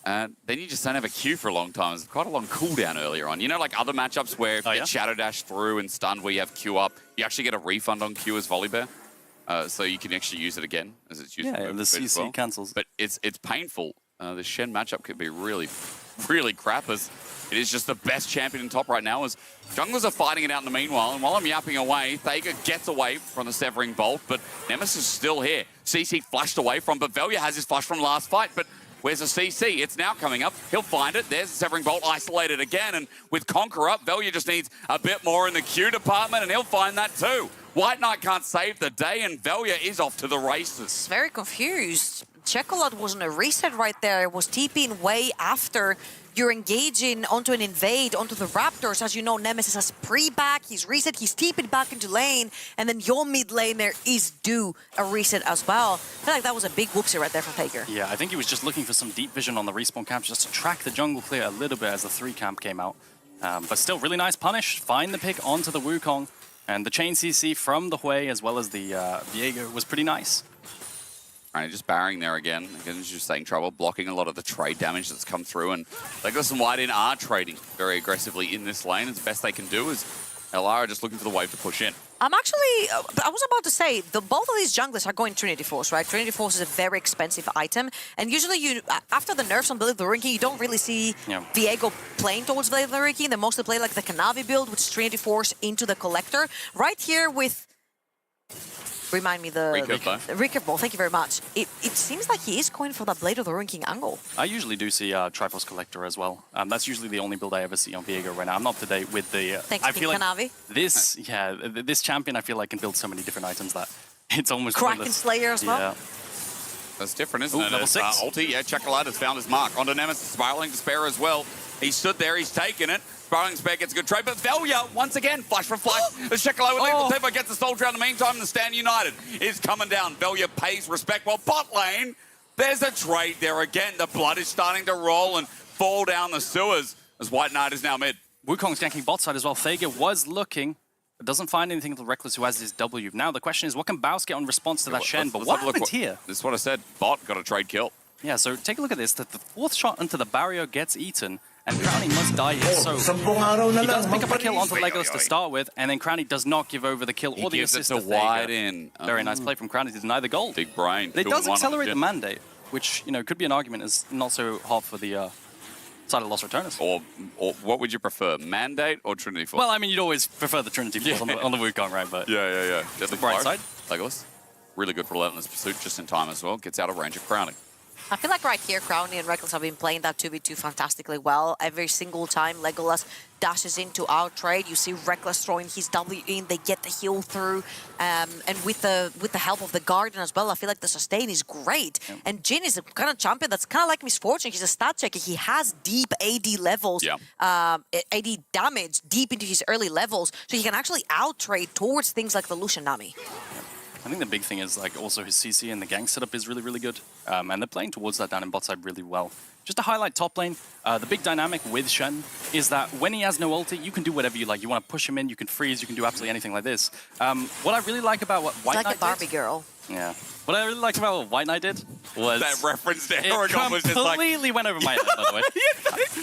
Then you just don't have a Q for a long time. It's quite a long cooldown earlier on. You know, like other matchups where if you get Shadow Dash through and stunned where you have Q up, you actually get a refund on Q as volley bear. So you can actually use it again as it's used. Yeah, the CC cancels. But it's painful. The Shen matchup could be really, really crap as it is just the best champion in top right now as junglers are fighting it out in the meanwhile. And while I'm yapping away, Thager gets away from the Severing Bolt, but Nemesis is still here. CC flashed away from, but Velia has his flash from last fight, but where's the CC? It's now coming up. He'll find it. There's the Severing Bolt isolated again, and with Conqueror up, Velia just needs a bit more in the Q department, and he'll find that too. White Knight can't save the day, and Velia is off to the races. Very confused. Chocolate wasn't a reset right there. It was TPing way after you're engaging onto an invade, onto the Raptors. As you know, Nemesis has pre-back, he's reset, he's TPing back into lane, and then your mid lane there is due a reset as well. I feel like that was a big whoopsie right there from Thager. Yeah, I think he was just looking for some deep vision on the respawn camp just to track the jungle clear a little bit as the 3 camp came out. But still, really nice punish. Find the pick onto the Wukong. And the chain CC from the Hui as well as the Viego was pretty nice. Right, just barring there again. Again, just saying trouble, blocking a lot of the trade damage that's come through. And Legolas and White are trading very aggressively in this lane. As best they can do is Elara just looking for the wave to push in. I was about to say, both of these junglers are going Trinity Force, right? Trinity Force is a very expensive item. And usually, after the nerfs on Blade of the Ring King, you don't really see Viego playing towards Blade of the Ring King. They mostly play like the Kanavi build, which is Trinity Force into the Collector. Right here with... Remind me the recurve ball. Thank you very much. It seems like he is going for the Blade of the Ring King angle. I usually do see Triforce Collector as well. That's usually the only build I ever see on Viego right now. I'm up to date with the. Thanks, Kanavi. This champion I feel like can build so many different items that it's almost Kraken Slayer as well. Yeah. That's different, isn't it? Level 6. Ulti, Chocolate has found his mark. Onto Nemesis, Spiraling Despair as well. He stood there, he's taken it. Spiraling Despair gets a good trade, but Velia, once again, flash for flash. The Chocolate with lethal tempo gets the Soldier out in the meantime, and the Stand United is coming down. Velia pays respect, while bot lane, there's a trade there again. The blood is starting to roll and fall down the sewers as White Knight is now mid. Wukong's ganking bot side as well. Thager was looking, but doesn't find anything until Reckless, who has his W. Now the question is, what can Baus get on response to that Shen? But what happened here? This is what I said. Bot got a trade kill. Yeah, so take a look at this. The 4th shot into the barrier gets eaten, and Crowny must die here. So he does pick up a kill onto Legolas to start with, and then Crowny does not give over the kill or the assist to Wide in. Very nice play from Crowny to deny the gold. Big brain. But it does accelerate the mandate, which could be an argument is not so hot for the side of Lost Returners. Or what would you prefer, mandate or Trinity Force? Well, I mean, you'd always prefer the Trinity Force on the Wukong, right? But yeah. The bright side. Legolas, really good Relentless Pursuit just in time as well. Gets out of range of Crowny. I feel like right here, Crowny and Reckless have been playing that 2v2 fantastically well. Every single time Legolas dashes into our trade, you see Reckless throwing his W in, they get the heal through, and with the help of the Guardian as well, I feel like the sustain is great. Yeah. And Jhin is a kind of champion that's kind of like Misfortune. He's a stat checker. He has deep AD levels, AD damage deep into his early levels, so he can actually out-trade towards things like the Lucian Nami. I think the big thing is like also his CC and the gang setup is really, really good. And they're playing towards that down in bot side really well. Just to highlight top lane, the big dynamic with Shen is that when he has no ulti, you can do whatever you like. You want to push him in, you can freeze, you can do absolutely anything like this. What I really like about what White Knight like a Barbie girl. Yeah. What I really liked about what White Knight did was... That reference to Aragon was just like... completely went over my head, by the way.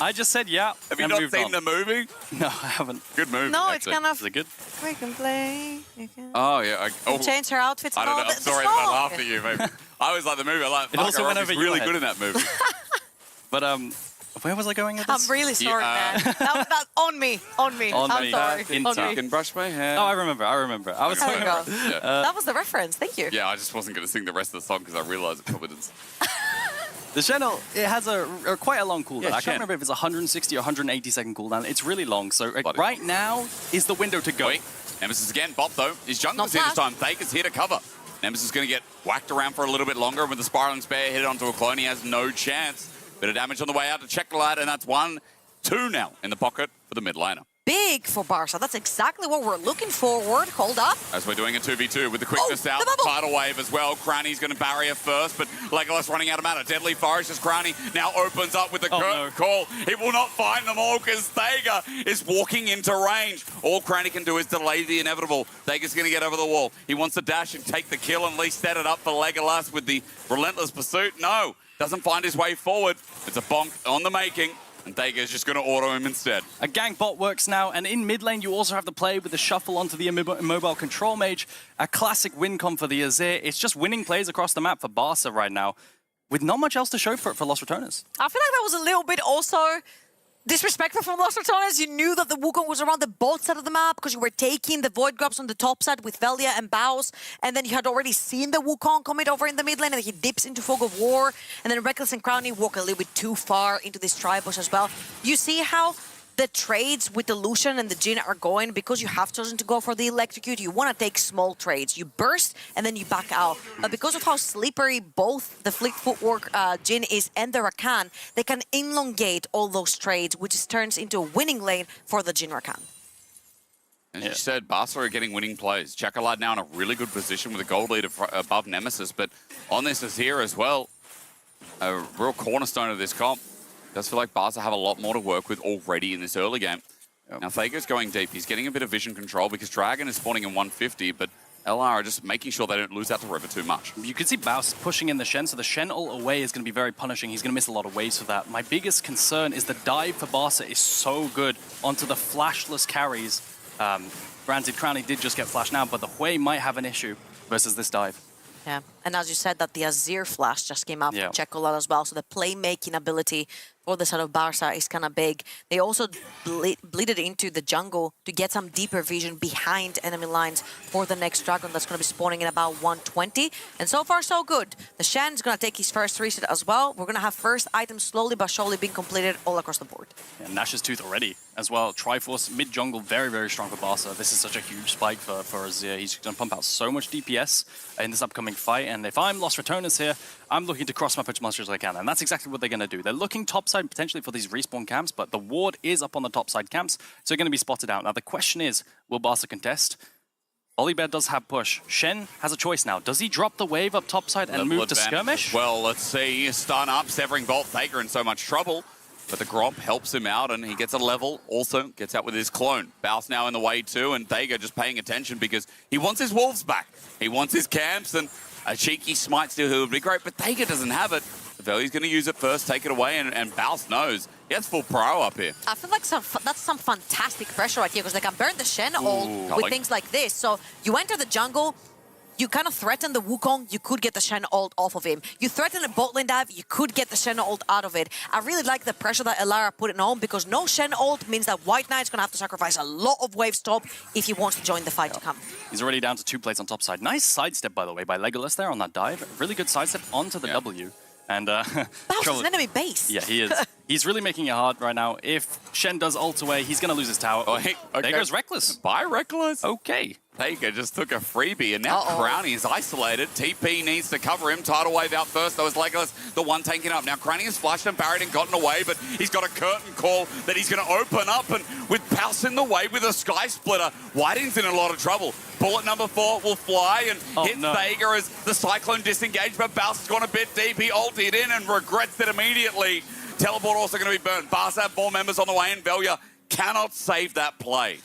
I just said, yeah, Have you not seen the movie? No, I haven't. Good movie. No, actually. it's kind of... Is it good? We can play. Oh, yeah. Change her outfits. I don't know. I'm sorry that I laughed at you, maybe. I always like the movie. I like It also went over really your good head. in that movie. But Where was I going with this? I'm really sorry, man. That on me. I'm sorry. I can brush my hair. Oh, I remember. I was There we go. Yeah. That was the reference. Thank you. Yeah, I just wasn't going to sing the rest of the song because I realized it probably didn't. The Shen ult, it has quite a long cooldown. Yeah, I can't remember if it's 160 or 180 second cooldown. It's really long. So Bloody right now is the window to go. Wait, Nemesis again. Bop, though. His jungler's here this time. Thaker's here to cover. Nemesis is going to get whacked around for a little bit longer. With the Spiraling Spear hit onto a clone, he has no chance. Bit of damage on the way out to check the lad, and that's 1-2 now in the pocket for the mid laner. Big for Barca. That's exactly what we're looking forward. Hold up. As we're doing a 2v2 with the quickness out, the tidal wave as well. Cranny's going to barrier first, but Legolas running out of mana. Deadly Forest as Cranny now opens up with the curtain call. He will not find them all because Thaker is walking into range. All Cranny can do is delay the inevitable. Thaker's going to get over the wall. He wants to dash and take the kill and at least set it up for Legolas with the relentless pursuit. No, doesn't find his way forward. It's a bonk on the making. And Thaker's just going to auto him instead. A gank bot works now, and in mid lane you also have to play with the shuffle onto the immobile control mage. A classic win con for the Azir. It's just winning plays across the map for Barca right now, with not much else to show for it for Los RATONES. I feel like that was a little bit also disrespectful from Los RATONES. You knew that the Wukong was around the both side of the map because you were taking the Void Grubs on the top side with Velia and Baus, and then you had already seen the Wukong commit over in the mid lane, and he dips into Fog of War, and then Reckless and Crowny walk a little bit too far into this Tribush as well. You see how the trades with the Lucian and the Jhin are going because you have chosen to go for the Electrocute. You want to take small trades. You burst and then you back out. But because of how slippery both the Fleet Footwork Jhin is and the Rakan, they can elongate all those trades, which turns into a winning lane for the Jhin Rakan. As you said, Barca are getting winning plays. Chocolate now in a really good position with a gold lead above Nemesis, but on this is here as well. A real cornerstone of this comp. Does feel like Barca have a lot more to work with already in this early game. Now Thaker's going deep. He's getting a bit of vision control because Dragon is spawning in 150, but LR are just making sure they don't lose out to River too much. You can see Baus pushing in the Shen, so the Shen ult away is going to be very punishing. He's going to miss a lot of waves for that. My biggest concern is the dive for Barca is so good onto the flashless carries. Granted, Crowny did just get flashed now, but the Hui might have an issue versus this dive. Yeah, and as you said, that the Azir flash just came out from Chocolate as well, so the playmaking ability for the side of Barca is kind of big. They also bleeded into the jungle to get some deeper vision behind enemy lines for the next Dragon that's going to be spawning in about 120. And so far, so good. The Shen's going to take his first reset as well. We're going to have first items slowly but surely being completed all across the board. Yeah, Nash's Tooth already as well. Triforce mid-jungle, very, very strong for Barca. This is such a huge spike for Azir. He's going to pump out so much DPS in this upcoming fight. And if I'm Los RATONES here, I'm looking to cross-map as much as I can. And that's exactly what they're going to do. They're looking topside potentially for these respawn camps, but the ward is up on the topside camps, so they're going to be spotted out. Now, the question is, will Barca contest? Olibear does have push. Shen has a choice now. Does he drop the wave up topside and move to skirmish? Well, let's see. Stun up, Severing Bolt. Thaker in so much trouble, but the Gromp helps him out, and he gets a level. Also gets out with his clone. Baus now in the way too, and Thaker just paying attention because he wants his wolves back. He wants his camps, and a cheeky smite still would be great, but Thaker doesn't have it. Veli's going to use it first, take it away, and Baus knows. He has full pro up here. I feel like that's some fantastic pressure right here because they can burn the Shen ult with things like this. So you enter the jungle, you kind of threaten the Wukong, you could get the Shen ult off of him. You threaten a bot lane dive, you could get the Shen ult out of it. I really like the pressure that Elara put it on because no Shen ult means that White Knight's going to have to sacrifice a lot of wave stop if he wants to join the fight to come. He's already down to 2 plates on top side. Nice sidestep, by the way, by Legolas there on that dive. Really good sidestep onto the W. And Baus is an enemy base. Yeah, he is. He's really making it hard right now. If Shen does ult away, he's going to lose his tower. Oh, hey, okay. There goes Reckless. Bye, Reckless. Okay. Thaker just took a freebie, and now Crowny is isolated. TP needs to cover him. Tidal wave out first, though, as Legolas, the one tanking up. Now, Crowny has flashed and parried and gotten away, but he's got a curtain call that he's going to open up, and with Baus in the way with a Sky Splitter, Whiting's in a lot of trouble. Bullet number 4 will fly and hit Thaker as the Cyclone disengaged, but Baus has gone a bit deep. He ulted in and regrets it immediately. Teleport also going to be burned. Barca have 4 members on the way, and Velia cannot save that play.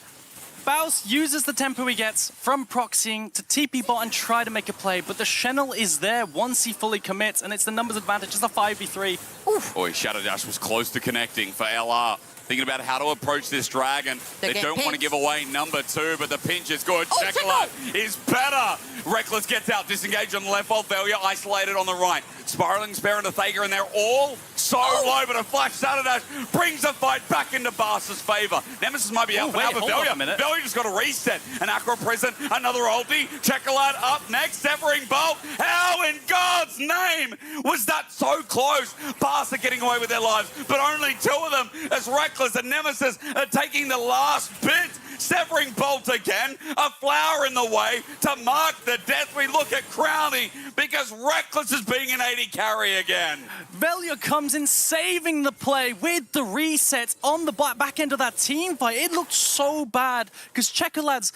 Baus uses the tempo he gets from proxying to TP bot and try to make a play, but the Shen'll is there once he fully commits, and it's the numbers advantage. It's a 5v3. Oof. Boy, Shadow Dash was close to connecting for LR. Thinking about how to approach this Dragon. They don't want to give away number 2, but the pinch is good. Chocolate is better Reckless gets out, disengaged on the left, while Velia isolated on the right. Spiraling Spare into Thager, and they're all so low, but a flash Shadow Dash brings the fight back into Barca's favor. Nemesis might be out for now, but Velia just got a reset. An Aqua present, another ulti. Chocolate up next, Severing Bolt. How in God's name was that so close? Barca getting away with their lives, but only 2 of them as Reckless and Nemesis are taking the last bit. Severing Bolt again, a flower in the way to mark the death. We look at Crowley because Reckless is being an 80 carry again. Velia comes in saving the play with the resets on the back end of that team fight. It looked so bad because Checolad's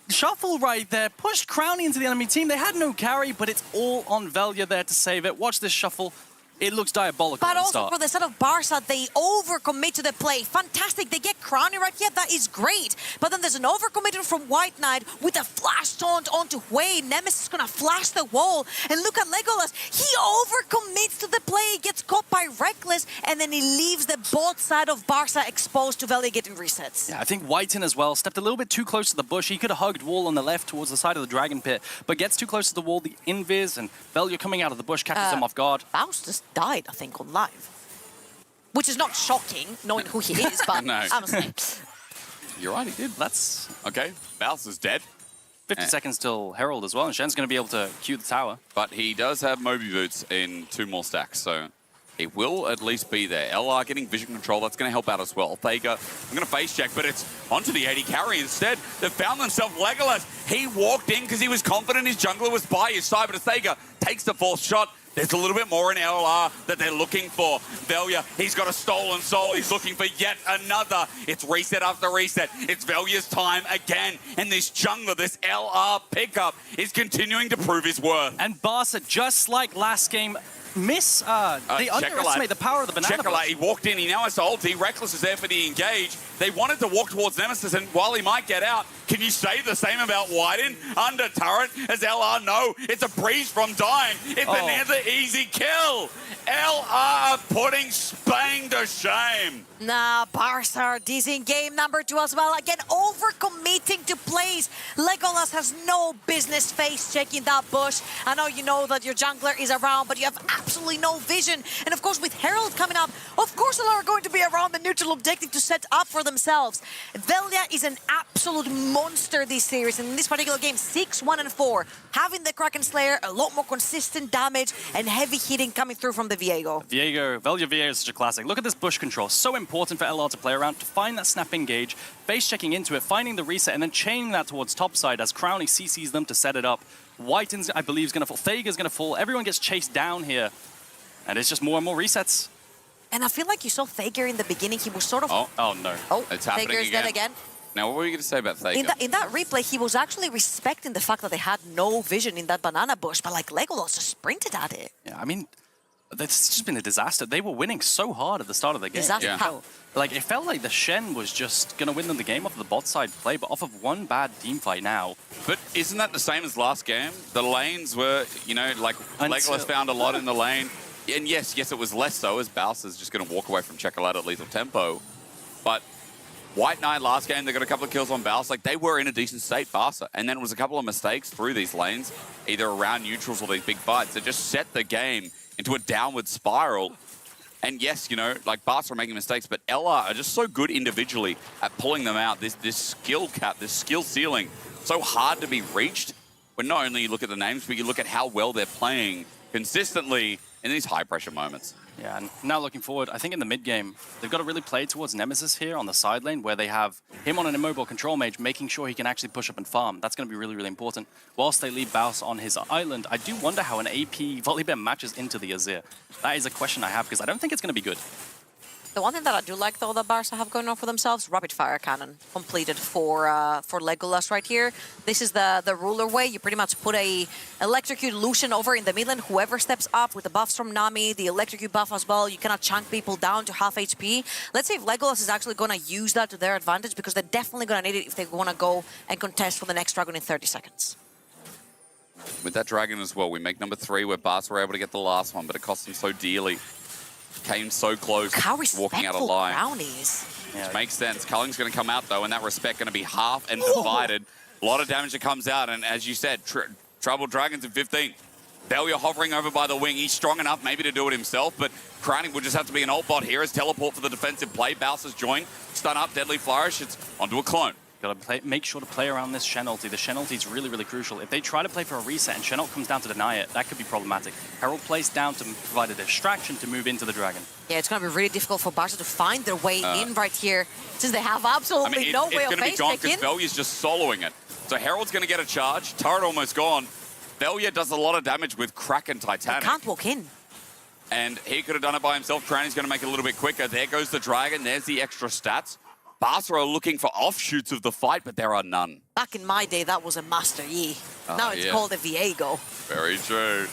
shuffle right there pushed Crowley into the enemy team. They had no carry, but it's all on Velia there to save it. Watch this shuffle. It looks diabolical. But also for the side of Barca, they overcommit to the play. Fantastic. They get Crowny right here. That is great. But then there's an overcommitment from White Knight with a flash taunt onto Wei. Nemesis is going to flash the wall. And look at Legolas. He overcommits to the play. Gets caught by Reckless. And then he leaves the bot side of Barca exposed to Velia getting resets. Yeah, I think Whiten as well stepped a little bit too close to the bush. He could have hugged wall on the left towards the side of the Dragon Pit. But gets too close to the wall. The invis and Velia coming out of the bush catches him off guard. Faust died, I think, on live. Which is not shocking, knowing who he is, but No. honestly. You're right, he did. That's Okay, Baus is dead. 50 seconds till Herald as well, and Shen's going to be able to queue the tower. But he does have Moby Boots in 2 more stacks, so he will at least be there. LR getting vision control, that's going to help out as well. Thager, I'm going to face check, but it's onto the 80 carry instead. They've found themselves Legolas. He walked in because he was confident his jungler was by his side, but Thager takes the 4th shot. There's a little bit more in LR that they're looking for. Velia, he's got a stolen soul. He's looking for yet another. It's reset after reset. It's Velia's time again. And this jungler, this LR pickup is continuing to prove his worth. And Barca, just like last game, they underestimate the power of the banana bush. He walked in, he now has to ulti. Reckless is there for the engage. They wanted to walk towards Nemesis, and while he might get out, can you say the same about Wyden? Under turret, as LR no, it's a breeze from dying. It's another easy kill. LR putting Spain to shame. Nah, Barca, this in game number 2 as well. Again, overcommitting to plays. Legolas has no business face checking that bush. I know you know that your jungler is around, but you have absolutely no vision. And of course, with Herald coming up, of course, a lot are going to be around the neutral objective to set up for themselves. Velia is an absolute monster this series. And in this particular game, 6, 1, and 4. Having the Kraken Slayer, a lot more consistent damage and heavy hitting coming through from the Viego. Velia Viego is such a classic. Look at this bush control. So important for LR to play around, to find that snap engage, face checking into it, finding the reset, and then chaining that towards topside as Crowley CCs them to set it up. Whiten's, I believe, is going to fall. Thager's going to fall. Everyone gets chased down here. And it's just more and more resets. And I feel like you saw Thager in the beginning. He was sort of... Oh no. Oh, It's happening Thager's again. dead again. Now, what were you going to say about Thager? In that replay, he was actually respecting the fact that they had no vision in that banana bush, but like Legolas just sprinted at it. Yeah, I mean, it's just been a disaster. They were winning so hard at the start of the game. Disaster Yeah. how? Like, it felt like the Shen was just going to win them the game off of the bot side play, but off of one bad team fight now. But isn't that the same as last game? The lanes were, you know, like Legolas found a lot in the lane. And yes, it was less so, as Baus is just going to walk away from Chocolate at lethal tempo. But White Knight last game, they got a couple of kills on Baus. Like, they were in a decent state, Barca. And then it was a couple of mistakes through these lanes, either around neutrals or these big fights, that just set the game into a downward spiral. And yes, you know, like, Barca are making mistakes, but LR are just so good individually at pulling them out. This skill cap, this skill ceiling, so hard to be reached. When not only you look at the names, but you look at how well they're playing consistently in these high-pressure moments. Yeah, and now looking forward, I think in the mid-game, they've got to really play towards Nemesis here on the side lane, where they have him on an immobile control mage, making sure he can actually push up and farm. That's going to be really, really important. Whilst they leave Baus on his island, I do wonder how an AP Volibear matches into the Azir. That is a question I have, because I don't think it's going to be good. The one thing that I do like, though, that Barca have going on for themselves, rapid fire cannon completed for Legolas right here. This is the ruler way. You pretty much put a electrocute Lucian over in the middle, and whoever steps up with the buffs from Nami, the electrocute buff as well, you cannot chunk people down to half HP. Let's see if Legolas is actually going to use that to their advantage, because they're definitely going to need it if they want to go and contest for the next dragon in 30 seconds. With that dragon as well, we make number 3, where Barca were able to get the last one, but it cost them so dearly. Came so close, How walking out respectful alive. Brownies. Which makes sense. Culling's going to come out, though, and that respect going to be half and divided. A lot of damage that comes out, and as you said, Trouble Dragons in 15. Velia hovering over by the wing. He's strong enough maybe to do it himself, but Crowning will just have to be an ult bot here as teleport for the defensive play. Baus has joined. Stun up, Deadly Flourish. It's onto a clone. Got to make sure to play around this Shen ulti. The Shen ulti is really, really crucial. If they try to play for a reset and Shen ult comes down to deny it, that could be problematic. Herald plays down to provide a distraction to move into the Dragon. Yeah, it's going to be really difficult for Barca to find their way in right here, since they have absolutely no way of It's going to be gone because face-picking. Velia's just soloing it. So Herald's going to get a charge. Turret almost gone. Velia does a lot of damage with Kraken Titanic. He can't walk in. And he could have done it by himself. Crowning's going to make it a little bit quicker. There goes the Dragon. There's the extra stats. Barca are looking for offshoots of the fight, but there are none. Back in my day, that was a Master Yi. Now it's called a Viego. Very true.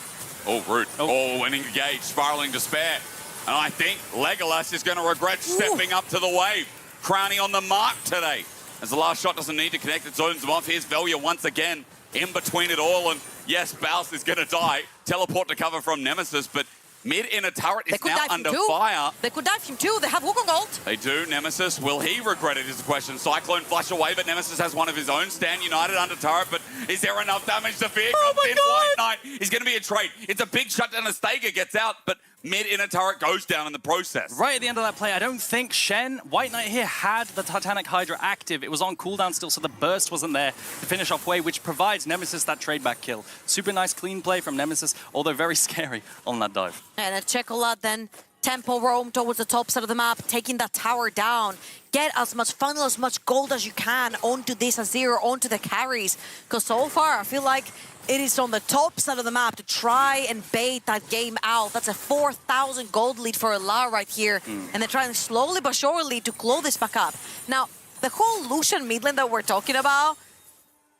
Oh, Root. Oh, and engaged, spiraling despair. And I think Legolas is going to regret stepping up to the wave. Crowning on the mark today. As the last shot doesn't need to connect, it zones him off. Here's Velia once again in between it all. And yes, Baus is going to die. Teleport to cover from Nemesis, but mid in a turret is now under fire. They could dive him too. They have Wukong ult. They do. Nemesis, will he regret it is the question. Cyclone flash away, but Nemesis has one of his own. Stand United under turret, but is there enough damage to fear? Oh my God! White Knight is going to be a trade. It's a big shutdown as Stega gets out, but mid in a turret goes down in the process. Right at the end of that play, I don't think Shen, White Knight here, had the Titanic Hydra active. It was on cooldown still, so the burst wasn't there to finish off Wei, which provides Nemesis that trade back kill. Super nice clean play from Nemesis, although very scary on that dive. And a Chocolate then tempo roam towards the top side of the map, taking that tower down. Get as much funnel, as much gold as you can onto this Azir, onto the carries. Because so far, I feel like it is on the top side of the map to try and bait that game out. That's a 4,000 gold lead for Elar right here. And they're trying slowly but surely to claw this back up. Now, the whole Lucian mid lane that we're talking about,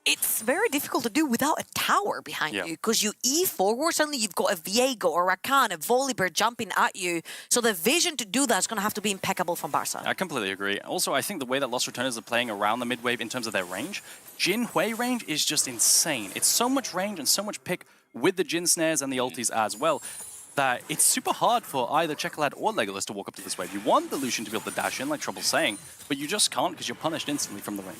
it's very difficult to do without a tower behind you, because you E forward, suddenly you've got a Viego or Rakan, a Volibear jumping at you. So the vision to do that is going to have to be impeccable from Barca. I completely agree. Also, I think the way that Lost Returners are playing around the mid-wave in terms of their range, Jin Hui range is just insane. It's so much range and so much pick with the Jin snares and the ultis as well, that it's super hard for either Chocolate or Legolas to walk up to this wave. You want the Lucian to be able to dash in, like Trouble's saying, but you just can't because you're punished instantly from the range.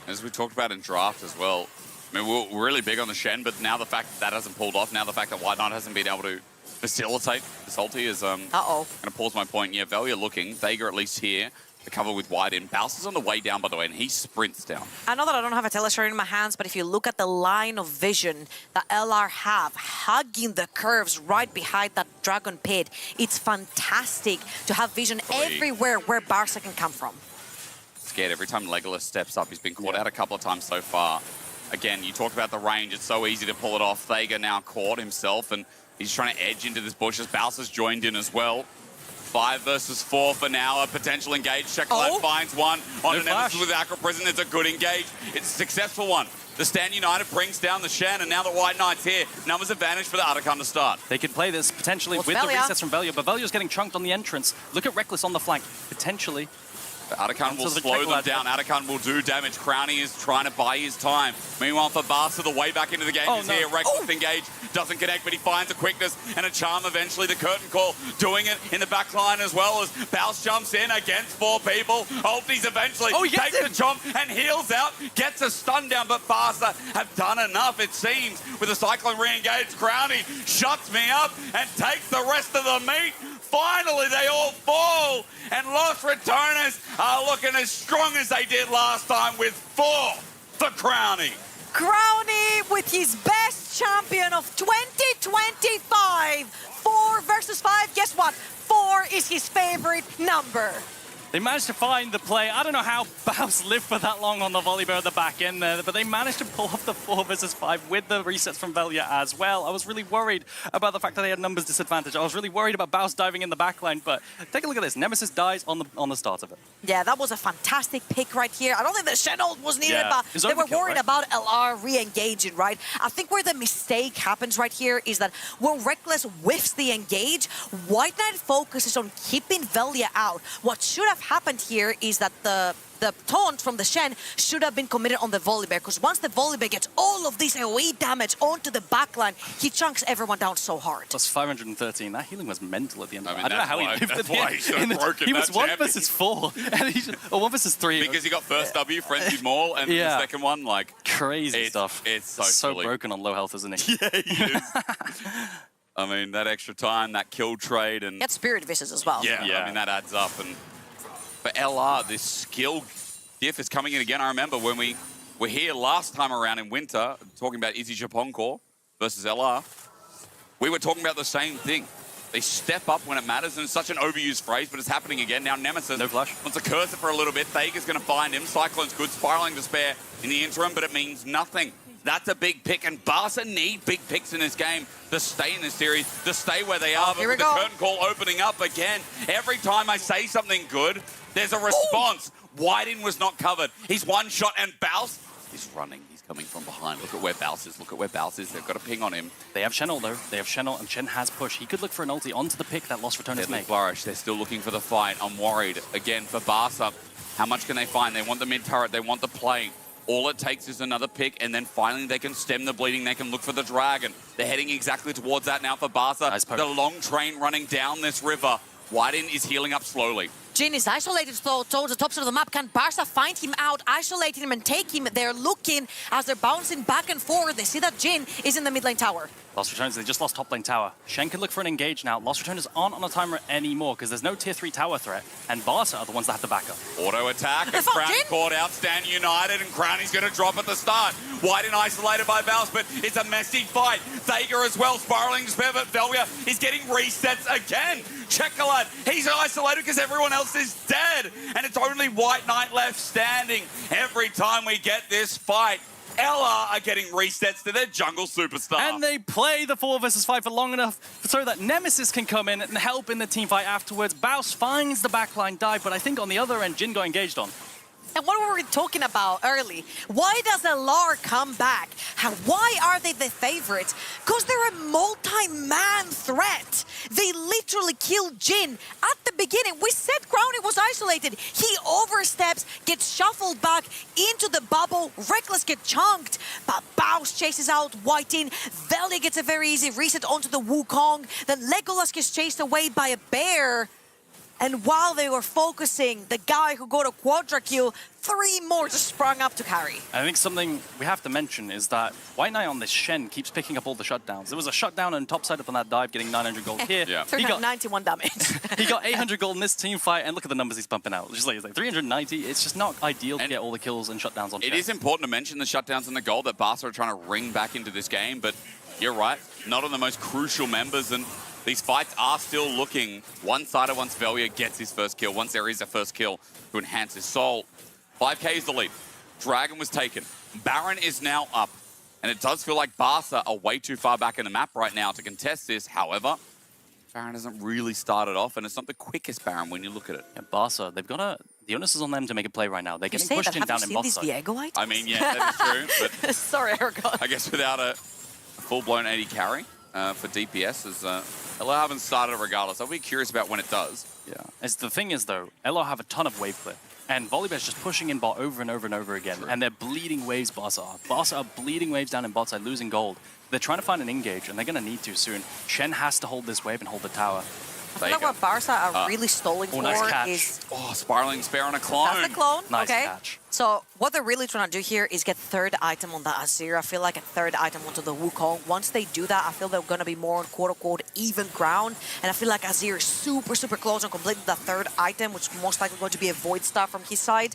As we talked about in draft as well, I mean, we're really big on the Shen, but now the fact that hasn't pulled off, now the fact that White Knight hasn't been able to facilitate this ulti is going to pause my point. Yeah, Velia looking, Vega at least here, to cover with White in. Baus is on the way down, by the way, and he sprints down. I know that I don't have a teleshare in my hands, but if you look at the line of vision that LR have, hugging the curves right behind that Dragon Pit, it's fantastic to have vision everywhere where Barca can come from. Scared every time Legolas steps up. He's been caught out a couple of times so far. Again, you talked about the range. It's so easy to pull it off. Thega now caught himself, and he's trying to edge into this bush as Baus has joined in as well. 5 versus 4 for now. A potential engage. Chocolate finds one on an Nemesis with Acro Prison. It's a good engage. It's a successful one. The Stand United brings down the Shen, and now the White Knight's here. Numbers advantage for the Otacon to start. They could play this potentially with the resets from Velia, but Velia's getting chunked on the entrance. Look at Reckless on the flank. Potentially. Otacon will slow them down. Otacon will do damage. Crowning is trying to buy his time. Meanwhile, for Barca, the way back into the game is here. Reckless engage. Doesn't connect, but he finds a quickness and a charm eventually. The curtain call doing it in the back line as well as Baus jumps in against 4 people. Ultis eventually takes the chomp and heals out. Gets a stun down, but Barca have done enough, it seems, with the Cyclone re-engaged. Crowning shuts me up and takes the rest of the meat. Finally, they all fall, and Lost Returners are looking as strong as they did last time with 4 for Crowny. Crowny with his best champion of 2025. 4 versus 5. Guess what? 4 is his favorite number. They managed to find the play. I don't know how Baus lived for that long on the Volibear at the back end there, but they managed to pull off the 4 versus 5 with the resets from Velia as well. I was really worried about the fact that they had numbers disadvantage. I was really worried about Baus diving in the backline, but take a look at this. Nemesis dies on the start of it. Yeah, that was a fantastic pick right here. I don't think the Shen ult was needed, but they were worried about LR re-engaging, right? I think where the mistake happens right here is that when Reckless whiffs the engage, White Knight focuses on keeping Velia out. What should have happened here is that the taunt from the Shen should have been committed on the Volibear, because once the Volibear gets all of this AoE damage onto the backline, he chunks everyone down so hard. Plus 513. That healing was mental at the end. I mean, I don't know how he lived at the end. he should have broken He was that 1 champion. versus 4, and or 1 versus 3. Because he got first W, Frenzied Maul, and the second one, like... Crazy stuff. It's so silly. broken on low health, isn't he? Yeah, he is. I mean, that extra time, that kill trade, and... He had Spirit Visits as well. Yeah, I mean, that adds up. And for LR, this skill diff is coming in again. I remember when we were here last time around in winter, talking about Izzy Japoncore versus LR, we were talking about the same thing. They step up when it matters, and it's such an overused phrase, but it's happening again. Now Nemesis wants to curse it for a little bit. Thager's going to find him. Cyclone's good. Spiraling Despair in the interim, but it means nothing. That's a big pick, and Barca need big picks in this game to stay in this series, to stay where they are. But with the curtain call opening up again, every time I say something good, there's a response. Whiting was not covered. He's one shot, and Baus is running. He's coming from behind. Look at where Baus is. Look at where Baus is. They've got a ping on him. They have Shen though. They have Shen, and Shen has push. He could look for an ulti onto the pick that Lost RATONES make. Flourish. They're still looking for the fight. I'm worried. Again, for Barca, how much can they find? They want the mid turret. They want the play. All it takes is another pick, and then finally they can stem the bleeding. They can look for the dragon. They're heading exactly towards that now for Barca. Nice poke. The long train running down this river. Whiting is healing up slowly. Jin is isolated towards the top side of the map. Can Barca find him out, isolate him, and take him? They're looking as they're bouncing back and forth. They see that Jin is in the mid lane tower. Lost RATONES, they just lost top lane tower. Shen can look for an engage now. Lost RATONES aren't on a timer anymore because there's no tier 3 tower threat, and Barca are the ones that have to back up. Auto attack, and Crown caught out, stand united, and Crowny's going to drop at the start. Whiting isolated by Baus, but it's a messy fight. Thager as well, spiraling despair, but Velvia is getting resets again. Chocolate, he's isolated because everyone else is dead, and it's only White Knight left standing. Every time we get this fight, LR are getting resets to their jungle superstar. And they play the 4 versus 5 for long enough so that Nemesis can come in and help in the team fight afterwards. Baus finds the backline dive, but I think on the other end, Jin got engaged on. And what were we talking about early? Why does LR come back? Why are they the favorites? Because they're a multi-man threat. They literally killed Jin. At the beginning, we said Crowny was isolated. He oversteps, gets shuffled back into the bubble. Reckless gets chunked, but Baus chases out Whiting. Vellia gets a very easy reset onto the Wukong. Then Legolas gets chased away by a bear. And while they were focusing, the guy who got a quadra kill, 3 more just sprung up to carry. I think something we have to mention is that White Knight on this Shen keeps picking up all the shutdowns. There was a shutdown on top side up on that dive, getting 900 gold here. Yeah. 391 damage. He got 800 gold in this team fight, and look at the numbers he's pumping out. It's like 390. It's just not ideal to get all the kills and shutdowns on Shen. It is important to mention the shutdowns and the gold that Barca are trying to ring back into this game, but you're right, not on the most crucial members, and these fights are still looking one-sided once Vellia gets his first kill, once there is a first kill to enhance his soul. 5k is the lead. Dragon was taken. Baron is now up. And it does feel like Barca are way too far back in the map right now to contest this. However, Baron hasn't really started off, and it's not the quickest Baron when you look at it. Yeah, Barca, they've got a... The onus is on them to make a play right now. They're getting pushed in down in bot side. Have you seen these Viego items? I mean, yeah, that is true. But sorry, Aragon. I guess without a full-blown 80 carry for DPS, is LR haven't started regardless. I'll be curious about when it does. Yeah. As the thing is, though, LR have a ton of wave clear. And Volibear's just pushing in bot over and over and over again. True. And they're bleeding waves, Barca are. Barca are bleeding waves down in bot side, losing gold. They're trying to find an engage, and they're going to need to soon. Shen has to hold this wave and hold the tower. I feel like what Barca are really stalling for is... Oh, spiraling spare on a clone. That's the clone, nice okay. catch. So what they're really trying to do here is get third item on the Azir. I feel like a third item onto the Wukong. Once they do that, I feel they're going to be more on quote-unquote even ground. And I feel like Azir is super, super close on completing the third item, which is most likely going to be a Void Star from his side.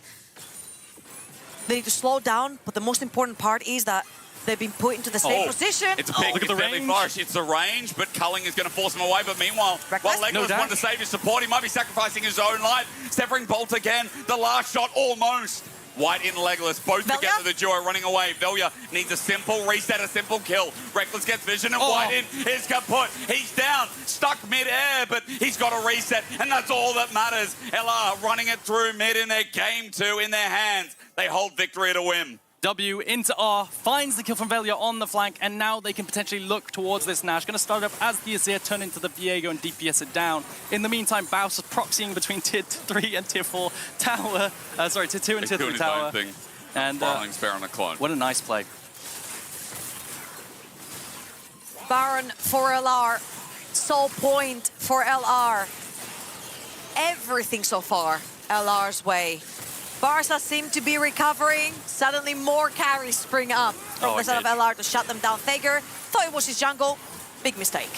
They need to slow down, but the most important part is that they've been put into the same position. It's a pick. Look at the range. It's the range, but Culling is going to force him away. But meanwhile, while Legolas wanted to save his support, he might be sacrificing his own life. Severing Bolt again. The last shot almost. White in Legolas, both together, the duo running away. Vellia needs a simple reset, a simple kill. Reckless gets vision, and White in is kaput. He's down, stuck mid-air, but he's got a reset, and that's all that matters. LR running it through mid in their game 2 in their hands. They hold victory at a whim. W into R, finds the kill from Velia on the flank, and now they can potentially look towards this Nash. Going to start up as the Azir, turn into the Viego and DPS it down. In the meantime, Baus is proxying between tier 3 and tier 4 tower. Sorry, tier 2 and tier 3 tower. And spare on a clone. What a nice play. Baron for LR. Soul point for LR. Everything so far LR's way. Barca seem to be recovering. Suddenly more carries spring up from the side of LR to shut them down. Thager thought it was his jungle. Big mistake.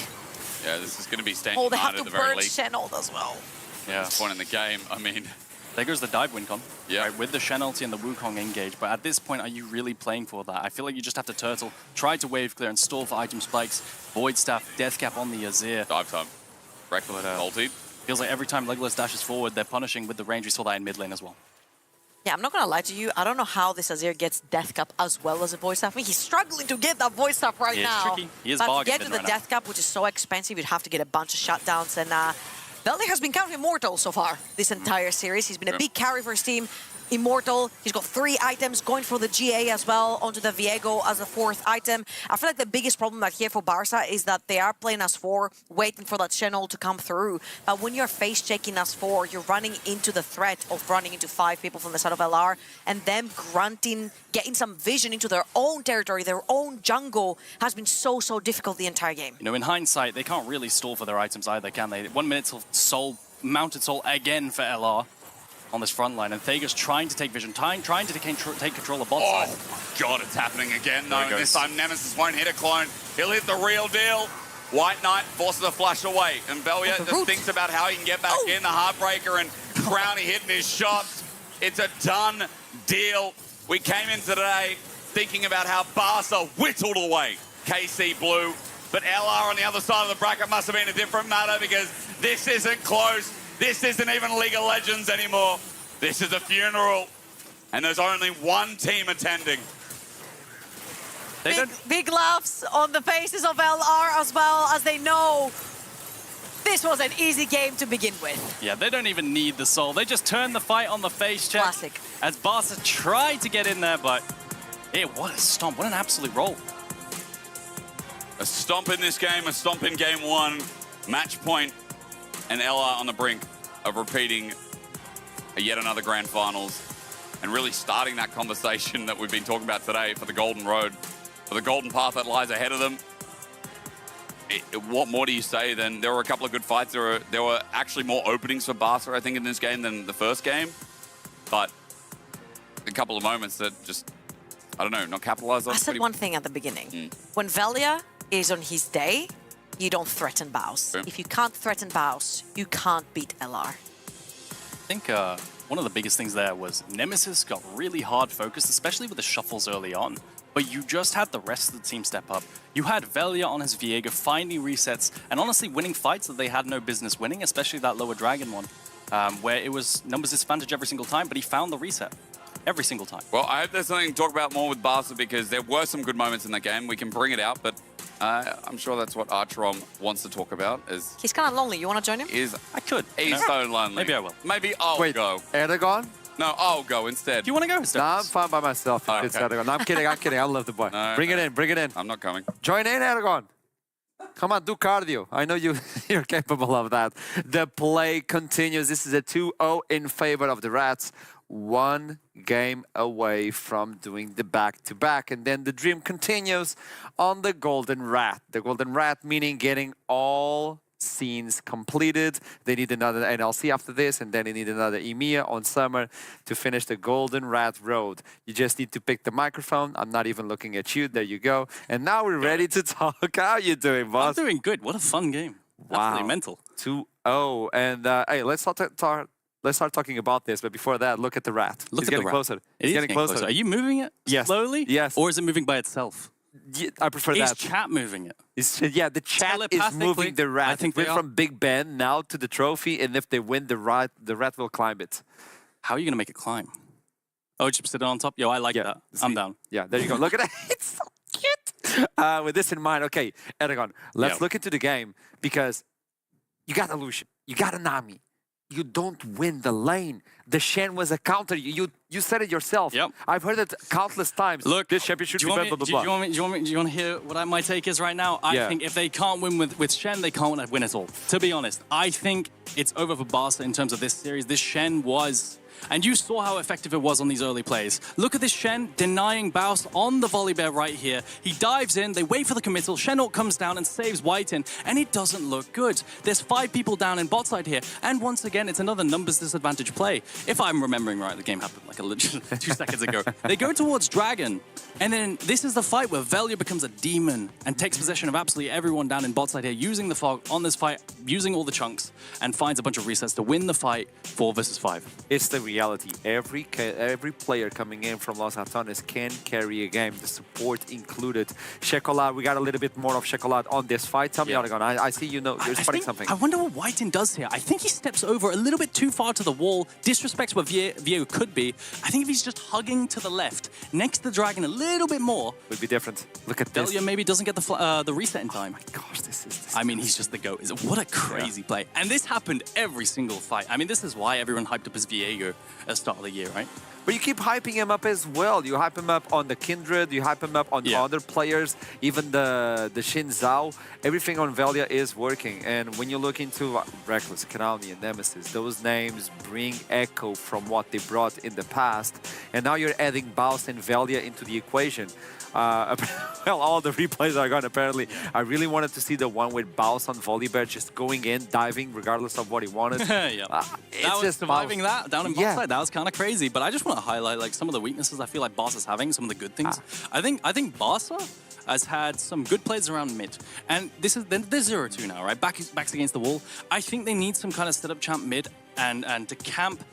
Yeah, this is going to be standing Oh, they have at to the very burn least. Chenault as well. Yeah. This point in the game, I mean... There goes the dive win con. Yeah. Right, with the Shen ulti and the Wukong engage. But at this point, are you really playing for that? I feel like you just have to turtle, try to wave clear and stall for item spikes. Void Staff, Death Cap on the Azir. Dive time. Reckless ulti. Feels like every time Legolas dashes forward, they're punishing with the range. We saw that in mid lane as well. Yeah, I'm not gonna lie to you. I don't know how this Azir gets Death Cap as well as a Void Staff. I mean, he's struggling to get that Void Staff right now. It's tricky. He is but to bargaining get to the right Death Cap, which is so expensive, you'd have to get a bunch of shutdowns. And Velia has been kind of immortal so far this entire series. He's been a big carry for his team. Immortal. He's got 3 items, going for the GA as well, onto the Viego as a 4th item. I feel like the biggest problem out here for Barca is that they are playing as 4, waiting for that Chenault to come through. But when you're face checking as 4, you're running into the threat of running into 5 people from the side of LR, and them grunting, getting some vision into their own territory, their own jungle, has been so difficult the entire game. You know, in hindsight, they can't really stall for their items either, can they? 1 minute till Soul, Mounted Soul again for LR. On this front line, and Thager's trying to take vision, trying to take control of bot side. Oh, God, it's happening again, though. And this time, Nemesis won't hit a clone. He'll hit the real deal. White Knight forces a flash away, and Velia just thinks about how he can get back in. The Heartbreaker and Crownie hitting his shots. It's a done deal. We came in today thinking about how Barca whittled away KC Blue, but LR on the other side of the bracket must have been a different matter, because this isn't close. This isn't even League of Legends anymore. This is a funeral. And there's only one team attending. Big laughs on the faces of LR as well, as they know this was an easy game to begin with. Yeah, they don't even need the soul. They just turn the fight on the face check. Classic. As Barca tried to get in there, but what a stomp. What an absolute roll. A stomp in this game, a stomp in game 1. Match point. And LR on the brink of repeating yet another grand finals and really starting that conversation that we've been talking about today for the golden road, for the golden path that lies ahead of them. What more do you say than there were a couple of good fights? There were actually more openings for Barca, I think, in this game than the first game. But a couple of moments that just, I don't know, not capitalized on. I said one thing at the beginning. When Velia is on his day, you don't threaten Baus. Sure. If you can't threaten Baus, you can't beat LR. I think one of the biggest things there was Nemesis got really hard focused, especially with the shuffles early on. But you just had the rest of the team step up. You had Velia on his Viego finding resets and honestly winning fights that they had no business winning, especially that lower dragon one, where it was numbers disadvantage every single time, but he found the reset every single time. Well, I hope there's something to talk about more with Barca, because there were some good moments in that game. We can bring it out, but I'm sure that's what Archeron wants to talk about. He's kind of lonely. You want to join him? I could. He's so lonely. Maybe I will. Maybe I'll go. Eragon? No, I'll go instead. Do you want to go instead? Nah, I'm fine by myself if it's Eragon. No, I'm kidding. I love the boy. No, bring it in. Bring it in. I'm not coming. Join in, Eragon. Come on, do cardio. I know you're capable of that. The play continues. This is a 2-0 in favor of the Rats. 1 game away from doing the back-to-back. And then the dream continues on the Golden Rat. The Golden Rat meaning getting all scenes completed. They need another NLC after this, and then they need another EMEA on summer to finish the Golden Rat Road. You just need to pick the microphone. I'm not even looking at you. There you go. And now we're ready to talk. How you doing, boss? I'm doing good. What a fun game. Wow. Absolutely mental. 2-0. And hey, let's start talking about this, but before that, look at the rat. It's getting closer. It's getting closer. Are you moving it slowly? Yes. Or is it moving by itself? Yeah, I prefer Is that. chat moving it? Yeah, the chat is moving the rat. I think we're they are. from Big Ben now to the trophy, and if they win, the rat will climb it. How are you going to make it climb? Oh, just sit it on top? Yo, I like that. I'm down. Yeah, there you go. Look at that. It's so cute. With this in mind, okay, Eragon, let's look into the game, because you got Illusion, you got a Nami, you don't win the lane. The Shen was a counter. You said it yourself. Yep. I've heard it countless times. Look, this champion should be blah, blah, blah, do you want to hear what my take is right now? I think if they can't win with Shen, they can't win at all. To be honest, I think it's over for Barca in terms of this series. This Shen was... And you saw how effective it was on these early plays. Look at this Shen denying Baus on the volley bear right here. He dives in, they wait for the committal, Shenort comes down and saves Whiten, and it doesn't look good. There's 5 people down in bot side here, and once again, it's another numbers disadvantage play. If I'm remembering right, the game happened like a legit 2 seconds ago. They go towards Dragon, and then this is the fight where Velia becomes a demon and takes possession of absolutely everyone down in bot side here, using the fog on this fight, using all the chunks, and finds a bunch of resets to win the fight 4 versus 5. It's the reality. Every player coming in from Los Ratones can carry a game, the support included. Chocolat, we got a little bit more of Chocolat on this fight. Tell me, Aragon, I see you're spotting something. I wonder what Whiten does here. I think he steps over a little bit too far to the wall, disrespects what Viego could be. I think if he's just hugging to the left, next to the Dragon a little bit more, would be different. Look at this. Velia maybe doesn't get the reset in time. Oh my gosh, this is... I mean, he's just the GOAT. What a crazy play. And this happened every single fight. I mean, this is why everyone hyped up his Viego at the start of the year, right? But you keep hyping him up as well. You hype him up on the Kindred, you hype him up on other players, even the Xin Zhao. Everything on Velia is working. And when you look into Reckless, Kanalni, and Nemesis, those names bring echo from what they brought in the past. And now you're adding Baus and Velia into the equation. Well, all the replays are gone, apparently. I really wanted to see the one with Baus on Volibear just going in, diving, regardless of what he wanted. That was just surviving that down in bot side. That was kind of crazy. But I just want to highlight like some of the weaknesses I feel like Barca's having, some of the good things. I think Barca has had some good plays around mid. And this is they're 0-2 now, right? Backs against the wall. I think they need some kind of setup champ mid and to camp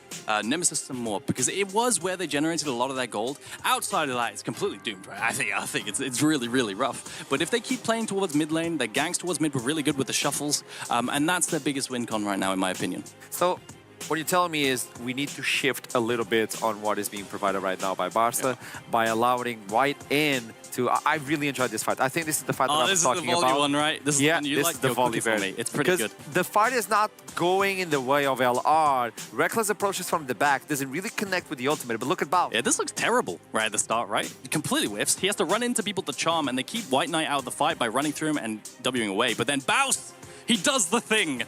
Nemesis some more, because it was where they generated a lot of their gold. Outside of that, it's completely doomed, right? I think it's really, really rough. But if they keep playing towards mid lane, their ganks towards mid were really good with the shuffles, and that's their biggest win con right now, in my opinion. So what you're telling me is we need to shift a little bit on what is being provided right now by Barca by allowing White in to... I really enjoyed this fight. I think this is the fight that I was talking about. This is the volley one, right? This is the one you like, is the volley for me. It's pretty good. The fight is not going in the way of LR. Reckless approaches from the back, doesn't really connect with the ultimate, but look at Bao. Yeah, this looks terrible right at the start, right? He completely whiffs. He has to run into people to charm, and they keep White Knight out of the fight by running through him and Wing away. But then Baus! He does the thing.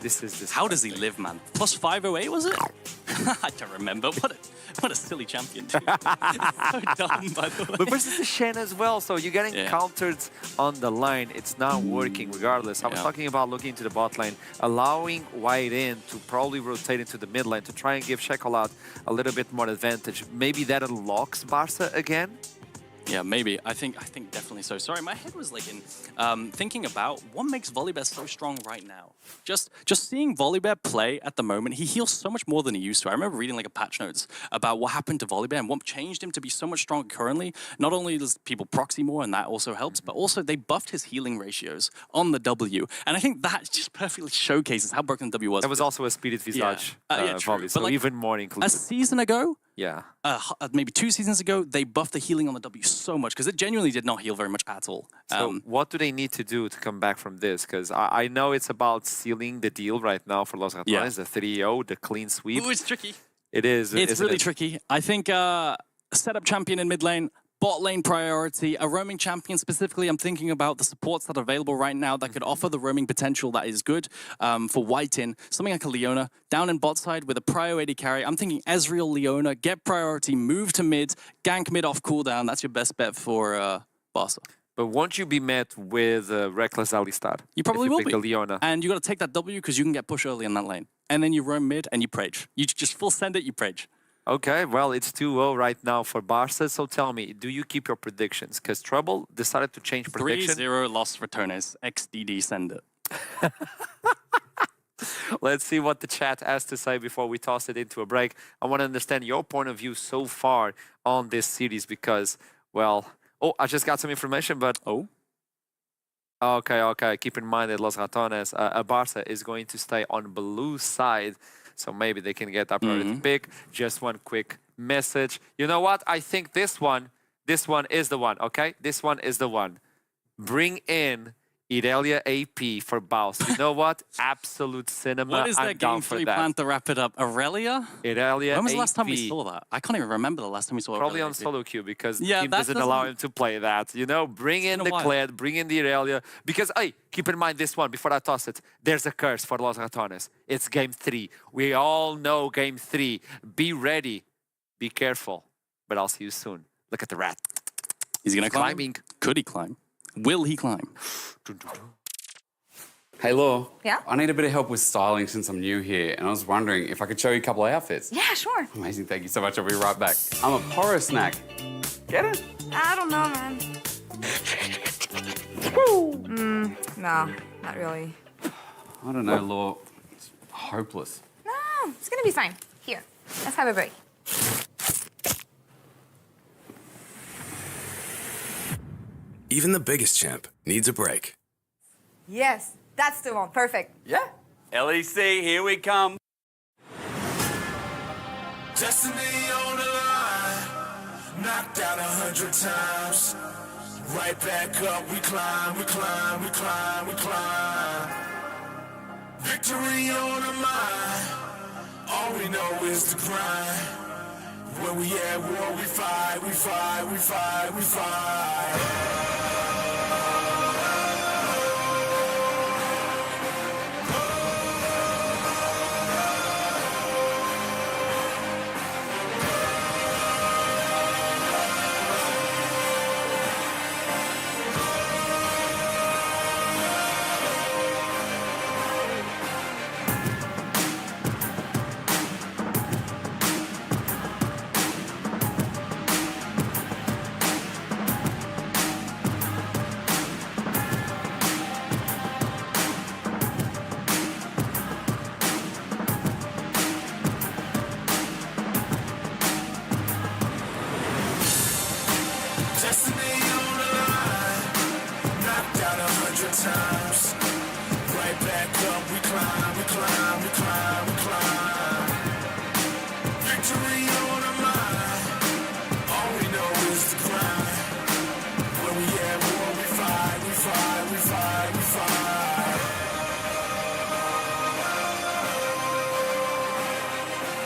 How does he live, man? Plus 508, was it? I don't remember. What a silly champion, dude. It's so dumb, by the way. But versus the Shen as well, so you're getting countered on the line. It's not working regardless. I was talking about looking into the bot lane, allowing White in to probably rotate into the mid lane to try and give Chocolat a little bit more advantage. Maybe that unlocks Barca again. Yeah, maybe. I think definitely so. Sorry, my head was like in thinking about what makes Volibear so strong right now. Just seeing Volibear play at the moment, he heals so much more than he used to. I remember reading like a patch notes about what happened to Volibear and what changed him to be so much stronger currently. Not only does people proxy more, and that also helps, but also they buffed his healing ratios on the W. And I think that just perfectly showcases how broken the W was. That was also a speeded visage volley, so like, even more inclusive. A season ago, yeah, maybe 2 seasons ago, they buffed the healing on the W so much because it genuinely did not heal very much at all. So what do they need to do to come back from this? Because I know it's about sealing the deal right now for Los Ratones, the 3-0, the clean sweep. Ooh, it's tricky. It is. It's really tricky. I think setup champion in mid lane, bot lane priority, a roaming champion specifically. I'm thinking about the supports that are available right now that could offer the roaming potential that is good for Whiten. Something like a Leona down in bot side with a prio 80 carry. I'm thinking Ezreal, Leona, get priority, move to mid, gank mid off cooldown. That's your best bet for Barca. But won't you be met with Reckless Alistar? You probably will be. Leona. And you got to take that W because you can get push early in that lane. And then you roam mid and you Prage. You just full send it, you Prage. Okay, well, it's 2-0 right now for Barca, so tell me, do you keep your predictions? Because Trouble decided to change prediction. 3-0 loss for RATONES. XDD, send it. Let's see what the chat has to say before we toss it into a break. I want to understand your point of view so far on this series because, well... Oh, I just got some information, but... Oh? Okay. Keep in mind that Los Ratones, Barca is going to stay on blue side. So maybe they can get that priority pick. Just one quick message. You know what? I think this one is the one, okay? This one is the one. Bring in Irelia AP for Baus. You know what? Absolute cinema. What is their I'm down game for 3 that. plan to wrap it up? Irelia? Irelia When was the AP. last time we saw that? I can't even remember the last time we saw Probably Irelia on AP. solo queue because Yeah, team that doesn't allow doesn't- him to play that. You know, bring in been a the while. Kled, bring in the Irelia. Because, hey, keep in mind this one before I toss it. There's a curse for Los Ratones. It's game 3. We all know game 3. Be ready. Be careful. But I'll see you soon. Look at the rat. Is he going to climb? Climbing. Could he climb? Will he climb? Hey, Law. Yeah? I need a bit of help with styling since I'm new here, and I was wondering if I could show you a couple of outfits. Yeah, sure. Amazing, thank you so much. I'll be right back. I'm a porro snack. Get it? I don't know, man. No, not really. I don't know, Law. It's hopeless. No, it's gonna be fine. Here, let's have a break. Even the biggest champ needs a break. Yes, that's the one. Perfect. Yeah. LEC, here we come. Destiny on the line, knocked out 100 times. Right back up, we climb, we climb, we climb, we climb. Victory on the mind, all we know is the grind. When we at war, we fight, we fight, we fight, we fight. Destiny on the line, knocked out 100 times. Right back up, we climb, we climb, we climb, we climb. Victory on the mind, all we know is the grind. When we at war, we fight, we fight, we fight, we fight.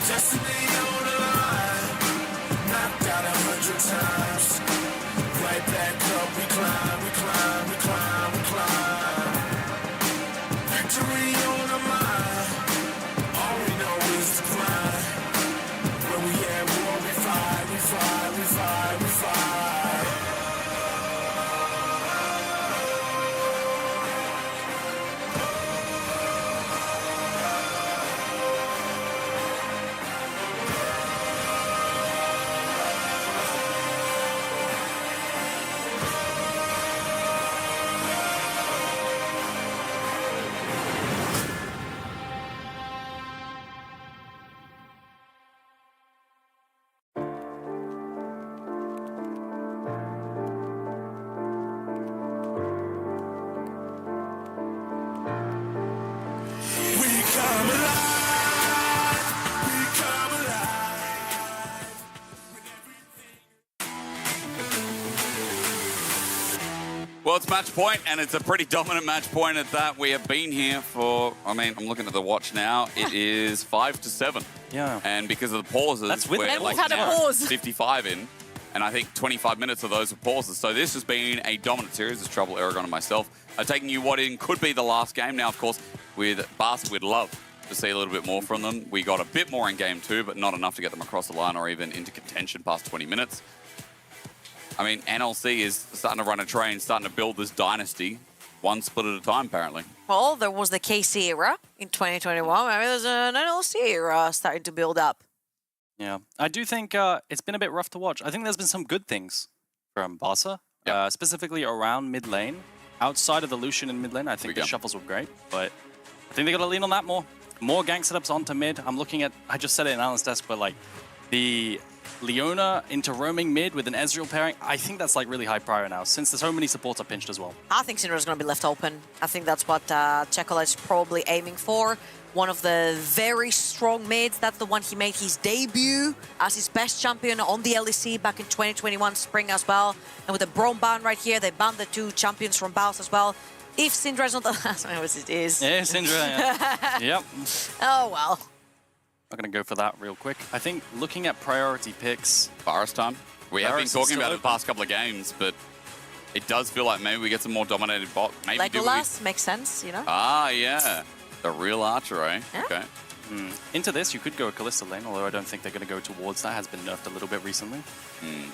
Destiny on the line, knocked out 100 times. Right back up, we climb, we climb, we climb, we climb. Victory on the mind, all we know is the grind. When we at war, we fight, we fight, we fight, we fight. We come alive, we come alive. Well, it's match point, and it's a pretty dominant match point at that. We have been here for, I mean, I'm looking at the watch now. It is 5-7. Yeah. And because of the pauses, That's with we're it. like We've had a now pause. 55 in. And I think 25 minutes of those were pauses. So this has been a dominant series. As Trouble, Aragon, and myself are taking you what in could be the last game. Now, of course, with Barca, we'd love to see a little bit more from them. We got a bit more in game 2, but not enough to get them across the line or even into contention past 20 minutes. I mean, NLC is starting to run a train, starting to build this dynasty, one split at a time, apparently. Well, there was the KC era in 2021. Maybe there's an NLC era starting to build up. Yeah, I do think it's been a bit rough to watch. I think there's been some good things from Barca, specifically around mid lane. Outside of the Lucian in mid lane, I think the shuffles were great, but I think they got to lean on that more. More gank setups onto mid. I'm looking at, I just said it in Alan's desk, but like the Leona into roaming mid with an Ezreal pairing, I think that's like really high prior now, since there's so many supports are pinched as well. I think Syndra's going to be left open. I think that's what Chocolate is probably aiming for. One of the very strong mids. That's the one he made his debut as his best champion on the LEC back in 2021 spring as well. And with the Braum ban right here, they banned the 2 champions from Baus as well. If Syndra's not the last one, as it is. Yeah, Syndra, yeah. Yep. Oh, well. I'm going to go for that real quick. I think looking at priority picks... Varus time. We have been talking about it the past couple of games, but it does feel like maybe we get some more dominated bot. Maybe Legolas makes sense, you know? Ah, yeah. The real archer, eh? Yeah. Okay. Into this, you could go a Kalista lane, although I don't think they're going to go towards that. Has been nerfed a little bit recently.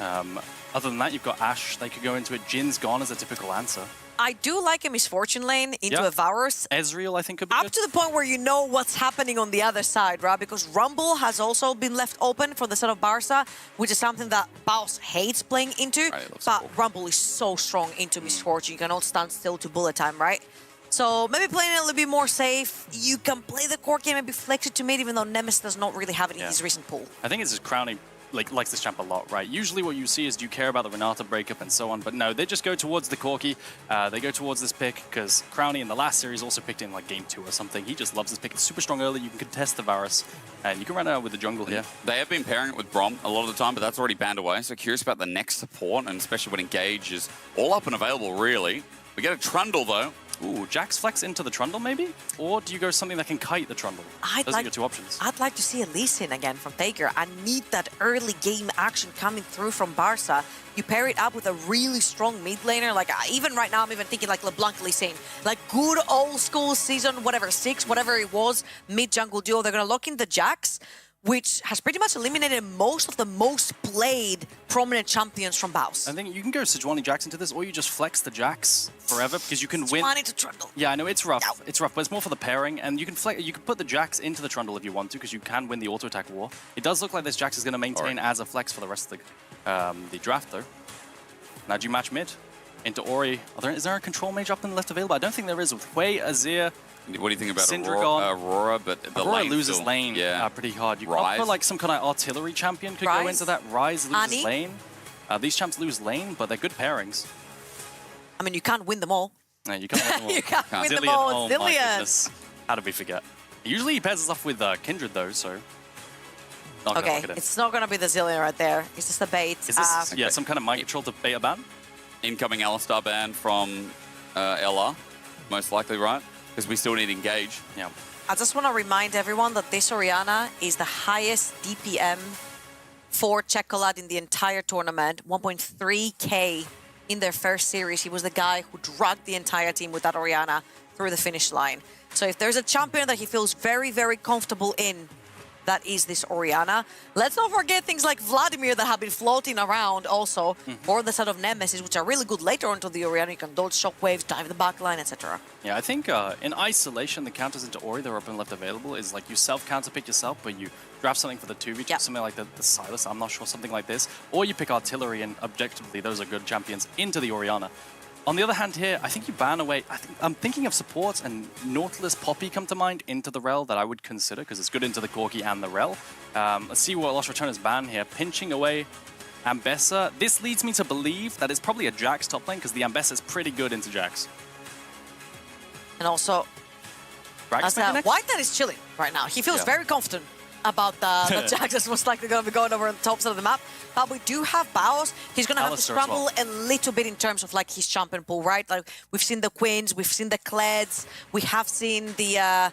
Other than that, you've got Ashe. They could go into it. Jin's gone as a typical answer. I do like a Misfortune lane into a Varus. Ezreal, I think, could be up good. to the point where you know what's happening on the other side, right? Because Rumble has also been left open for the set of Barca, which is something that Baus hates playing into. Right, but Rumble is so strong into Misfortune. You cannot stand still to bullet time, right? So maybe playing it a little bit more safe. You can play the core game, maybe flex it to mid, even though Nemesis does not really have it in his recent pool. I think it's just Crowny likes this champ a lot, right? Usually what you see is, do you care about the Renata breakup and so on? But no, they just go towards the Corki. They go towards this pick because Crowny in the last series also picked in like game 2 or something. He just loves this pick. It's super strong early. You can contest the Varus and you can run out with the jungle here. They have been pairing it with Braum a lot of the time, but that's already banned away. So curious about the next support, and especially when Engage is all up and available, really. We get a Trundle, though. Ooh, Jax flex into the Trundle, maybe? Or do you go something that can kite the Trundle? Those are your 2 options. I'd like to see a Lee Sin again from Faker. I need that early game action coming through from Barca. You pair it up with a really strong mid laner. Like, even right now, I'm even thinking like LeBlanc Lee Sin. Like, good old school season, whatever, 6, whatever it was, mid-jungle duo. They're going to lock in the Jax, which has pretty much eliminated most of the most played prominent champions from Baus. I think you can go Sejuani Jax into this, or you just flex the Jax forever because you can win. Sejuani to Trundle. Yeah, I know it's rough. No. It's rough, but it's more for the pairing, and you can put the Jax into the Trundle if you want to, because you can win the auto attack war. It does look like this Jax is going to maintain as a flex for the rest of the draft, though. Now, do you match mid into Ori? Is there a control mage up and left available? I don't think there is. With Hui, Azir. What do you think about Syndra Aurora? But the Aurora lane loses still, lane pretty hard. You could Rise. put like some kind of artillery champion could go into that. Rise loses lane. These champs lose lane, but they're good pairings. I mean, you can't win them all. No, you can't win them all. You can't win them all. Oh my goodness. How did we forget? Usually he pairs us off with Kindred though, so... Okay, it's not going to be the Zillion right there. It's just a bait. Is this some kind of mind control to bait a ban? Incoming Alistar ban from LR, most likely, right? Because we still need Engage. Yeah. I just want to remind everyone that this Orianna is the highest DPM for Chocolate in the entire tournament. 1.3k in their first series. He was the guy who dragged the entire team with that Orianna through the finish line. So if there's a champion that he feels very, very comfortable in, that is this Orianna. Let's not forget things like Vladimir that have been floating around also for the set of Nemesis, which are really good later onto the Orianna. You can dodge shockwaves, dive the backline, etc. Yeah, I think in isolation, the counters into Ori that are up and left available is like you self-counterpick yourself, but you draft something for the 2v2, something like the Silas, I'm not sure, something like this. Or you pick artillery, and objectively, those are good champions into the Orianna. On the other hand here, I think you ban away... I'm thinking of supports, and Nautilus Poppy come to mind into the Rel that I would consider, because it's good into the Corki and the Rel. Let's see what Lost RATONES ban here. Pinching away Ambessa. This leads me to believe that it's probably a Jax top lane, because the Ambessa is pretty good into Jax. And also, White Knight is chilling right now. He feels very confident about the Jax that's most likely going to be going over on the top side of the map. But we do have Baus. He's going to have to scramble a little bit in terms of like his champion pool, right? Like we've seen the Queens, we've seen the Kleds, we have seen the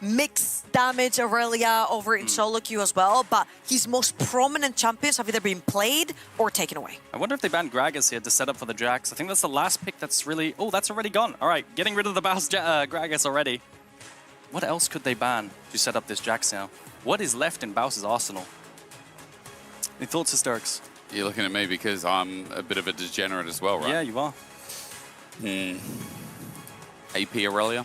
mixed damage Aurelia over in solo queue as well, but his most prominent champions have either been played or taken away. I wonder if they banned Gragas here to set up for the Jax. I think that's the last pick that's really... Oh, that's already gone. All right, getting rid of the Baus Gragas already. What else could they ban to set up this Jax now? What is left in Baus's arsenal? Any thoughts, Hysterics? You're looking at me because I'm a bit of a degenerate as well, right? Yeah, you are. AP Aurelia?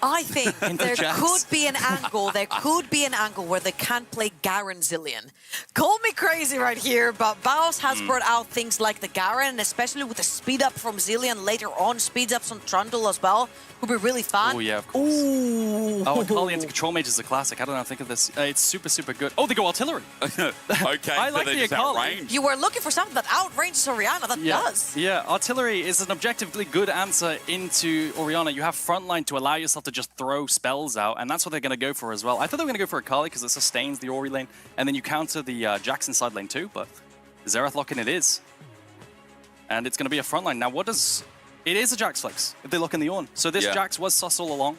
I think there Jax. could be an angle. There could be an angle where they can play Garen Zillion. Call me crazy right here, but Baus has brought out things like the Garen, and especially with the speed up from Zillion later on, speeds ups on Trundle as well, would be really fun. Oh, yeah, of course. Ooh. Oh, Akali into Control Mage is a classic. I don't know, think of this. It's super, super good. Oh, they go Artillery. Okay, I so like they the just Akali. outrange. You were looking for something that outranges Orianna. That does. Yeah, Artillery is an objectively good answer into Orianna. You have frontline to allow yourself to just throw spells out, and that's what they're going to go for as well. I thought they were going to go for Akali because it sustains the Ori lane, and then you counter the Jackson side lane too, but Xerath lock-in it is. And it's going to be a frontline. Now, what does... It is a Jax flex if they lock in the Ornn. So this Jax was sus all along.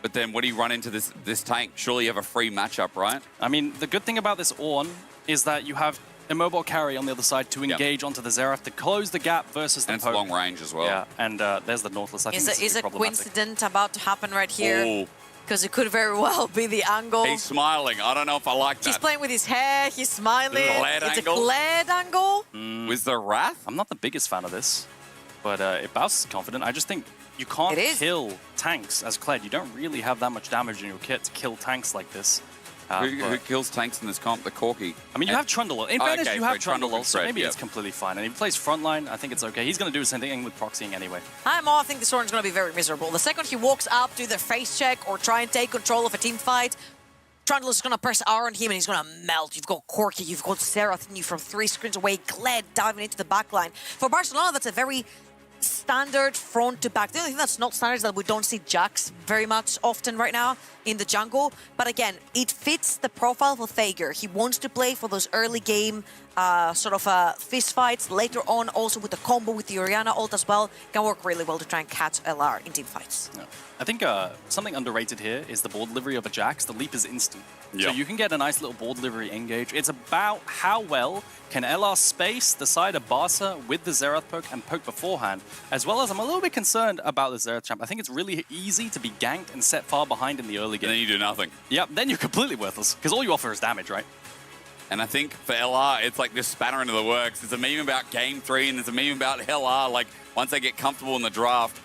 But then what do you run into this tank? Surely you have a free matchup, right? I mean, the good thing about this Ornn is that you have a mobile carry on the other side to engage onto the Xerath to close the gap versus the And it's poke. long range as well. Yeah, and there's the Nautilus. I think this Is a problematic. coincidence about to happen right here? Ooh. Because it could very well be the angle. He's smiling. I don't know if I like He's that. playing with his hair. He's smiling. Glad It's angle. a glad angle. With the Wrath? I'm not the biggest fan of this, but if Baus is confident, I just think you can't It is. kill tanks as Kled. You don't really have that much damage in your kit to kill tanks like this. Who But- kills tanks in this comp? The Corki. I mean, you have Trundle. In fairness, okay, you have so Trundle, Trundle so can maybe spread, it's completely fine. And if he plays frontline, I think it's okay. He's going to do the same thing with proxying anyway. I think this Soren's going to be very miserable. The second he walks up, do the face check or try and take control of a team fight, Trundle is going to press R on him and he's going to melt. You've got Corki, you've got Xerath, and you from 3 screens away, Kled diving into the backline. For Barcelona, that's a very standard front to back. The only thing that's not standard is that we don't see Jax very much often right now in the jungle. But again, it fits the profile for Thager. He wants to play for those early game fist fights. Later on, also with the combo with the Orianna ult as well, can work really well to try and catch LR in team fights. Yeah. I think something underrated here is the board delivery of a Jax. The leap is instant. So Yep. you can get a nice little board delivery engage. It's about how well can LR space the side of Barca with the Xerath poke and poke beforehand, as well as I'm a little bit concerned about the Xerath champ. I think it's really easy to be ganked and set far behind in the early game. And then you do nothing. Yep, then you're completely worthless, because all you offer is damage, right? And I think for LR, it's like this spatter into the works. There's a meme about Game 3 and there's a meme about LR. Like, once they get comfortable in the draft,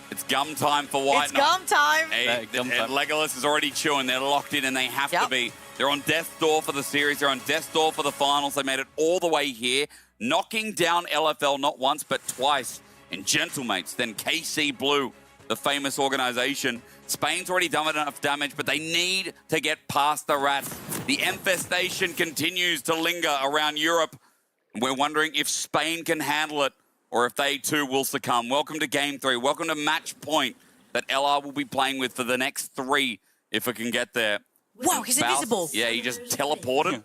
it's gum time for White It's gum time! Hey, Gum time. Legolas is already chewing. They're locked in and they have to be. They're on death's door for the series. They're on death's door for the finals. They made it all the way here, knocking down LFL not once but twice in Gentlemates, then KC Blue, the famous organization. Spain's already done enough damage, but they need to get past the Rats. The infestation continues to linger around Europe. We're wondering if Spain can handle it or if they too will succumb. Welcome to Game 3. Welcome to Match Point that LR will be playing with for the next 3 if it can get there. Wow, he's invisible. Yeah, he just teleported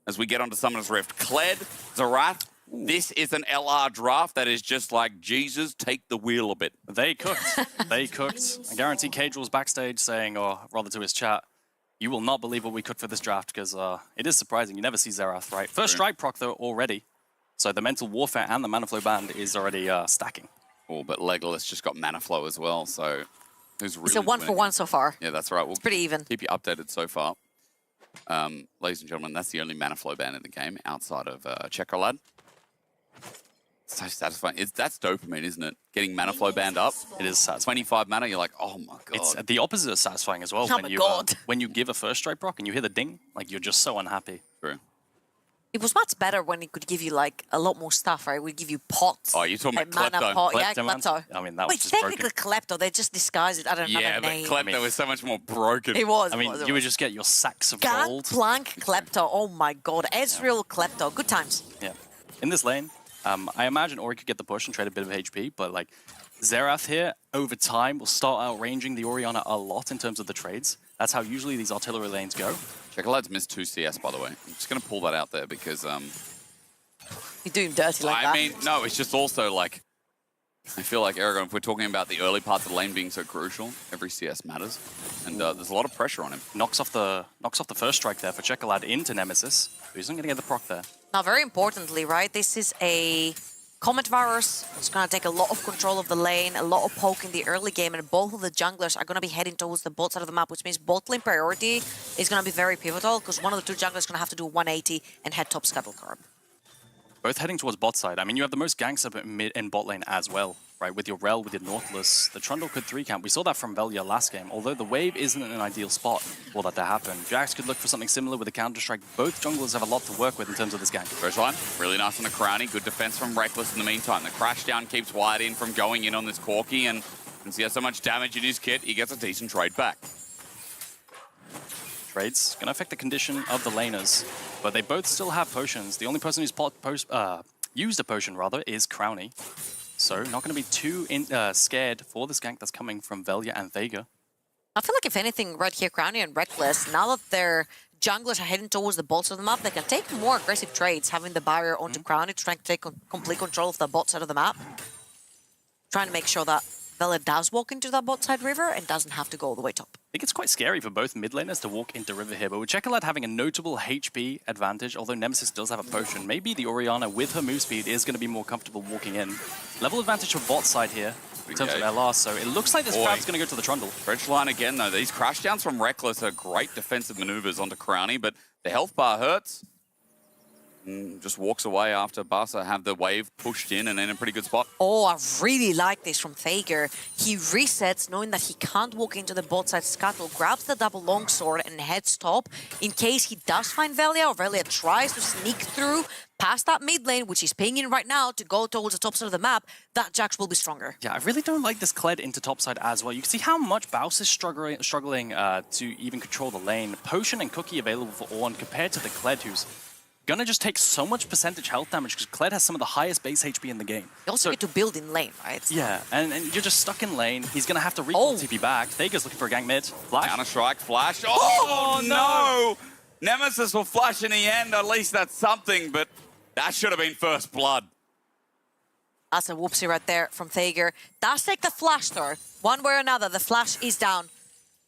as we get onto Summoner's Rift. Kled, Xerath, this is an LR draft that is just like, Jesus, take the wheel a bit. They cooked. They cooked. I guarantee Cage was backstage saying, or rather to his chat, you will not believe what we cooked for this draft, because it is surprising. You never see Xerath, right? First strike proc, though, already. So the Mental Warfare and the Mana Flow band is already stacking. Oh, but Legolas just got Mana Flow as well, so who's really It's a 1-for-1 so far. Yeah, that's right. We'll Pretty even. keep you updated so far. Ladies and gentlemen, that's the only Mana Flow band in the game outside of Checker Lad. So satisfying. That's dopamine, isn't it? Getting Mana Flow band up. It is satisfying. 25 mana, you're like, oh my god. It's the opposite of satisfying as well. Oh my God. When you give a first strike proc and you hear the ding, like you're just so unhappy. True. It was much better when it could give you like a lot more stuff, right? It would give you pots. Oh, you're talking about mana Klepto. pot. Yeah, Klepto, Klepto. I mean, that was Wait, just technically Klepto. They just disguised it. I don't know Yeah, another but name. Klepto was so much more broken. It was. I mean, it was. you would just get your sacks of God gold. blank Klepto. Oh my god. Ezreal Klepto. Good times. Yeah. In this lane, I imagine Ori could get the push and trade a bit of HP, but like Xerath here, over time, will start outranging the Orianna a lot in terms of the trades. That's how usually these artillery lanes go. Checkerlad's missed 2 CS, by the way. I'm just going to pull that out there because... You do him dirty like that. I mean, no, it's just also like... I feel like, Aragon, if we're talking about the early parts of the lane being so crucial, every CS matters. And there's a lot of pressure on him. Knocks off the first strike there for Chocolate into Nemesis. He's not going to get the proc there. Now, very importantly, right, this is a Comet Virus. It's going to take a lot of control of the lane, a lot of poke in the early game, and both of the junglers are going to be heading towards the bot side of the map, which means bot lane priority is going to be very pivotal, because one of the two junglers is going to have to do 180 and head top scuttle carb. Both heading towards bot side. I mean, you have the most ganks up in mid and bot lane as well, right? With your Rel, with your Nautilus. The Trundle could 3-camp. We saw that from Velia last game, although the wave isn't an ideal spot for that to happen. Jax could look for something similar with a Counter-Strike. Both junglers have a lot to work with in terms of this gank. First line, really nice on the Crownie. Good defense from Reckless in the meantime. The crash down keeps Wyatt in from going in on this Corki, and since he has so much damage in his kit, he gets a decent trade back. Trades going to affect the condition of the laners, but they both still have potions. The only person who's used a potion, rather, is Crownie. So not going to be too scared for this gank that's coming from Velia and Vega. I feel like if anything, right here, Crownie and Reckless, now that their junglers are heading towards the bots of the map, they can take more aggressive trades, having the barrier onto Crownie, trying to take complete control of the bot side of the map. Trying to make sure that Velia does walk into that bot side river and doesn't have to go all the way top. I think it's quite scary for both mid laners to walk into river here, but with Chocolate having a notable HP advantage, although Nemesis does have a potion, maybe the Orianna with her move speed is going to be more comfortable walking in. Level advantage for bot side here in terms of LR, so it looks like this crab's going to go to the Trundle. French line again, though. These crash downs from Reckless are great defensive maneuvers onto Crownie, but the health bar hurts. Just walks away after Barca have the wave pushed in and in a pretty good spot. Oh, I really like this from Thager. He resets knowing that he can't walk into the bot side scuttle, grabs the double longsword and heads top in case he does find Velia, or Velia tries to sneak through past that mid lane, which he's pinging right now to go towards the top side of the map. That Jax will be stronger. Yeah, I really don't like this Kled into topside as well. You can see how much Baus is struggling to even control the lane. Potion and Cookie available for Ornn compared to the Kled, who's gonna just take so much percentage health damage because Kled has some of the highest base HP in the game. You also get to build in lane, right? Yeah, and you're just stuck in lane. He's gonna have to recall TP back. Thager's looking for a gank mid. Flash. Counter-strike, flash. Oh, no! Nemesis will flash in the end. At least that's something, but that should have been first blood. That's a whoopsie right there from Thager. Does take the flash though. One way or another, the flash is down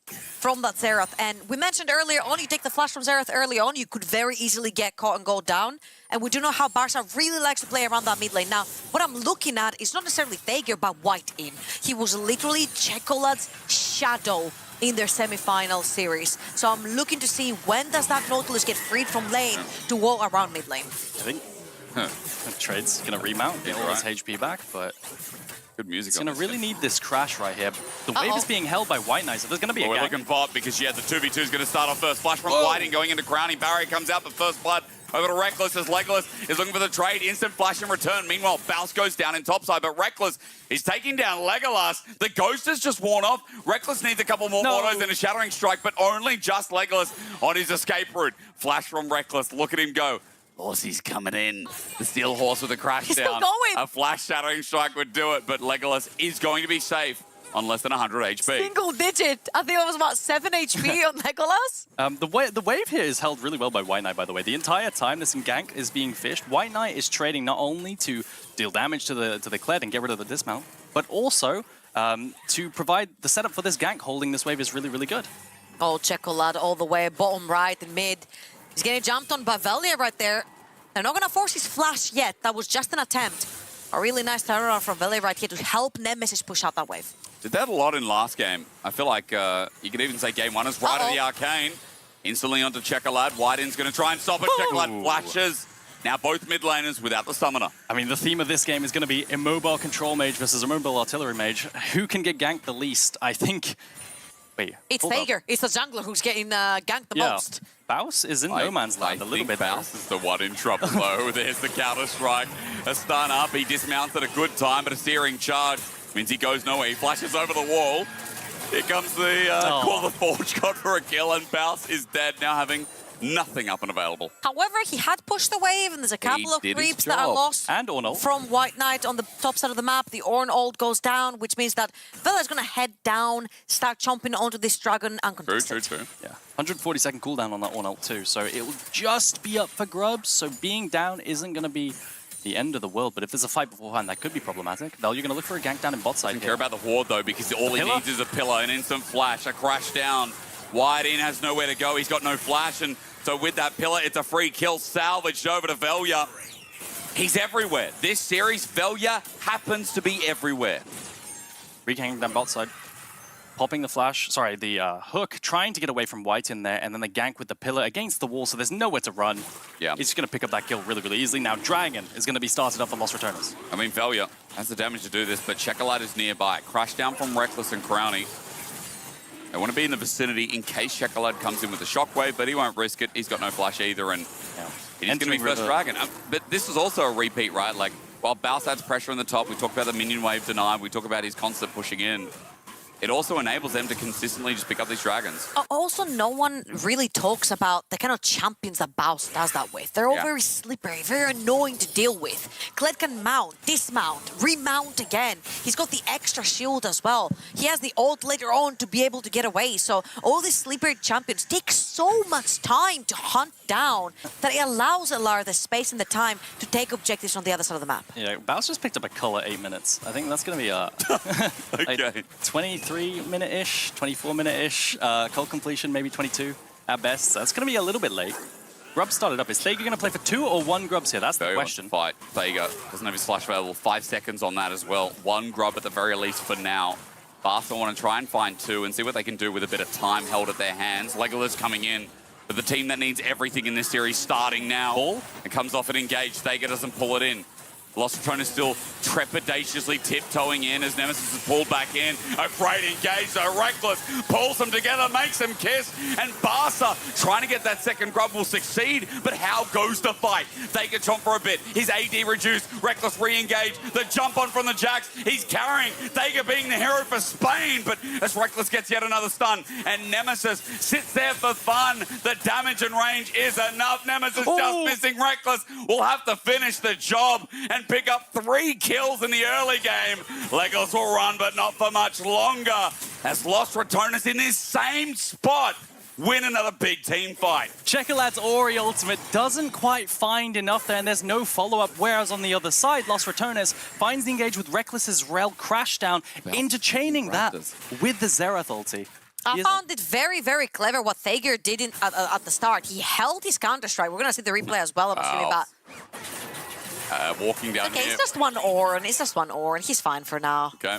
from that Xerath. And we mentioned earlier on, you take the flash from Xerath early on, you could very easily get caught and go down. And we do know how Barca really likes to play around that mid lane. Now, what I'm looking at is not necessarily Thager, but White in. He was literally Chocolate's shadow in their semi-final series. So I'm looking to see when does that Nautilus get freed from lane to walk around mid lane. I think Trade's gonna remount, get all his HP back, but good music. He's gonna really need this crash right here. The wave is being held by White Knight, so there's gonna be a We're gank. looking bot because, yeah, the 2v2 is going to start off first. Flash from Whiting going into Crownie. Barry comes out, but first blood over to Reckless as Legolas is looking for the trade. Instant flash in return. Meanwhile, Baus goes down in topside, but Reckless is taking down Legolas. The Ghost has just worn off. Reckless needs a couple more autos and a Shattering Strike, but only just Legolas on his escape route. Flash from Reckless. Look at him go. Horsey's coming in. The Steel Horse with a crash He's down. still going. A flash Shattering Strike would do it, but Legolas is going to be safe on less than 100 HP. Single digit. I think it was about 7 HP on Legolas. The wave here is held really well by White Knight, by the way. The entire time this gank is being fished, White Knight is trading not only to deal damage to the Kled and get rid of the dismount, but also to provide the setup for this gank. Holding this wave is really, really good. Oh, Chocolate all the way, bottom right and mid. He's getting jumped on by Velia right there. They're not going to force his flash yet. That was just an attempt. A really nice turnaround from Velia right here to help Nemesis push out that wave. Did that a lot in last game. I feel like you could even say game one is right of the Arcane. Instantly onto Chocolate. Whiting's going to try and stop it. Chocolate flashes. Now both mid laners without the summoner. I mean, the theme of this game is going to be Immobile Control Mage versus Immobile Artillery Mage. Who can get ganked the least? I think... Wait, it's Thager. It's the jungler who's getting ganked the most. Baus is in no man's land a little bit. Baus is the one in trouble though. There's the counter strike. A stun up. He dismounts at a good time, but a searing charge means he goes nowhere. He flashes over the wall. Here comes the Call the Forge God for a kill, and Baus is dead now, having nothing up and available. However, he had pushed the wave, and there's a couple of creeps that are lost and Ornn from White Knight on the top side of the map. The Ornn ult goes down, which means that Vela is going to head down, start chomping onto this dragon uncontested. True. Yeah, 140-second cooldown on that Ornn ult too, so it will just be up for grubs. So being down isn't going to be the end of the world, but if there's a fight beforehand, that could be problematic. Vel, you're going to look for a gank down in bot side. Doesn't care about the ward, though, because all he needs is a pillar, an instant flash, a crash down. Wide in has nowhere to go. He's got no flash, and so with that pillar, it's a free kill salvaged over to Velya. He's everywhere. This series, Velya happens to be everywhere. Re-ganking down bot side. Popping the flash, sorry, the hook, trying to get away from White in there, and then the gank with the pillar against the wall, so there's nowhere to run. Yeah. He's just going to pick up that kill really, really easily. Now Dragon is going to be started up for Lost Returners. I mean, Velya has the damage to do this, but Checolate is nearby. Crash down from Reckless and Crowny. They want to be in the vicinity in case Checolate comes in with a shockwave, but he won't risk it. He's got no flash either, and it is going to be first Dragon. But this is also a repeat, right? Like, while Baus adds pressure on the top, we talk about the minion wave denied, we talk about his constant pushing in. It also enables them to consistently just pick up these dragons. Also, no one really talks about the kind of champions that Baus does that with. They're all very slippery, very annoying to deal with. Kled can mount, dismount, remount again. He's got the extra shield as well. He has the ult later on to be able to get away. So all these slippery champions take so much time to hunt down that it allows Alar the space and the time to take objectives on the other side of the map. Yeah, Baus just picked up a cull at 8 minutes. I think that's going to be a okay. 23-minute-ish, 24-minute-ish, cull completion, maybe 22 at best. So that's going to be a little bit late. Grub started up. Is Thega going to play for 2 or 1 grubs here? That's the question. Fight. Thega doesn't have his flash available. 5 seconds on that as well. 1 grub at the very least for now. Barca want to try and find 2 and see what they can do with a bit of time held at their hands. Legolas coming in. But the team that needs everything in this series starting now. Ball. It comes off an engage. Thega doesn't pull it in. Lost Returners still trepidatiously tiptoeing in as Nemesis is pulled back in. Afraid engaged, so Reckless pulls them together, makes them kiss, and Barca trying to get that second grub will succeed, but how goes the fight? They get chomp for a bit. His AD reduced, Reckless re-engaged, the jump on from the Jax, he's carrying, Thega being the hero for Spain, but as Reckless gets yet another stun, and Nemesis sits there for fun, the damage and range is enough. Nemesis just missing Reckless, will have to finish the job, and pick up 3 kills in the early game. Legolas will run, but not for much longer, as Lost Returners in this same spot win another big team fight. Checkerlad's Ori ultimate doesn't quite find enough there, and there's no follow-up, whereas on the other side, Lost Returners finds the engage with Reckless's Rel crash down, interchaining that with the Xerath ulti. I found it very, very clever what Thager did at the start. He held his counter-strike. We're going to see the replay as well, I'm assuming, but... walking down okay, here. it's just one Ornn. It's just one Ornn. He's fine for now. Okay.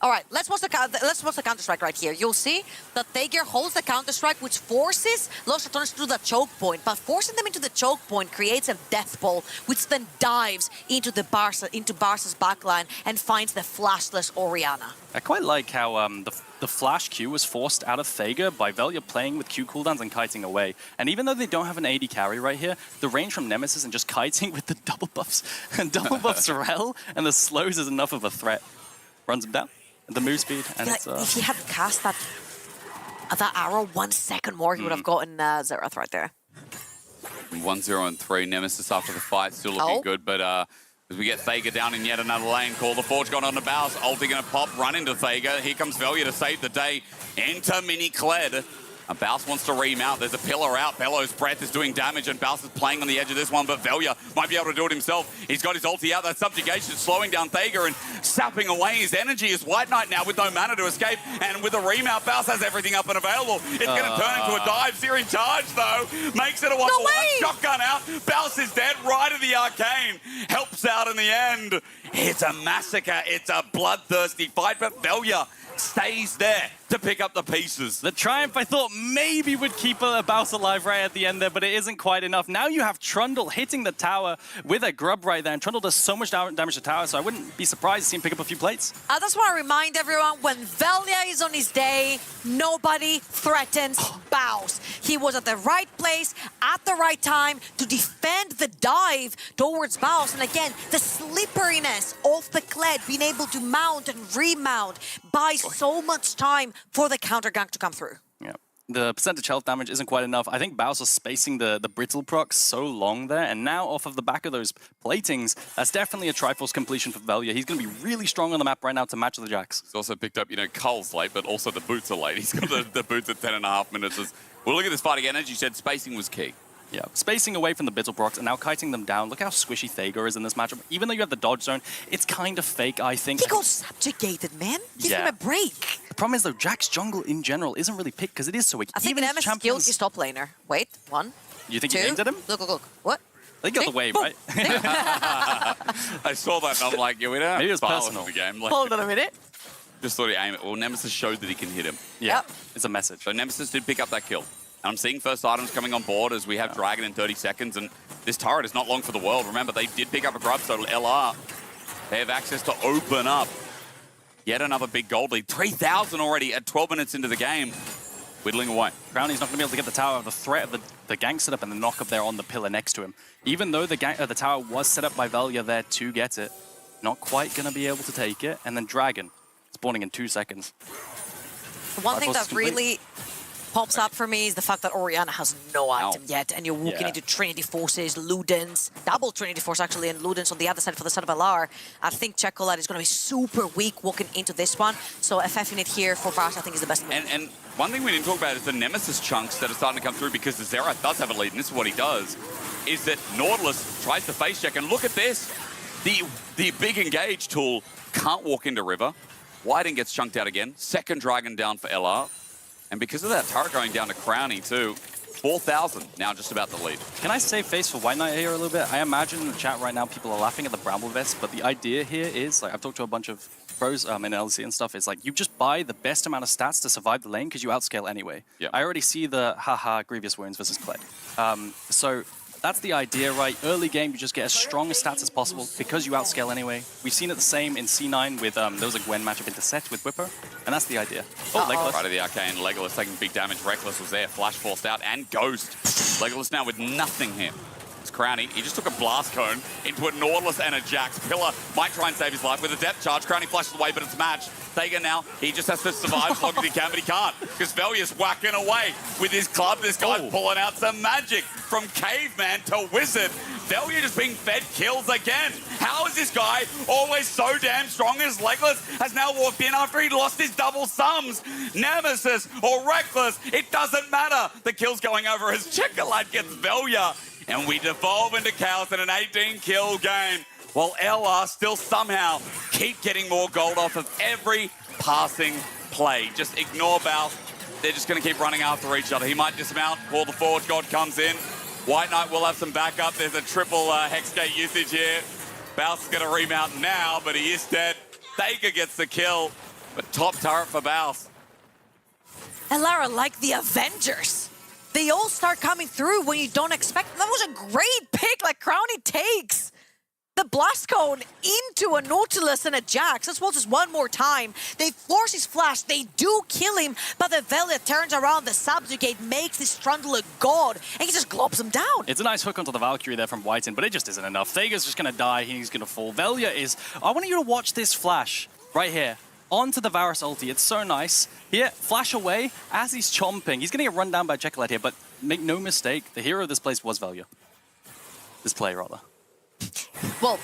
All right, let's watch the counter-strike right here. You'll see that Thager holds the counter-strike, which forces Lost Returners to do the choke point. But forcing them into the choke point creates a death ball, which then dives into Barca's backline and finds the flashless Orianna. I quite like how the flash Q was forced out of Thega by Velya playing with Q cooldowns and kiting away. And even though they don't have an AD carry right here, the range from Nemesis and just kiting with the double buffs and double buffs Rel and the slows is enough of a threat. Runs him down. The move speed, and like, if he had cast that arrow 1 second more, he would have gotten Xerath right there. 1-0 and 3. Nemesis after the fight still looking good, but as we get Thega down in yet another lane call, the Forge got on the Baus. Ulti gonna pop, run into Thega. Here comes Velya to save the day. Enter Mini Kled. Baus wants to remount. There's a pillar out. Bellow's breath is doing damage, and Baus is playing on the edge of this one, but Velya might be able to do it himself. He's got his ulti out. That subjugation slowing down Thega and sapping away his energy as White Knight now with no mana to escape, and with a remount, Baus has everything up and available. It's going to turn into a dive. Searing charge, though. Makes it a 1-for-1. Shotgun out. Baus is dead right of the arcane. Helps out in the end. It's a massacre. It's a bloodthirsty fight, but Velya stays there to pick up the pieces. The Triumph, I thought, maybe would keep Baus alive right at the end there, but it isn't quite enough. Now you have Trundle hitting the tower with a grub right there, and Trundle does so much damage to the tower, so I wouldn't be surprised to see him pick up a few plates. I just want to remind everyone, when Velya is on his day, nobody threatens Baus. He was at the right place, at the right time, to defend the dive towards Baus. And again, the slipperiness of the Kled, being able to mount and remount, buys so much time for the counter gank to come through. Yeah. The percentage health damage isn't quite enough. I think Baus was spacing the brittle proc so long there, and now off of the back of those platings, that's definitely a Triforce completion for Velya. He's going to be really strong on the map right now to match the Jax. He's also picked up, Cull's late, but also the boots are late. He's got the boots at 10.5 minutes. Well, look at this fight again. As you said, spacing was key. Yeah, spacing away from the Bittlebrox and now kiting them down. Look how squishy Thager is in this matchup. Even though you have the dodge zone, it's kind of fake, I think. He got subjugated, man. Give him a break. The problem is, though, Jack's jungle in general isn't really picked because it is so weak. I think Nemesis killed his top laner. Wait, 1, You think 2. he aimed at him? Look. What? They got the wave, right? I saw that and I'm like, yeah, we don't have Maybe it was balance personal. in the game. Like, Hold on a minute. just thought he aimed it. Well, Nemesis showed that he can hit him. Yeah, Yep. it's a message. So Nemesis did pick up that kill. And I'm seeing first items coming on board as we have Dragon in 30 seconds. And this turret is not long for the world. Remember, they did pick up a grub, so LR. They have access to open up yet another big gold lead. 3,000 already at 12 minutes into the game. Whittling away. Brownie's not going to be able to get the tower. The threat of the gank setup and the knock up there on the pillar next to him. Even though the tower was set up by Velya there to get it, not quite going to be able to take it. And then Dragon spawning in 2 seconds. The one thing that really pops up for me is the fact that Orianna has no item yet, and you're walking into Trinity Forces, Ludens, double Trinity Force actually, and Ludens on the other side for the side of LR. I think Chocolate is going to be super weak walking into this one, so FFing it here for BARCA I think is the best move. And one thing we didn't talk about is the Nemesis chunks that are starting to come through because the Xerath does have a lead, and this is what he does, is that Nautilus tries to face check, and look at this. The big engage tool can't walk into River. Whiting gets chunked out again. Second Dragon down for LR. And because of that turret going down to Crownie too, 4,000 now just about the lead. Can I save face for White Knight here a little bit? I imagine in the chat right now people are laughing at the Bramble Vest, but the idea here is, like I've talked to a bunch of pros in LC and stuff, is like you just buy the best amount of stats to survive the lane because you outscale anyway. Yeah. I already see the haha Grievous Wounds versus Kled. So that's the idea, right? Early game, you just get as strong a stats as possible because you outscale anyway. We've seen it the same in C9 with, there was a Gwen matchup Intercept with Whipper, and that's the idea. Oh, Legolas. Right of the arcane, Legolas taking big damage. Reckless was there, flash forced out, and Ghost. Legolas now with nothing here. It's Crownie. He just took a blast cone into a Nautilus and a Jax. Pillar might try and save his life with a depth charge. Crownie flashes away, but it's matched. Thager now, he just has to survive as long as he can, but he can't. Because Velya's whacking away with his club. This guy's pulling out some magic from caveman to wizard. Velya just being fed kills again. How is this guy always so damn strong as Legolas has now walked in after he lost his double sums? Nemesis or Reckless, it doesn't matter. The kill's going over as Chocolate gets Velya. And we devolve into chaos in an 18-kill game. While LR still somehow keep getting more gold off of every passing play. Just ignore Balth. They're just going to keep running after each other. He might dismount while the Forge God comes in. White Knight will have some backup. There's a triple Hexgate usage here. Balth's going to remount now, but he is dead. Thager gets the kill, but top turret for Balth. LR are like the Avengers. They all start coming through when you don't expect them. That was a great pick, like Crownie takes the blast cone into a Nautilus and a Jax. Let's watch this one more time. They force his flash. They do kill him, but the Velya turns around. The subjugate makes this Trundle a god, and he just globs him down. It's a nice hook onto the Valkyrie there from Whiten, but it just isn't enough. Thager's just going to die. He's going to fall. Velya is... I want you to watch this flash right here. Onto the Varus ulti. It's so nice. Here, flash away as he's chomping. He's going to get run down by Chocolate here, but make no mistake, the hero of this place was Velya. This play, rather. Well,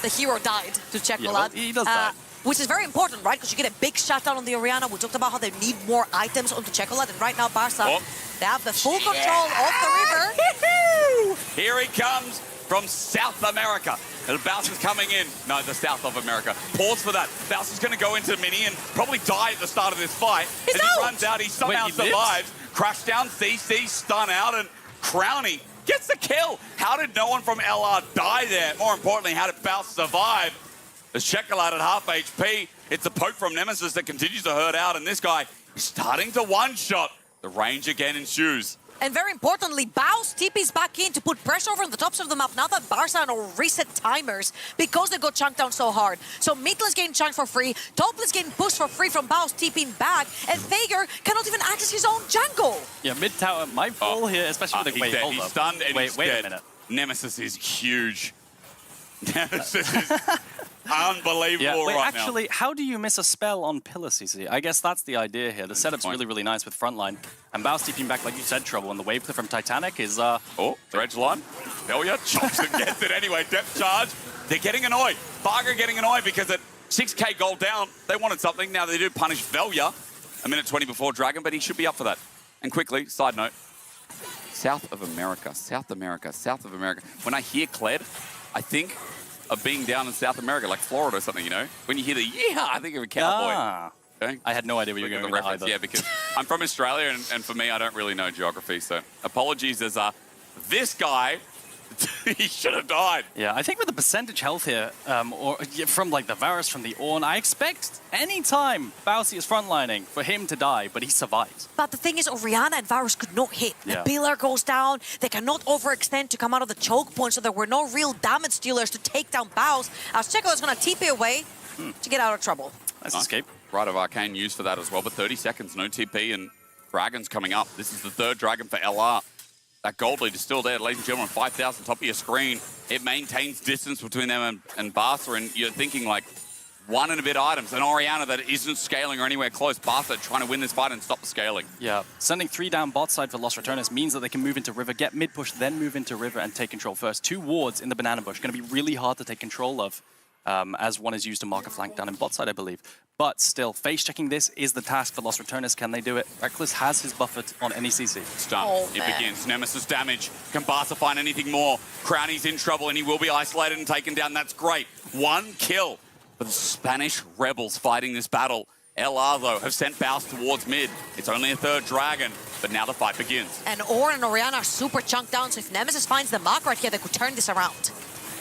the hero died to Chocolate. Yeah, well, he does die. Which is very important, right? Because you get a big shutdown on the Orianna. We talked about how they need more items onto Chocolate, and right now, BARCA, they have the full control of the river. Here he comes from South America. And Balth is coming in. No, the south of America. Pause for that. Balth is going to go into Mini and probably die at the start of this fight. He's As out. he runs out, he somehow survives. Crash down, CC, stun out, and Crownie gets the kill. How did no one from LR die there? More importantly, how did Balth survive? As Chocolate at half HP, it's a poke from Nemesis that continues to hurt out, and this guy is starting to one-shot. The range again ensues. And very importantly, Baus TP's back in to put pressure over on the tops of the map now that BARCA are on reset timers because they got chunked down so hard. So Midless getting chunked for free, Topless getting pushed for free from Baus TPing back, and Thager cannot even access his own jungle. Yeah, mid tower might fall here, especially with the... He's dead. hold He's up. stunned and he's wait dead. a minute. Nemesis is huge. Nemesis is unbelievable right now. Actually, how do you miss a spell on Pillar, CC? I guess that's the idea here. The setup's really, really nice with frontline. And Baus TPing back, like you said, Trouble, and the wave clip from Titanic is... Oh, Dredge line. Velya chops and gets it anyway. Depth charge. They're getting annoyed. BARCA getting annoyed because at 6k gold down, they wanted something. Now they do punish Velya. A minute 20 before Dragon, but he should be up for that. And quickly, side note, South of America, South America, South of America. When I hear Kled, I think of being down in South America, like Florida or something, you know? When you hear the yeah, I think of a cowboy. Ah. Okay? I had no idea where you were going with that either. Yeah, because I'm from Australia, and for me, I don't really know geography, so apologies as this guy, he should have died. Yeah, I think with the percentage health here, from like the Varus, from the Ornn, I expect any time Bowsy is frontlining for him to die, but he survives. But the thing is, Orianna and Varus could not hit. Yeah. The pillar goes down, they cannot overextend to come out of the choke point, so there were no real damage dealers to take down Bows, as Chekola's gonna TP away to get out of trouble. Nice escape. Right of Arcane used for that as well, but 30 seconds, no TP, and Dragon's coming up. This is the third Dragon for LR. That gold lead is still there, ladies and gentlemen, 5,000 top of your screen. It maintains distance between them and Barca, and you're thinking like one and a bit items. An Orianna that isn't scaling or anywhere close. Barca trying to win this fight and stop the scaling. Yeah, sending 3 down bot side for Los RATONES means that they can move into river, get mid push, then move into river and take control first. 2 wards in the banana bush, going to be really hard to take control of, as one is used to mark a flank down in bot side, I believe. But still, face checking this is the task for Los RATONES. Can they do it? Reckless has his buffer on NECC. It's done. Oh, it man. begins. Nemesis damage. Can Barca find anything more? Crownie's in trouble and he will be isolated and taken down. That's great. 1 kill for the Spanish rebels fighting this battle. LR, though, have sent Baus towards mid. It's only a 3rd Dragon, but now the fight begins. And Ornn and Orianna are super chunked down, so if Nemesis finds the mark right here, they could turn this around.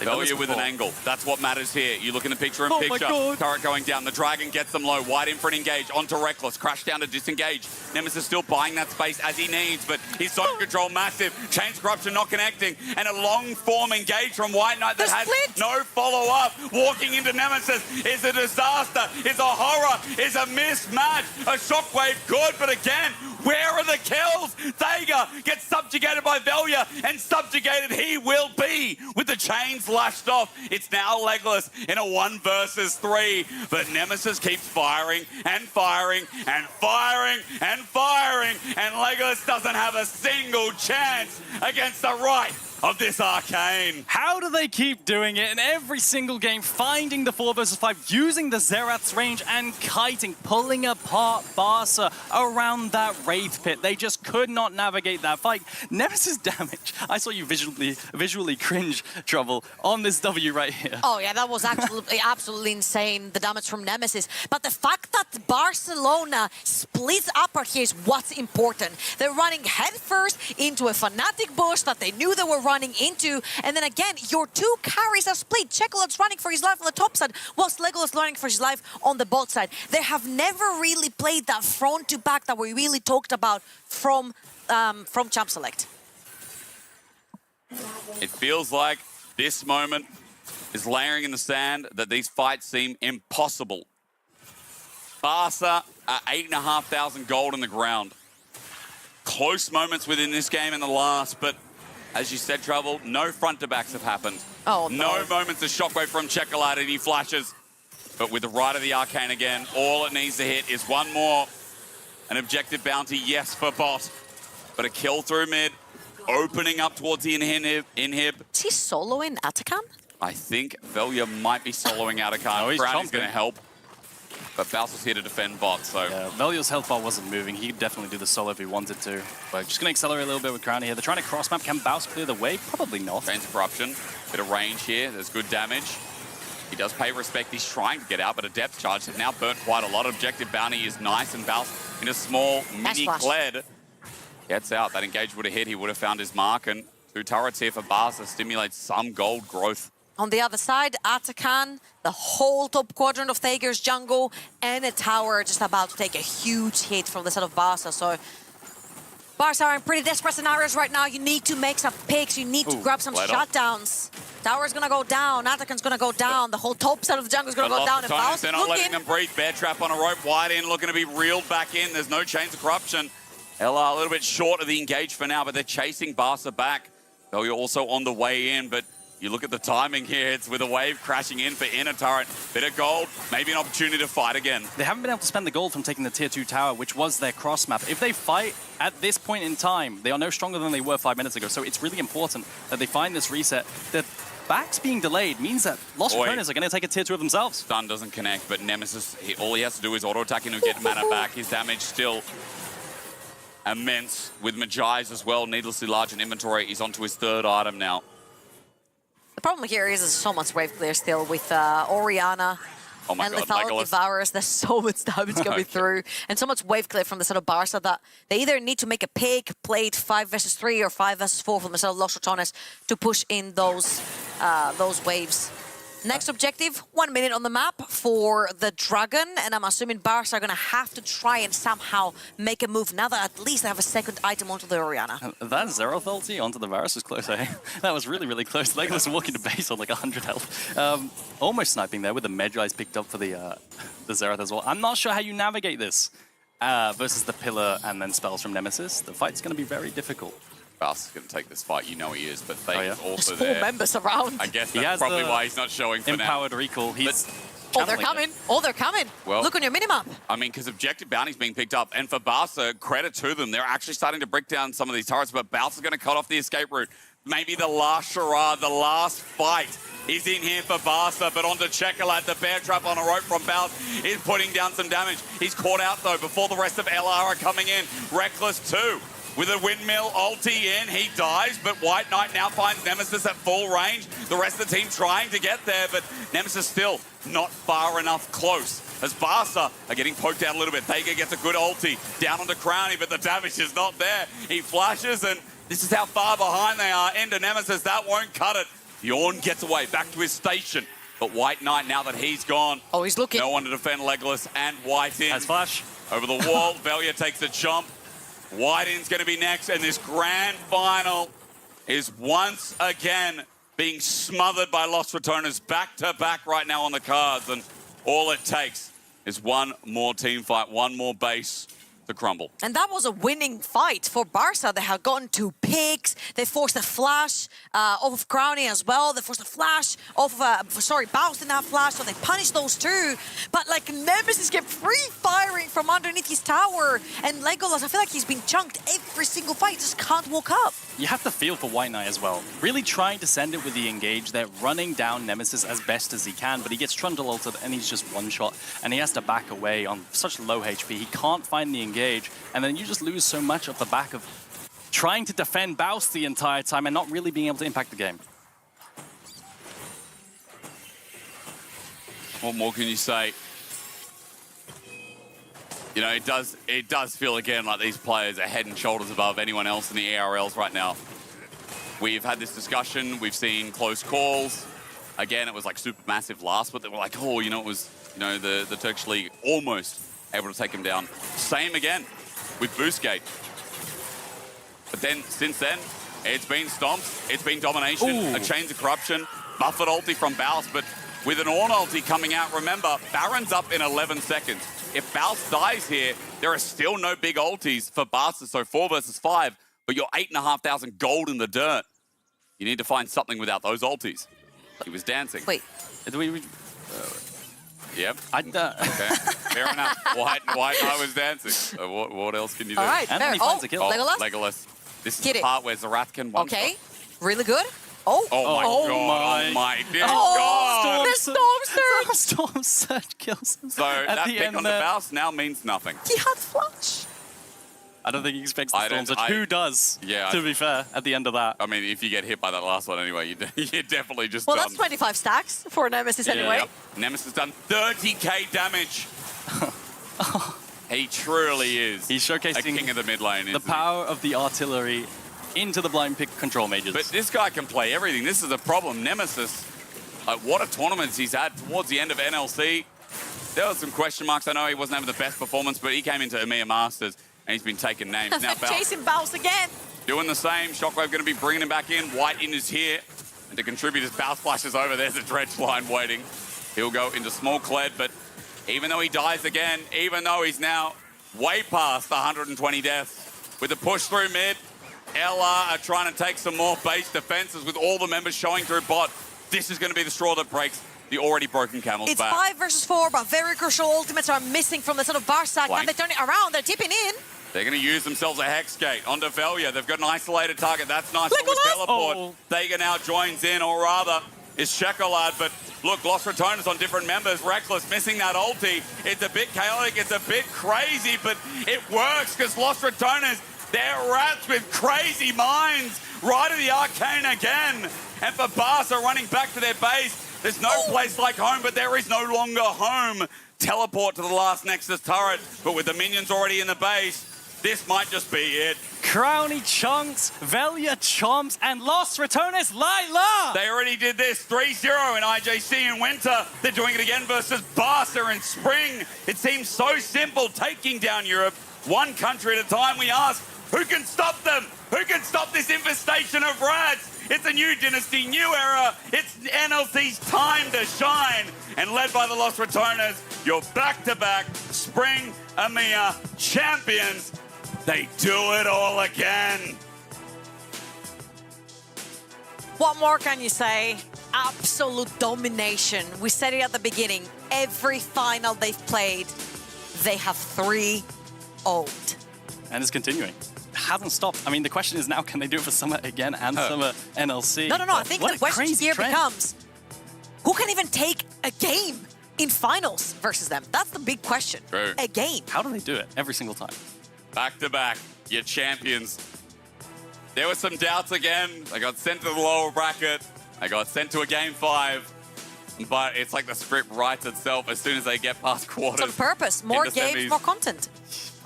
Velya with an angle. That's what matters here. You look in the picture in picture. Turret going down. The Dragon gets them low. Wide in for an engage. Onto Reckless. Crash down to disengage. Nemesis still buying that space as he needs, but his zone control massive. Chains Corruption not connecting. And a long form engage from White Knight that has no follow-up. Walking into Nemesis is a disaster. Is a horror. Is a mismatch. A Shockwave good, but again, where are the kills? Thega gets subjugated by Velya, and subjugated he will be with the chains lashed off. It's now Legless in a 1 versus 3, but Nemesis keeps firing and firing and firing and firing, and Legless doesn't have a single chance against the right of this Arcane. How do they keep doing it in every single game, finding the 4 versus 5, using the Zerath's range and kiting, pulling apart Barca around that Wraith pit? They just could not navigate that fight. Nemesis damage. I saw you visually cringe, Trouble, on this W right here. Oh yeah, that was absolutely insane, the damage from Nemesis. But the fact that Barcelona splits apart here is what's important. They're running headfirst into a Fnatic bush that they knew they were running into, and then again, your 2 carries are split. Chekola's running for his life on the top side, whilst Legolas running for his life on the bot side. They have never really played that front to back that we really talked about from Champ Select. It feels like this moment is layering in the sand that these fights seem impossible. Barca are 8,500 gold in the ground. Close moments within this game in the last, but as you said, Trouble, no front-to-backs have happened. Oh, no moments of Shockwave from Chekolade, and he flashes. But with the right of the Arcane again, all it needs to hit is 1 more. An objective bounty, yes, for bot. But a kill through mid, opening up towards the inhib. Is he soloing Atakan? I think Velya might be soloing Atakan. Oh, he's Brownie's chomping. going to help. But Baus was here to defend bot, so... Yeah, Velya's health bar wasn't moving. He could definitely do the solo if he wanted to. But just going to accelerate a little bit with Crownie here. They're trying to cross-map. Can Baus clear the way? Probably not. Chains of Corruption. Bit of range here. There's good damage. He does pay respect. He's trying to get out, but a depth charge has now burnt quite a lot. Objective bounty is nice, and Baus in a small mini Kled gets out. That engage would have hit. He would have found his mark, and 2 turrets here for Barca stimulates some gold growth. On the other side, Atakan, the whole top quadrant of Thager's jungle, and a tower just about to take a huge hit from the side of Barca. So Barca are in pretty desperate scenarios right now. You need to make some picks. You need to grab some shutdowns. Tower's gonna go down. Atakan's gonna go down. The whole top side of the jungle is gonna go down. And Baus they're not letting them breathe. Bear trap on a rope. Wide in, looking to be reeled back in. There's no Chains of Corruption. LR a little bit short of the engage for now, but they're chasing Barca back. Though you're also on the way in, but you look at the timing here, it's with a wave crashing in for inner turret. Bit of gold, maybe an opportunity to fight again. They haven't been able to spend the gold from taking the tier 2 tower, which was their cross map. If they fight at this point in time, they are no stronger than they were 5 minutes ago. So it's really important that they find this reset. The backs being delayed means that Los RATONES are going to take a tier 2 of themselves. Stun doesn't connect, but Nemesis, all he has to do is auto-attack and he'll get mana back. His damage still immense with Majai's as well. Needlessly large in inventory. He's onto his third item now. The problem here is there's so much wave clear still with Orianna. Oh my and God, Lethal Legolas. Devourers, there's so much damage coming through. And so much wave clear from the side of Barca that they either need to make a pick, play it 5 versus 3 or 5 versus 4 from the side of Los Ratones to push in those waves. Next objective, 1 minute on the map for the Dragon, and I'm assuming Barca are going to have to try and somehow make a move now that at least they have a second item onto the Orianna. That Xerath ulti onto the Varus was close, eh? That was really, really close. Legolas walking to base on like 100 health. Almost sniping there with the Medjai's picked up for the Xerath as well. I'm not sure how you navigate this versus the Pillar and then spells from Nemesis. The fight's going to be very difficult. Faust is going to take this fight, you know he is, but Thane's also There's 4 there. members around. I guess that's probably why he's not showing for Empowered now. recall. He's Oh, they're coming. Oh, they're coming. Well, look on your minimap. I mean, because objective bounty's being picked up, and for Barca, credit to them, they're actually starting to break down some of these turrets, but Barca's going to cut off the escape route. Maybe the last charade, the last fight is in here for Barca, but onto Checolate, the bear trap on a rope from Bout is putting down some damage. He's caught out, though, before the rest of LR are coming in. Reckless, too. With a windmill ulti in, he dies, but White Knight now finds Nemesis at full range. The rest of the team trying to get there, but Nemesis still not far enough close. As Barca are getting poked out a little bit. Thega gets a good ulti down onto Crowny, but the damage is not there. He flashes, and this is how far behind they are. Into Nemesis, that won't cut it. Yorn gets away, back to his station. But White Knight, now that he's gone, oh, he's looking. No one to defend Legolas, and White in. Has flash. Over the wall, Velia takes a jump. White In's going to be next, and this grand final is once again being smothered by Los Ratones back-to-back right now on the cards, and all it takes is one more team fight, one more base to crumble. And that was a winning fight for Barca. They had gotten 2 picks. They forced a flash off of Crowny as well. They forced a flash off of, Baus didn't have flash, so they punished those 2. But like Nemesis kept free-firing from underneath his tower. And Legolas, I feel like he's been chunked every single fight. He just can't walk up. You have to feel for White Knight as well. Really trying to send it with the engage. They're running down Nemesis as best as he can, but he gets trundle ulted and he's just one shot. And he has to back away on such low HP. He can't find the engage. And then you just lose so much off the back of trying to defend Baus the entire time and not really being able to impact the game. What more can you say? You know, it does feel again like these players are head and shoulders above anyone else in the ARLs right now. We've had this discussion, we've seen close calls. Again, it was like super massive last, but they were like, oh, you know, it was, you know, the Turkish League almost able to take him down. Same again with Boostgate. But then, since then, it's been stomps, it's been domination, a Chains of Corruption, buffered ulti from Baus, but with an Ornn ulti coming out, remember, Baron's up in 11 seconds. If Baus dies here, there are still no big ultis for Barca, so 4 versus 5, but you're 8,500 gold in the dirt. You need to find something without those ultis. He was dancing. Wait. Yep. Okay, fair enough. White Knight was dancing. So what else can you do? All right, fair. finds a kill. Legolas? Legolas. This is Get the it. part where Zerath can one Okay, shot. really good. Oh, Oh my dear God. the Storm Surge. Storm Surge kills him. So that the pick end on the there. Baus now means nothing. He had flash. I don't think he expects the I Storm don't- Surge. Who does, Yeah, to be fair, at the end of that? I mean, if you get hit by that last one anyway, you're definitely just Well, done. that's 25 stacks for Nemesis anyway. Yep. Nemesis done 30k damage. He truly is He's a showcasing king of the mid lane. the isn't he? power of the artillery into the blind pick control mages. But this guy can play everything. This is a problem. Nemesis, what a tournaments he's had towards the end of NLC. There were some question marks. I know he wasn't having the best performance, but he came into EMEA Masters and he's been taking names. Now Baus Chasing Baus again. doing the same. Shockwave going to be bringing him back in. White in is here. And to contribute as Baus flashes over, there's a dredge line waiting. He'll go into small Kled, but even though he dies again, even though he's now way past the 120 deaths, with the push through mid, LR are trying to take some more base defenses with all the members showing through bot. This is going to be the straw that breaks the already broken camel's It's back. 5 versus 4, but very crucial ultimates are missing from the sort of Barca. Can they turn it around? They're tipping in. They're going to use themselves a Hex Gate onto Velia. They've got an isolated target. That's nice. With teleport. Oh. Thega now joins in, or rather, is Checolade. But look, Los Ratones on different members. Reckless missing that ulti. It's a bit chaotic. It's a bit crazy, but it works because Los Ratones They're rats with crazy minds. Right of the arcane again. And for Barca running back to their base, there's no place like home, but there is no longer home. Teleport to the last Nexus turret, but with the minions already in the base, this might just be it. Crowny chunks, Velia chomps, and Los Ratones Lila! They already did this 3-0 in IJC in winter. They're doing it again versus Barca in spring. It seems so simple, taking down Europe, one country at a time. We ask, who can stop them? Who can stop this infestation of rats? It's a new dynasty, new era. It's NLC's time to shine. And led by the Los Ratones, your back-to-back spring EMEA champions. They do it all again. What more can you say? Absolute domination. We said it at the beginning. Every final they've played, they have 3-0'd. And it's continuing. It hasn't stopped. I mean, the question is now, can they do it for Summer again and Summer NLC? No. I think the question here becomes, who can even take a game in finals versus them? That's the big question. True. A game. How do they do it every single time? Back-to-back, your champions. There were some doubts again. They got sent to the lower bracket. They got sent to a Game 5. But it's like the script writes itself as soon as they get past quarters. It's on purpose. More games, semis. more content.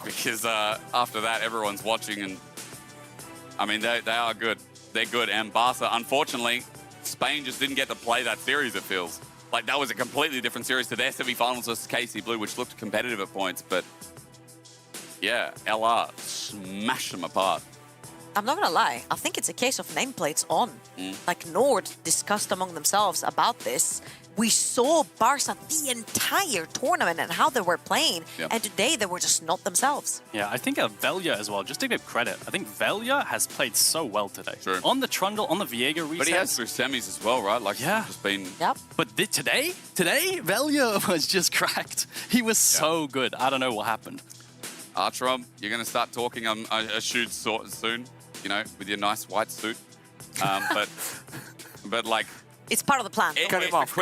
Because after that, everyone's watching. And I mean, they are good. They're good. And Barca, unfortunately, Spain just didn't get to play that series, it feels. Like, that was a completely different series to their semi-finals versus KC Blue, which looked competitive at points. But yeah, LR smashed them apart. I'm not gonna lie, I think it's a case of nameplates on. Like Nord discussed among themselves about this. We saw Barca the entire tournament and how they were playing, and today they were just not themselves. Yeah, I think Velia as well, just to give credit, I think Velia has played so well today. True. On the Trundle, on the Viega resets. But he has through semis as well, right? Like, just been... Yep. But today, Velia was just cracked. He was so good. I don't know what happened. Archeron, you're going to start talking on a shoot soon, you know, with your nice white suit. But like... It's part of the plan. Cut him off.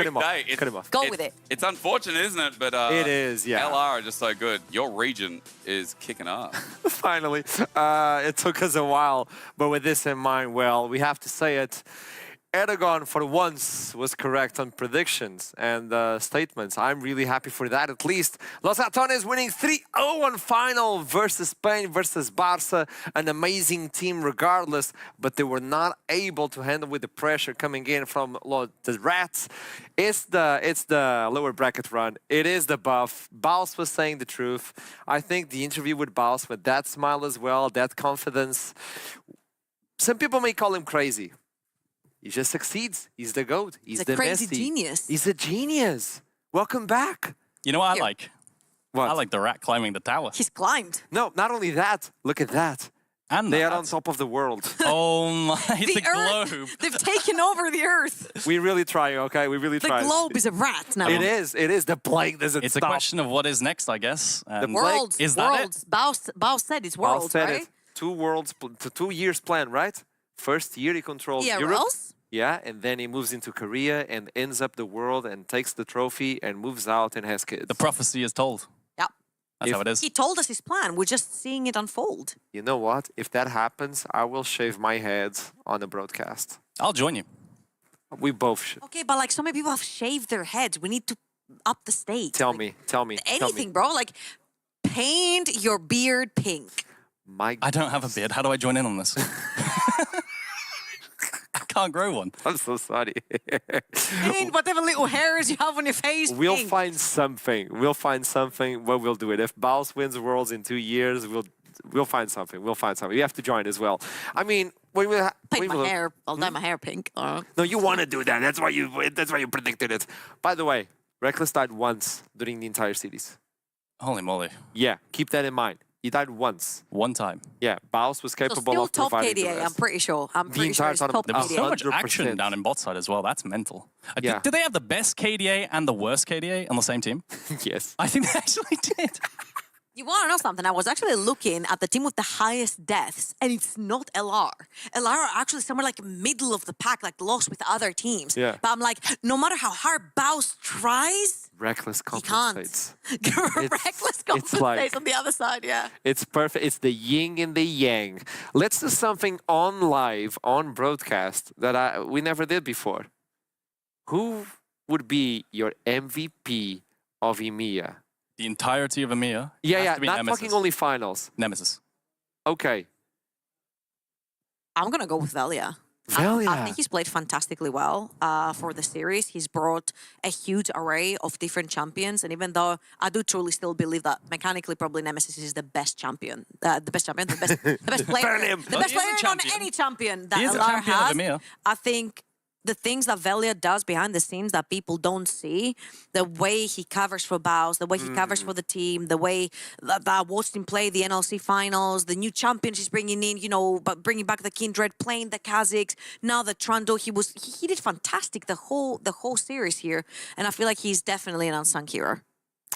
Go with it. It's unfortunate, isn't it? But it is, yeah. LR are just so good. Your region is kicking ass. Finally. It took us a while, but with this in mind, well, we have to say it. Eragon, for once, was correct on predictions and statements. I'm really happy for that, at least. Los Ratones winning 3-0 final versus Spain versus Barca. An amazing team regardless, but they were not able to handle with the pressure coming in from the Rats. It's the lower bracket run. It is the buff. Baus was saying the truth. I think the interview with Baus, with that smile as well, that confidence. Some people may call him crazy. He just succeeds. He's the GOAT. He's the crazy Messi. genius. He's a genius. Welcome back. You know what I like? What? I like the rat climbing the tower. He's climbed. No, not only that. Look at that. And they are on top of the world. Oh my, the globe. They've taken over the Earth. We really try, okay? We really try. The globe is a rat now. It is. It is. The plague doesn't It's stop. a question of what is next, I guess. And Worlds. Is that worlds. Baus said it's Baus worlds, said right? it. 2 worlds, 2 years plan, right? First year he controls Yeah, Europe. Rolls? Yeah, and then he moves into Korea and ends up the world and takes the trophy and moves out and has kids. the prophecy is told? Yeah. That's how it is. He told us his plan. We're just seeing it unfold. You know what? If that happens, I will shave my head on the broadcast. I'll join you. We both should. Okay, but like so many people have shaved their heads. We need to up the stakes. Tell Like, me. Tell me. Anything, bro. Like paint your beard pink. I don't have a beard. How do I join in on this? I can't grow one. I'm so sorry. Paint whatever little hairs you have on your face. We'll pink. find something. We'll find something. Well, we'll do it. If Baus wins Worlds in 2 years, we'll find something. We'll find something. You have to join as well. I mean, when we Paint my hair. I'll dye my hair pink. No, you want to do that. That's why you predicted it. By the way, Reckless died once during the entire series. Holy moly. Yeah, keep that in mind. He died once. One time. Yeah, Baus was So capable still of top providing the KDA. rest. I'm pretty sure. I'm pretty entire sure it's top tournament. There was so much 100%. action down in bot side as well. That's mental. Yeah. Did they have the best KDA and the worst KDA on the same team? Yes. I think they actually did. You want to know something? I was actually looking at the team with the highest deaths, and it's not LR. LR are actually somewhere like middle of the pack, like lost with other teams. Yeah. But I'm like, no matter how hard Baus tries, Reckless He can't. compensates. Reckless compensates on the other side, yeah. It's perfect. It's the yin and the yang. Let's do something on live, on broadcast that we never did before. Who would be your MVP of EMEA? The entirety of EMEA. Yeah, has to be not Nemesis. fucking only finals. Nemesis. Okay. I'm going to go with Velia. Velia. I think he's played fantastically well for the series. He's brought a huge array of different champions. And even though I do truly still believe that mechanically probably Nemesis is the best champion. The best player. Burn him. The best player on any champion that LR has. I think the things that Velia does behind the scenes that people don't see, the way he covers for Baus, the way he covers for the team, the way that I watched him play the NLC finals, the new champions he's bringing in, you know, but bringing back the Kindred, playing the Kazakhs, now the Trando, he did fantastic the whole series here, and I feel like he's definitely an unsung hero.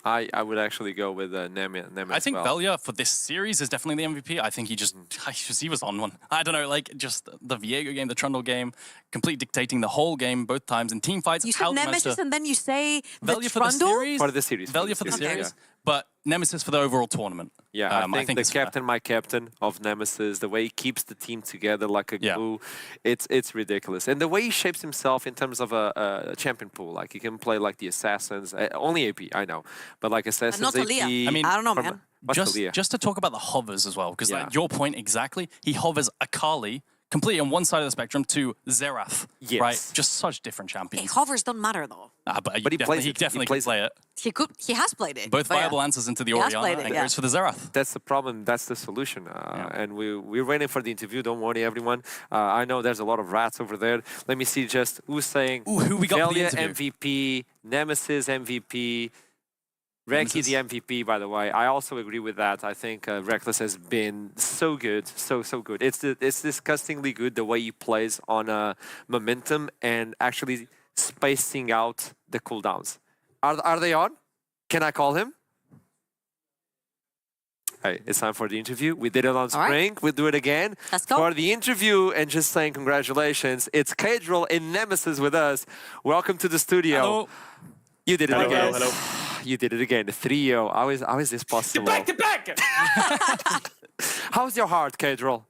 I would actually go with Nemesis. I think Velia for this series is definitely the MVP. I think he was on one. I don't know, like just the Viego game, the Trundle game, complete dictating the whole game both times in team fights. You said Nemesis and then you say the Velia for Trundle? the series. For the series. Velia for the series, but Nemesis for the overall tournament. Yeah, I think the captain, my captain of Nemesis, the way he keeps the team together like a glue, it's ridiculous. And the way he shapes himself in terms of a champion pool, like he can play like the Assassins, only AP, I know, but like Assassins, not AP. I mean, I don't know, man. Just to talk about the hovers as well, because like your point exactly, he hovers Akali completely on one side of the spectrum to Xerath, right? Just such different champions. Hey, hovers don't matter though. But he definitely can play it. He has played it. Both viable answers into the Orianna and goes for the Xerath. That's the problem. That's the solution. And we're waiting for the interview. Don't worry, everyone. I know there's a lot of rats over there. Let me see just who's saying who we got Velia for the interview. MVP, Nemesis MVP, Reki the MVP, by the way. I also agree with that. I think Reckless has been so good, so good. It's disgustingly good the way he plays on momentum and actually spacing out the cooldowns. Are they on? Can I call him? Hey, it's time for the interview. We did it on spring. Right. We'll do it again. Let's go. For the interview and just saying congratulations. It's Cadril in Nemesis with us. Welcome to the studio. Hello. You did it again. Hello. You did it again. The 3-0. How is this possible? Get back! How's your heart, Cadril?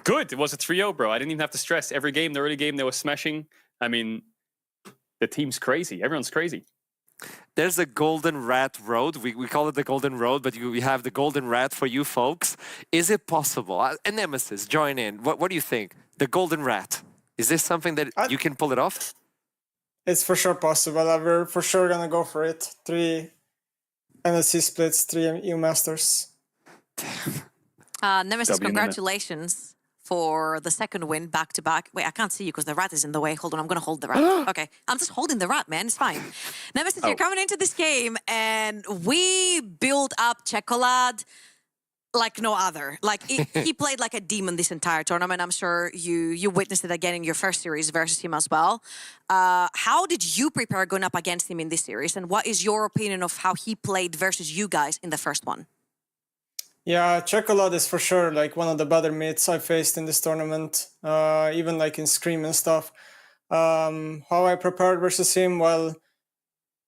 Good. It was a 3-0, bro. I didn't even have to stress. Every game, the early game, they were smashing. I mean, the team's crazy. Everyone's crazy. There's a golden rat road. We call it the golden road, but we have the golden rat for you folks. Is it possible? A Nemesis, join in. What do you think? The golden rat. Is this something that you can pull it off? It's for sure possible. We're for sure going to go for it. 3 NLC splits, 3 EU Masters. Nemesis, congratulations for the second win back-to-back. Wait, I can't see you because the rat is in the way. Hold on, I'm going to hold the rat. Okay, I'm just holding the rat, man. It's fine. Nemesis, you're coming into this game, and we build up Chocolate like no other. Like, he played like a demon this entire tournament. I'm sure you witnessed it again in your first series versus him as well. How did you prepare going up against him in this series? And what is your opinion of how he played versus you guys in the first one? Yeah, Chocolate is for sure like one of the better mates I faced in this tournament, even like in Scream and stuff. How I prepared versus him, well,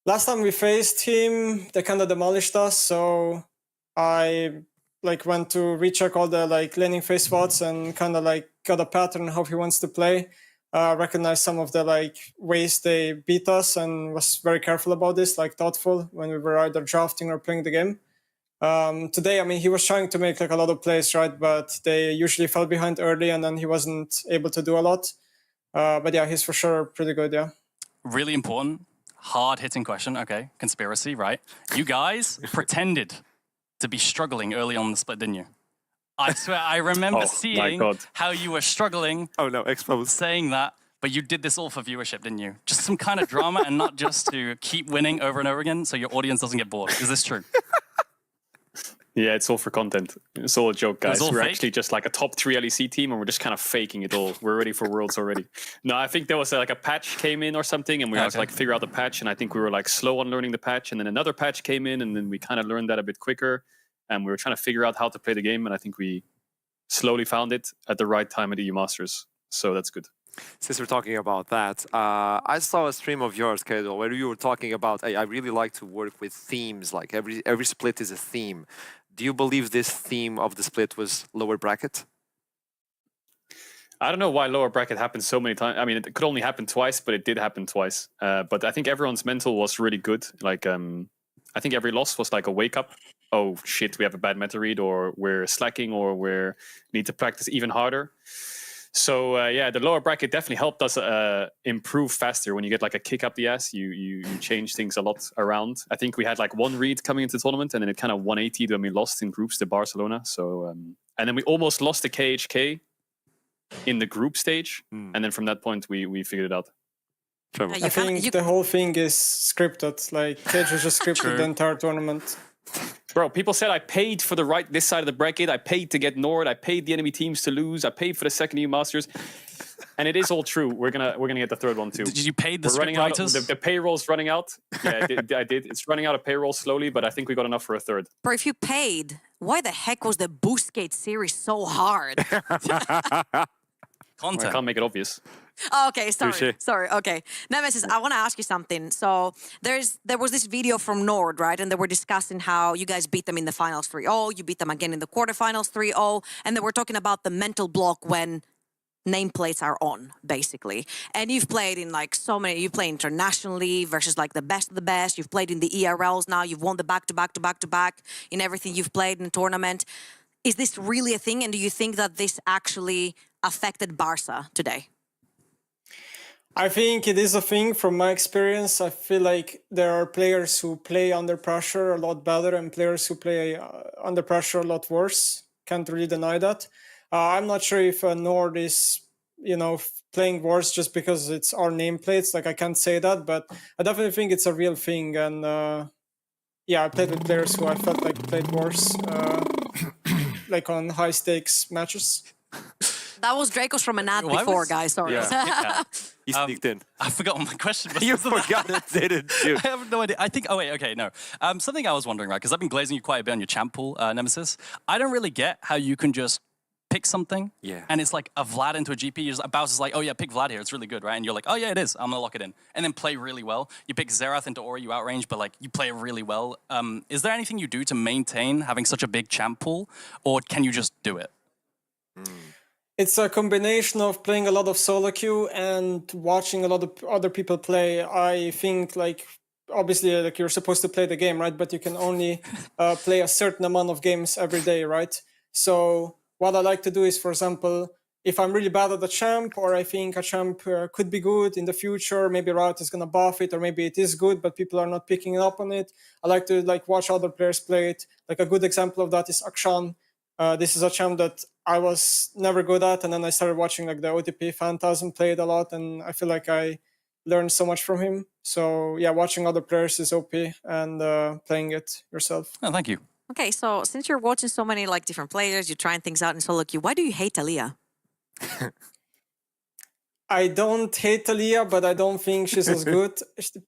last time we faced him, they kind of demolished us, so I like went to recheck all the like laning phase spots and kind of like got a pattern how he wants to play. Recognized some of the like ways they beat us and was very careful about this, like thoughtful when we were either drafting or playing the game. Today, I mean, he was trying to make like a lot of plays, right? But they usually fell behind early and then he wasn't able to do a lot. But yeah, he's for sure pretty good, yeah. Really important, hard-hitting question. Okay, conspiracy, right? You guys pretended to be struggling early on in the split, didn't you? I swear, I remember seeing how you were struggling. Oh no, exposed. Saying that, but you did this all for viewership, didn't you? Just some kind of drama and not just to keep winning over and over again so your audience doesn't get bored. Is this true? Yeah, it's all for content. It's all a joke, guys. We're fake? actually just like a top 3 LEC team and we're just kind of faking it all. We're ready for Worlds already. No, I think there was like a patch came in or something and we had to like figure out the patch, and I think we were like slow on learning the patch, and then another patch came in and then we kind of learned that a bit quicker and we were trying to figure out how to play the game, and I think we slowly found it at the right time at the EU Masters. So that's good. Since we're talking about that, I saw a stream of yours, Kedro, where you were talking about, hey, I really like to work with themes, like every split is a theme. Do you believe this theme of the split was lower bracket? I don't know why lower bracket happened so many times. I mean, it could only happen twice, but it did happen twice. But I think everyone's mental was really good. Like, I think every loss was like a wake up. Oh shit, we have a bad meta read, or we're slacking, or we need to practice even harder. So yeah, the lower bracket definitely helped us improve faster. When you get like a kick up the ass, you change things a lot around. I think we had like one read coming into the tournament, and then it kind of 180'd when we lost in groups to Barcelona. So and then we almost lost to KHK in the group stage, and then from that point we figured it out. I think the whole thing is scripted. Like Cage was just scripted the entire tournament. Bro, people said I paid for this side of the bracket. I paid to get Nord. I paid the enemy teams to lose. I paid for the second EU Masters, and it is all true. We're gonna get the third one too. Did you pay the script writers? The payroll's running out. Yeah, I did. It's running out of payroll slowly, but I think we got enough for a third. Bro, if you paid, why the heck was the Boostgate series so hard? I can't make it obvious. Oh, okay, sorry. Okay, Nemesis, I want to ask you something. So there was this video from Nord, right? And they were discussing how you guys beat them in the finals 3-0. You beat them again in the quarterfinals 3-0. And they were talking about the mental block when nameplates are on, basically. And you've played in like so many. You play internationally versus like the best of the best. You've played in the ERLs now. You've won the back-to-back in everything you've played in the tournament. Is this really a thing? And do you think that this actually affected Barca today? I think it is a thing from my experience. I feel like there are players who play under pressure a lot better and players who play under pressure a lot worse. Can't really deny that. I'm not sure if Nord is, playing worse just because it's our nameplates. Like, I can't say that, but I definitely think it's a real thing. And yeah, I played with players who I felt like played worse, like on high stakes matches. That was Dracos from an ad before, guys. Sorry. Yeah. He sneaked in. I forgot what my question was. You forgot it, didn't you? I have no idea. I think, no. Something I was wondering, right, because I've been glazing you quite a bit on your champ pool, Nemesis. I don't really get how you can just pick something, and it's like a Vlad into a GP. Bowser's like, oh yeah, pick Vlad here, it's really good, right? And you're like, oh yeah, it is, I'm gonna lock it in. And then play really well. You pick Xerath into Ori, you outrange, but like, you play it really well. Is there anything you do to maintain having such a big champ pool, or can you just do it? It's a combination of playing a lot of solo queue and watching a lot of other people play. I think, like, obviously, like, you're supposed to play the game, right? But you can only play a certain amount of games every day, right? So what I like to do is, for example, if I'm really bad at a champ, or I think a champ could be good in the future, maybe Riot is going to buff it, or maybe it is good, but people are not picking up on it. I like to watch other players play it. Like, a good example of that is Akshan. This is a champ that I was never good at, and then I started watching like the OTP Phantasm play it a lot, and I feel like I learned so much from him. So yeah, watching other players is OP, and playing it yourself. Oh, thank you. Okay, so since you're watching so many like different players, you're trying things out in solo queue, why do you hate Aaliyah? I don't hate Aaliyah, but I don't think she's as good.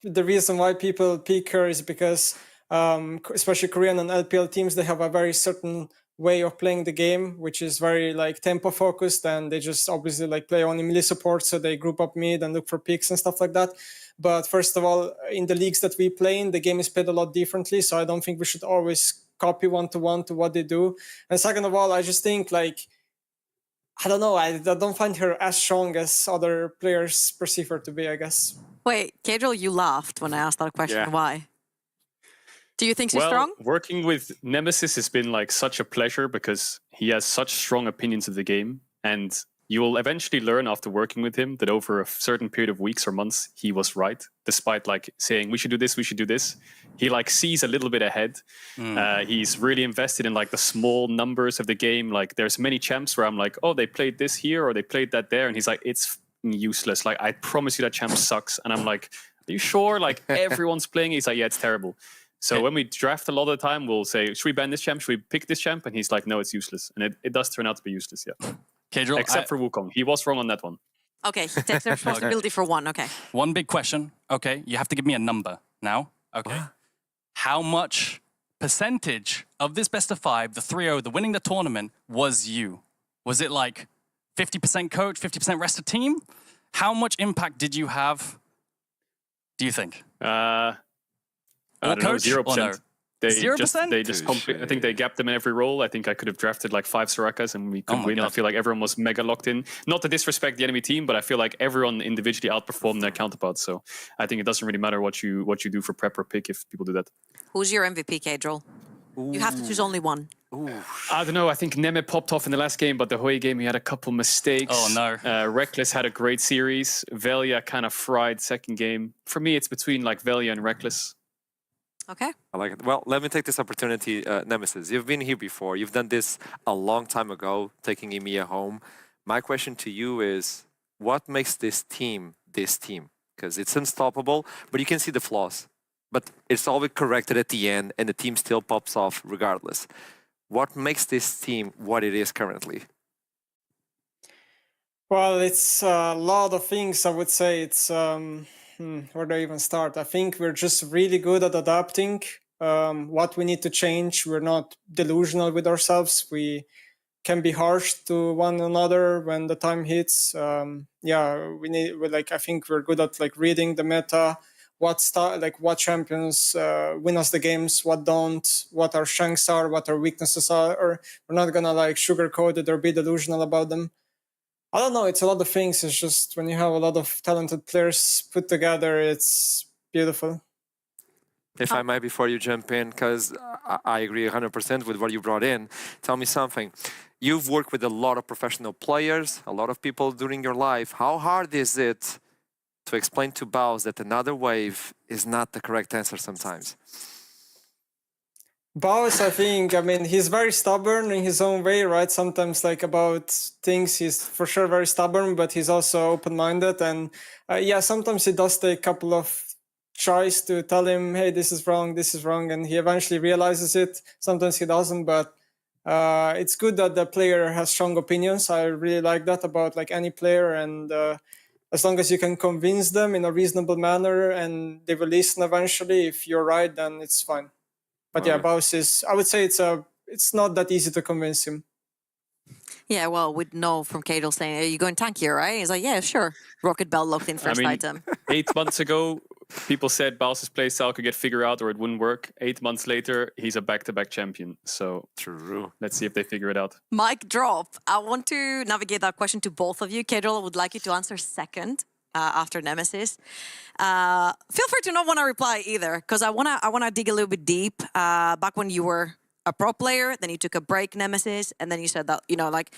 The reason why people pick her is because, especially Korean and LPL teams, they have a very certain way of playing the game, which is very like tempo focused, and they just obviously like play only melee support, so they group up mid and look for picks and stuff like that. But first of all, in the leagues that we play in, the game is played a lot differently, so I don't think we should always copy one-to-one to what they do. And second of all, I just think like, I don't know, I don't find her as strong as other players perceive her to be, I guess. Wait, Kedril, you laughed when I asked that question. Yeah. Why? Do you think she's strong? Working with Nemesis has been like such a pleasure because he has such strong opinions of the game, and you will eventually learn after working with him that over a certain period of weeks or months he was right, despite like saying we should do this. He like sees a little bit ahead. He's really invested in like the small numbers of the game. Like there's many champs where I'm like, oh, they played this here or they played that there, and he's like, it's useless. Like I promise you that champ sucks, and I'm like, are you sure? Like everyone's playing. He's like, yeah, it's terrible. So when we draft a lot of the time, we'll say, should we ban this champ? Should we pick this champ? And he's like, no, it's useless. And it does turn out to be useless, yeah. Kedril, except for Wukong. He was wrong on that one. Okay, he takes responsibility for one, okay. One big question, okay? You have to give me a number now, okay? What? How much percentage of this best of 5, the 3-0, the winning the tournament, was you? Was it like 50% coach, 50% rest of team? How much impact did you have, do you think? I don't know, coach? 0%. No? 0%? I think they gapped them in every role. I think I could have drafted like 5 Sorakas and we could win. God. I feel like everyone was mega locked in. Not to disrespect the enemy team, but I feel like everyone individually outperformed their counterparts. So I think it doesn't really matter what you do for prep or pick if people do that. Who's your MVP, Kadril? You have to choose only one. I don't know. I think Neme popped off in the last game, but the Hoi game, he had a couple mistakes. Oh, no. Reckless had a great series. Velia kind of fried second game. For me, it's between like Velia and Reckless. Okay. I like it. Well, let me take this opportunity, Nemesis. You've been here before. You've done this a long time ago, taking EMEA home. My question to you is, what makes this team? Because it's unstoppable, but you can see the flaws. But it's always corrected at the end, and the team still pops off regardless. What makes this team what it is currently? Well, it's a lot of things, I would say. It's... where do I even start? I think we're just really good at adapting what we need to change. We're not delusional with ourselves. We can be harsh to one another when the time hits. I think we're good at like reading the meta, what champions win us the games, what don't, what our strengths are, what our weaknesses are. Or we're not gonna like sugarcoat it or be delusional about them. I don't know, it's a lot of things. It's just when you have a lot of talented players put together, it's beautiful. If I might, before you jump in, because I agree 100% with what you brought in, tell me something. You've worked with a lot of professional players, a lot of people during your life. How hard is it to explain to Baus that another wave is not the correct answer sometimes? Baus, I mean, he's very stubborn in his own way, right? Sometimes, like, about things, he's for sure very stubborn, but he's also open-minded. And sometimes it does take a couple of tries to tell him, hey, this is wrong, and he eventually realizes it. Sometimes he doesn't, but it's good that the player has strong opinions. I really like that about, like, any player, and as long as you can convince them in a reasonable manner and they will listen eventually, if you're right, then it's fine. But yeah, Baus is, I would say it's not that easy to convince him. Yeah, well, we'd know from Kadril saying, are you going tankier, right? He's like, yeah, sure. Rocket Bell locked in first item. 8 months ago, people said Baus's playstyle could get figured out or it wouldn't work. 8 months later, he's a back-to-back champion. So true. Let's see if they figure it out. Mic drop. I want to navigate that question to both of you. Kadril, I would like you to answer second. After Nemesis. Feel free to not want to reply either, because I wanna dig a little bit deep. Back when you were a pro player, then you took a break, Nemesis, and then you said that, you know, like,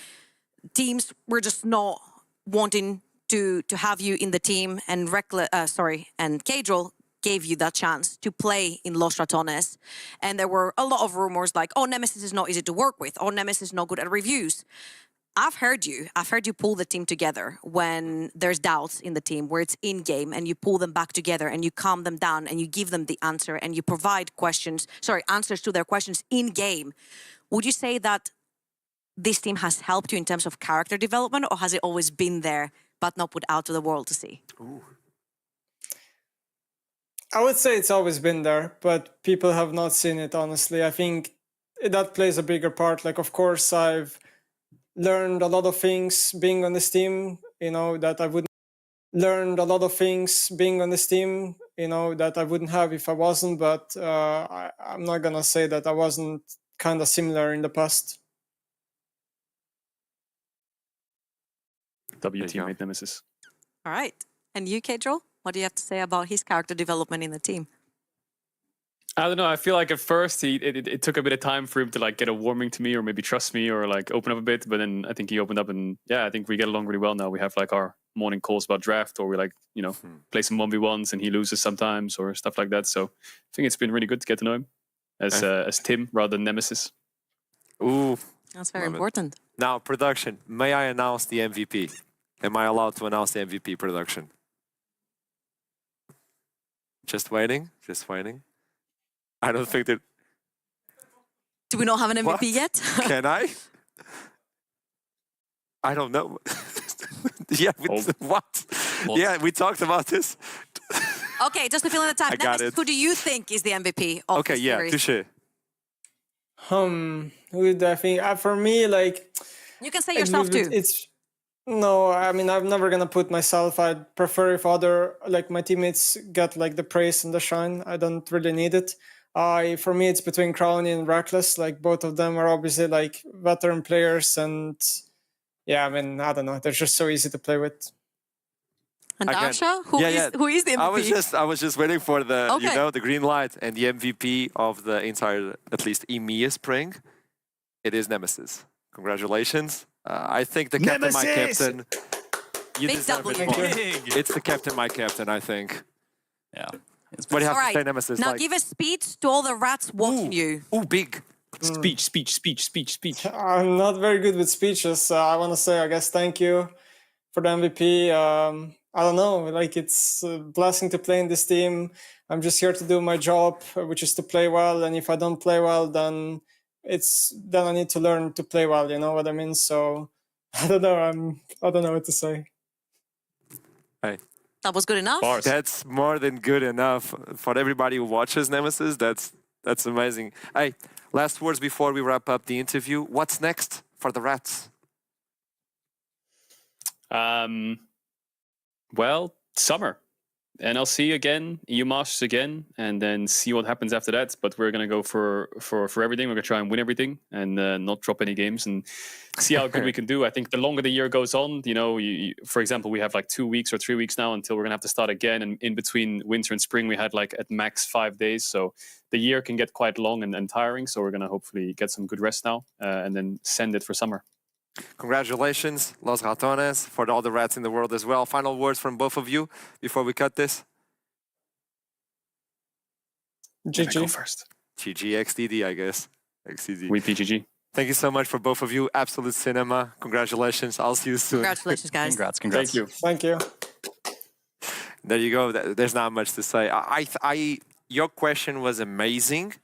teams were just not wanting to have you in the team, and and Kadril gave you that chance to play in Los Ratones. And there were a lot of rumors like, oh, Nemesis is not easy to work with, oh, Nemesis is not good at reviews. I've heard you pull the team together when there's doubts in the team, where it's in-game, and you pull them back together and you calm them down and you give them the answer and you provide answers to their questions in-game. Would you say that this team has helped you in terms of character development, or has it always been there but not put out to the world to see? Ooh. I would say it's always been there, but people have not seen it, honestly. I think that plays a bigger part. Like, of course, I've learned a lot of things being on this team, that I wouldn't have if I wasn't, but I'm not gonna say that I wasn't kind of similar in the past. Teammate Nemesis. All right. And you, Kadril? What do you have to say about his character development in the team? I don't know. I feel like at first it took a bit of time for him to like get a warming to me, or maybe trust me, or like open up a bit. But then I think he opened up, and I think we get along really well now. We have like our morning calls about draft, or we like play some 1v1s, and he loses sometimes or stuff like that. So I think it's been really good to get to know him as Tim rather than Nemesis. Ooh, that's very important. Now, production. May I announce the MVP? Am I allowed to announce the MVP, production? Just waiting. I don't think that... Do we not have an MVP yet? Can I? I don't know. What? Yeah, we talked about this. Okay, just to fill in the time. Nemesis, who do you think is the MVP of the series? Touché. Who do I think? For me, like... You can say yourself too. No, I mean, I'm never gonna put myself. I'd prefer if my teammates get like the praise and the shine. I don't really need it. For me, it's between Crowny and Reckless. Like both of them are obviously like veteran players, and yeah, I mean, I don't know. They're just so easy to play with. And Dasha, who is the MVP? I was just waiting for the the green light, and the MVP of the entire, at least EMEA spring. It is Nemesis. Congratulations. I think the captain, my captain. You Big deserve it W. more. It's the captain, my captain, I think. Yeah. What do you have All to say, right, Nemesis? now like, give a speech to all the rats watching you. Ooh, big. Speech. I'm not very good with speeches. I want to say, I guess, thank you for the MVP. I don't know, like it's a blessing to play in this team. I'm just here to do my job, which is to play well. And if I don't play well, then I need to learn to play well. You know what I mean? So I don't know. I don't know what to say. Hey. That was good enough. Bars. That's more than good enough for everybody who watches Nemesis. That's amazing. Hey, last words before we wrap up the interview. What's next for the Rats? Well, summer. NLC again, EU Masters again, and then see what happens after that. But we're gonna go for everything. We're gonna try and win everything and not drop any games and see how good we can do. I think the longer the year goes on, you know, for example, we have like 2 weeks or 3 weeks now until we're gonna have to start again. And in between winter and spring, we had like at max 5 days. So the year can get quite long and tiring. So we're gonna hopefully get some good rest now and then send it for summer. Congratulations, Los Ratones, for all the Rats in the world as well. Final words from both of you before we cut this. GG. Go first. GG XDD, I guess. XDD. We PGG. Thank you so much for both of you. Absolute cinema. Congratulations. I'll see you soon. Congratulations, guys. Congrats. Thank you. Thank you. There you go. There's not much to say. Your question was amazing,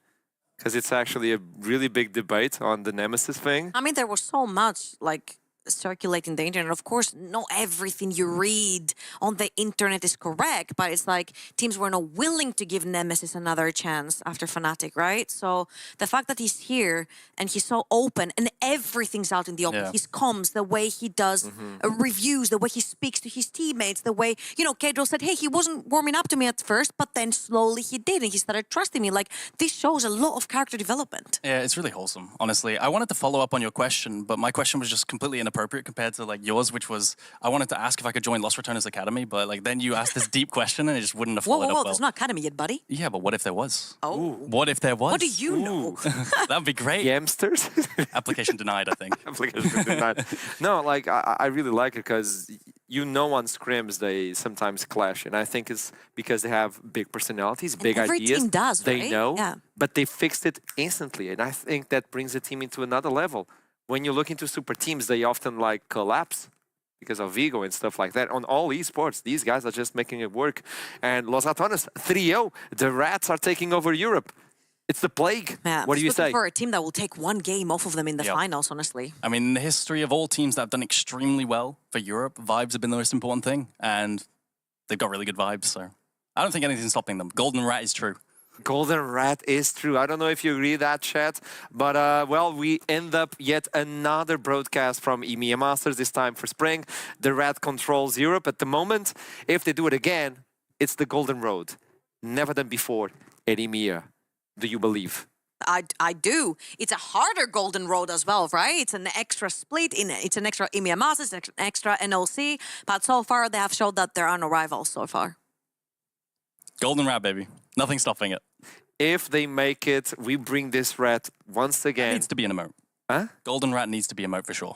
because it's actually a really big debate on the Nemesis thing. I mean, there was so much like circulating the internet. Of course, not everything you read on the internet is correct, but it's like teams were not willing to give Nemesis another chance after Fnatic, right? So the fact that he's here and he's so open and everything's out in the open, his comms, the way he does reviews, the way he speaks to his teammates, the way, you know, Kedro said, hey, he wasn't warming up to me at first, but then slowly he did and he started trusting me. Like, this shows a lot of character development. Yeah, it's really wholesome, honestly. I wanted to follow up on your question, but my question was just completely inappropriate compared to like yours, which was, I wanted to ask if I could join Los Ratones Academy, but like then you asked this deep question and it just wouldn't have followed up well. There's no academy yet, buddy. Yeah, but what if there was? Oh. What if there was? What do you know? That'd be great. Hamsters? Application denied, I think. Application denied. No, like, I really like it because, you know, on scrims, they sometimes clash. And I think it's because they have big personalities, big every ideas. Team does, they right? know, yeah. But they fixed it instantly. And I think that brings the team into another level. When you look into super teams, they often like collapse because of ego and stuff like that. On all esports, these guys are just making it work. And Los Ratones 3-0, the Rats are taking over Europe. It's the plague. Yeah, what do you say? For a team that will take one game off of them in the finals, honestly. I mean, in the history of all teams that have done extremely well for Europe, vibes have been the most important thing. And they've got really good vibes, so I don't think anything's stopping them. Golden Rat is true. Golden Rat is true. I don't know if you agree with that, chat, but well, we end up yet another broadcast from EMEA Masters, this time for spring. The Rat controls Europe at the moment. If they do it again, it's the Golden Road. Never done before at EMEA. Do you believe? I do. It's a harder Golden Road as well, right? It's an extra split, it's an extra EMEA Masters, an extra NLC, but so far they have showed that there are no rivals so far. Golden Rat, baby. Nothing stopping it. If they make it, we bring this Rat once again. It needs to be an emote. Huh? Golden Rat needs to be emote for sure.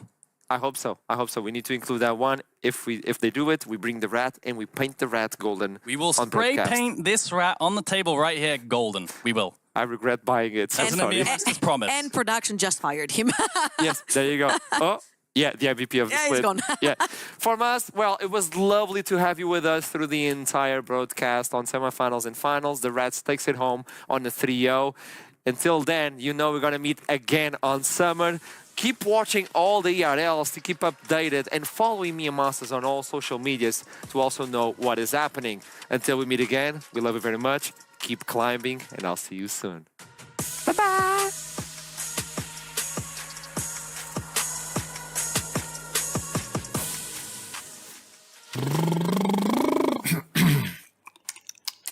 I hope so. I hope so. We need to include that one. If they do it, we bring the Rat and we paint the Rat golden. We will spray paint this Rat on the table right here golden. We will. I regret buying it. That's an EMEA Masters promise. And production just fired him. Yes, there you go. Oh. Yeah, the MVP of the split. He's gone. Yeah. From us, well, it was lovely to have you with us through the entire broadcast on semifinals and finals. The Rats takes it home on the 3-0. Until then, you know we're going to meet again on summer. Keep watching all the ERLs to keep updated and follow EMEA Masters on all social medias to also know what is happening. Until we meet again, we love you very much. Keep climbing, and I'll see you soon. Bye-bye.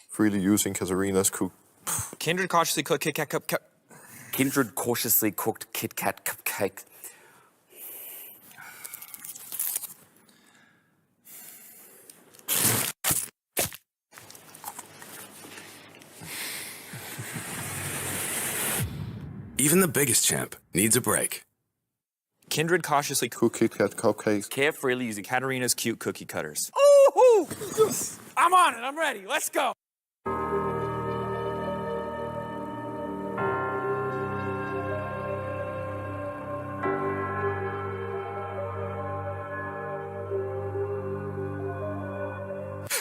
Freely using Katarina's cook. Kindred cautiously cooked Kit Kat cupcake. Kindred cautiously cooked Kit Kat cupcake. Even the biggest champ needs a break. Kindred cautiously cooked Kit Kat cupcakes. Carefully using Katarina's cute cookie cutters. Ooh! I'm on it. I'm ready. Let's go.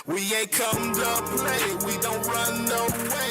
We ain't come to play, we don't run away.